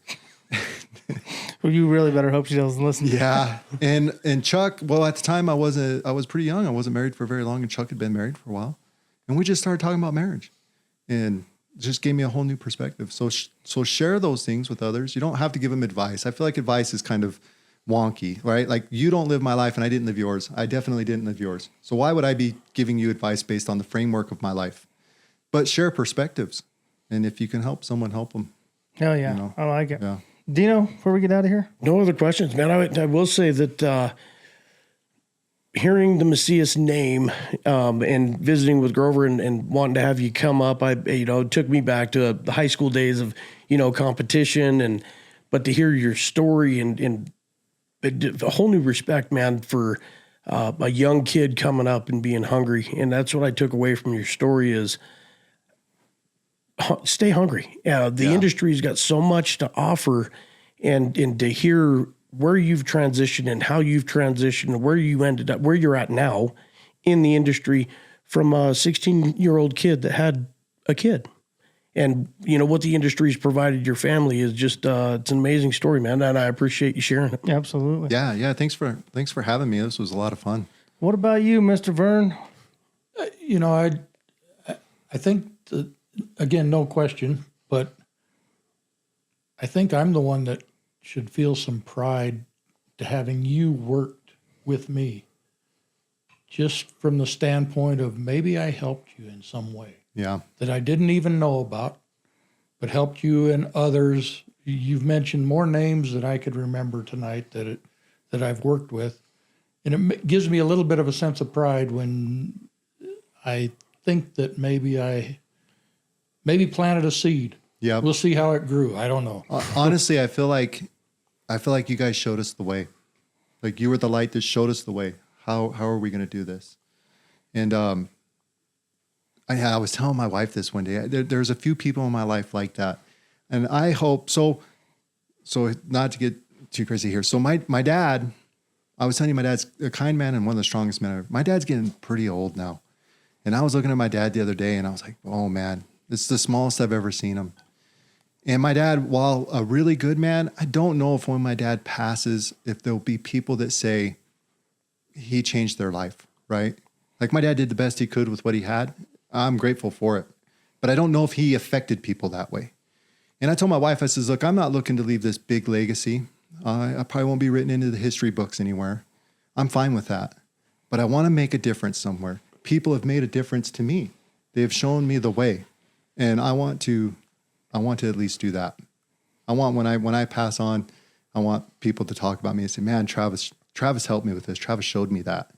Well, you really better hope she doesn't listen.
Yeah. And Chuck, well, at the time I was pretty young. I wasn't married for very long, and Chuck had been married for a while. And we just started talking about marriage, and it just gave me a whole new perspective. So share those things with others. You don't have to give them advice. I feel like advice is kind of wonky, right? Like, you don't live my life and I didn't live yours. I definitely didn't live yours. So why would I be giving you advice based on the framework of my life? But share perspectives. And if you can help someone, help them.
Hell yeah. I like it.
Yeah.
Dino, before we get out of here?
No other questions, man. I will say that hearing the Macias name and visiting with Grover and wanting to have you come up, it took me back to the high school days of, competition but to hear your story and a whole new respect, man, for a young kid coming up and being hungry. And that's what I took away from your story is stay hungry. The industry's got so much to offer, and to hear where you've transitioned and how you've transitioned and where you ended up, where you're at now in the industry from a 16-year-old kid that had a kid. And, what the industry's provided your family is just, it's an amazing story, man. And I appreciate you sharing it.
Absolutely.
Yeah. Thanks for having me. This was a lot of fun.
What about you, Mr. Vern?
I think, again, no question, but I think I'm the one that should feel some pride to having you worked with me, just from the standpoint of maybe I helped you in some way.
Yeah.
That I didn't even know about, but helped you and others. You've mentioned more names than I could remember tonight that I've worked with. And it gives me a little bit of a sense of pride when I think that maybe I planted a seed.
Yeah.
We'll see how it grew. I don't know.
Honestly, I feel like you guys showed us the way. Like you were the light that showed us the way. How are we going to do this? And I was telling my wife this one day. There's a few people in my life like that, and I hope so. Not to get too crazy here. So my dad, I was telling you, my dad's a kind man and one of the strongest men ever. My dad's getting pretty old now, and I was looking at my dad the other day, and I was like, oh man, this is the smallest I've ever seen him. And my dad, while a really good man, I don't know if when my dad passes, if there'll be people that say he changed their life, right? Like my dad did the best he could with what he had. I'm grateful for it. But I don't know if he affected people that way. And I told my wife, I says, look, I'm not looking to leave this big legacy. I probably won't be written into the history books anywhere. I'm fine with that. But I want to make a difference somewhere. People have made a difference to me. They have shown me the way. And I want to at least do that. I want when I pass on, I want people to talk about me and say, man, Travis helped me with this. Travis showed me that,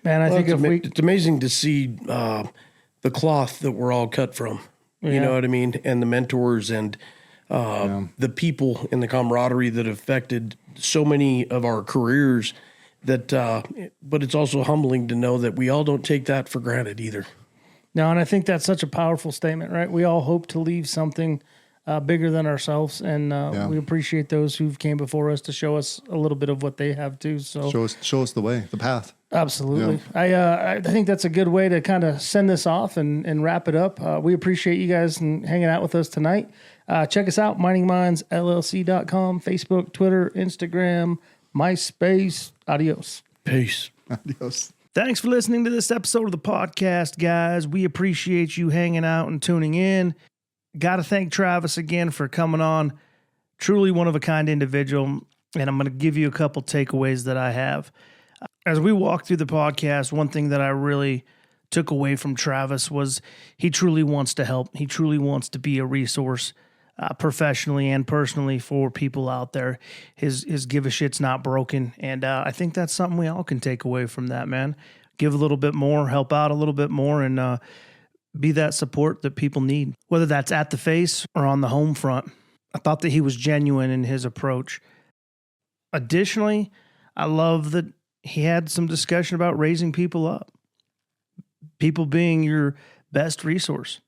Man, I think
it's amazing to see the cloth that we're all cut from. You know what I mean? And the mentors and the people and the camaraderie that affected so many of our careers. But it's also humbling to know that we all don't take that for granted either.
No, and I think that's such a powerful statement, right? We all hope to leave something bigger than ourselves, and we appreciate those who came before us to show us a little bit of what they have too. So
show us the way, the path.
Absolutely. Yeah. I think that's a good way to kind of send this off and wrap it up. We appreciate you guys and hanging out with us tonight. Check us out, miningmindsllc.com, Facebook, Twitter, Instagram, MySpace. Adios.
Peace.
Adios.
Thanks for listening to this episode of the podcast, guys. We appreciate you hanging out and tuning in. Got to thank Travis again for coming on. Truly one of a kind individual. And I'm going to give you a couple takeaways that I have. As we walk through the podcast, one thing that I really took away from Travis was he truly wants to help. He truly wants to be a resource professionally and personally for people out there. His give a shit's not broken. And I think that's something we all can take away from that, man. Give a little bit more, help out a little bit more, and be that support that people need, whether that's at the face or on the home front. I thought that he was genuine in his approach. Additionally, I love that he had some discussion about raising people up, people being your best resource,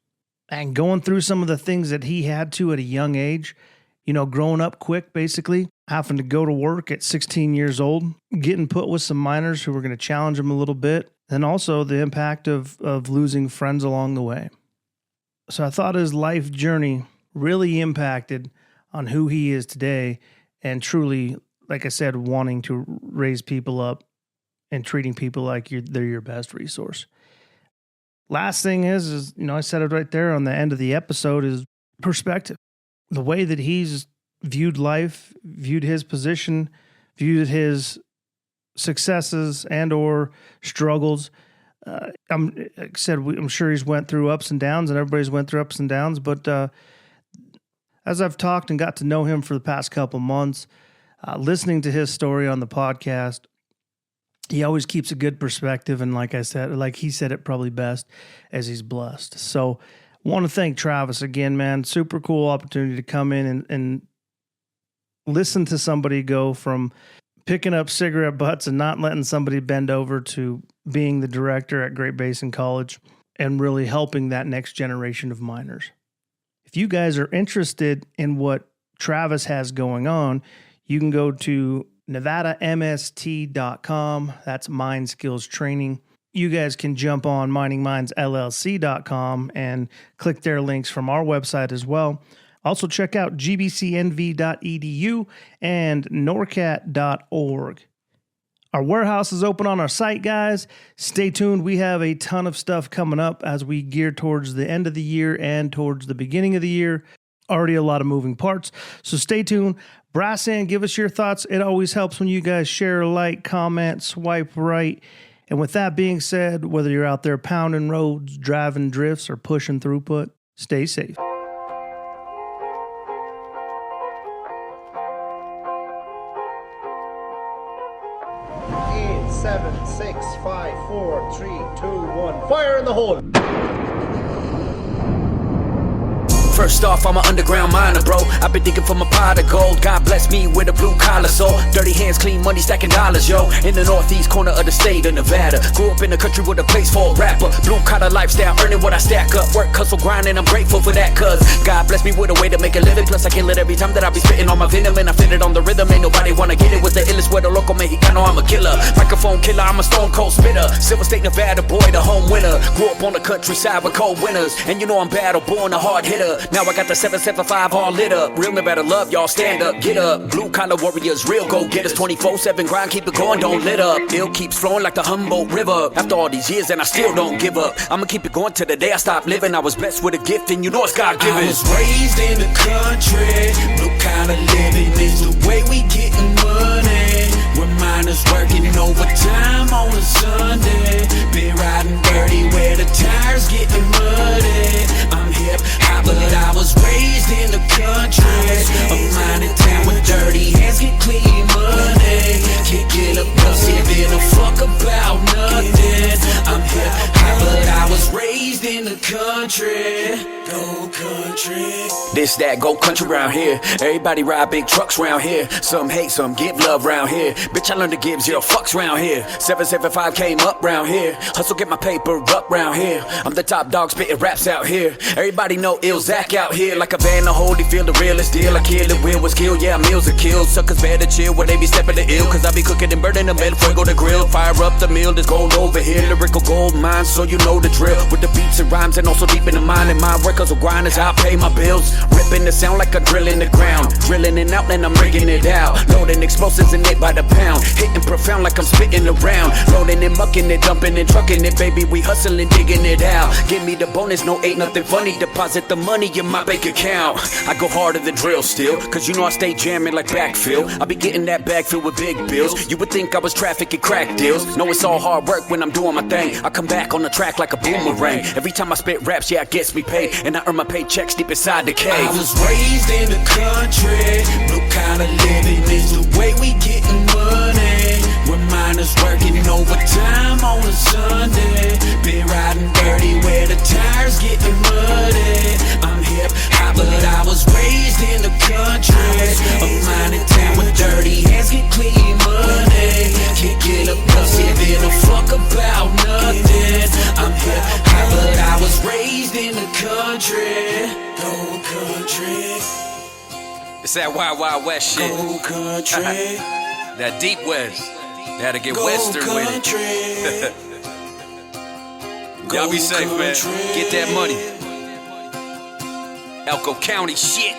and going through some of the things that he had to at a young age, growing up quick, basically having to go to work at 16 years old, getting put with some minors who were going to challenge him a little bit, and also the impact of losing friends along the way. So I thought his life journey really impacted on who he is today, and truly, like I said, wanting to raise people up and treating people like they're your best resource. Last thing is I said it right there on the end of the episode, is perspective. The way that he's viewed life, viewed his position, viewed his successes and or struggles, I'm sure he's went through ups and downs, and everybody's went through ups and downs. But as I've talked and got to know him for the past couple months, listening to his story on the podcast, he always keeps a good perspective. And like he said it probably best, as he's blessed. So I want to thank Travis again, man. Super cool opportunity to come in and listen to somebody go from picking up cigarette butts and not letting somebody bend over to being the director at Great Basin College and really helping that next generation of miners. If you guys are interested in what Travis has going on, you can go to NevadaMST.com. That's Mind Skills Training. You guys can jump on MiningMindsLLC.com and click their links from our website as well. Also check out gbcnv.edu and norcat.org. Our warehouse is open on our site, guys. Stay tuned. We have a ton of stuff coming up as we gear towards the end of the year and towards the beginning of the year. Already a lot of moving parts, so stay tuned. Brass in, give us your thoughts. It always helps when you guys share, like, comment, swipe right. And with that being said, whether you're out there pounding roads, driving drifts, or pushing throughput, stay safe.
7, 6, 5, 4, 3, 2, 1. Fire in the hole!
First off, I'm an underground miner, bro. I've been digging for my pot of gold. God bless me with a blue collar soul. Dirty hands, clean money, stacking dollars, yo. In the northeast corner of the state of Nevada. Grew up in the country with a place for a rapper. Blue collar lifestyle, earning what I stack up. Work, hustle, grind, and I'm grateful for that, cuz God bless me with a way to make a living. Plus I kill it every time that I be spitting on my venom. And I fit it on the rhythm, ain't nobody wanna get it. Was the illest with a local Mexicano, I'm a killer. Microphone killer, I'm a stone cold spitter. Silver State, Nevada, boy, the home winner. Grew up on the countryside with cold winters. And you know I'm battle born, a hard hitter. Now I got the 775 all lit up. Real Nevada love, y'all stand up, get up. Blue collar warriors, real go-getters. 24/7 grind, keep it going, don't let up. Ill keeps flowing like the Humboldt River. After all these years and I still don't give up. I'ma keep it going till the day I stop living. I was blessed with a gift and you know it's God-given. I was raised in the country. Blue collar living is the way we getting money. We're miners working overtime on a Sunday. Been riding dirty where the tires getting muddy. I'm hip hop, but I was raised in the country. A mining town with dirty hands get clean money. Can't get a pussy, give a fuck about nothing. I'm hip hop, but I was raised in the country. Go country. This, that, go country round here. Everybody ride big trucks round here. Some hate, some give love round here. Bitch, I learned to give zero fucks round here. 775 came up round here. Hustle, get my paper up round here. I'm the top dog spitting raps out here. Everybody know ill Zach out here. Like a van to hold, feel the realest deal. I kill it, will was kill, yeah, meals are killed. Suckers better chill when they be stepping the ill. Cause I be cooking and burning the metal, fuego the grill. Fire up the meal, there's gold over here. Lyrical gold mine, so you know the drill. With the beats and rhymes and also deep in the mind. And my workers will grind as I pay my bills. Ripping the sound like a drill in the ground. Drilling it out and I'm rigging it out. Loading explosives in it by the pound. Hitting profound like I'm spitting around. Loading and mucking it, dumping and trucking it, baby. We hustling, digging it out. Give me the bonus, no ain't nothing funny. Deposit the money in my bank account. I go harder than drill still, cause you know I stay jamming like backfill. I be getting that bag filled with big bills. You would think I was trafficking crack deals. No, it's all hard work when I'm doing my thing. I come back on the track like a boomerang. Every time I spit raps, yeah, I gets me paid. And I earn my paychecks deep inside the cave. I was raised in the country. Blue collar living is the way we getting money. We're miners working overtime on a Sunday. Been riding dirty where the tires getting muddy. I'm hip hop, but I was raised in the country. A mining town with dirty hands get clean money. Can't get a pussy, give a fuck about nothing. I'm hip hop, but I was raised in the country. Go country.
It's that Wild Wild West shit.
Go country.
That deep west. They had to get
Go
western
country.
with it. Y'all be safe, man. Get that money. Elko County shit.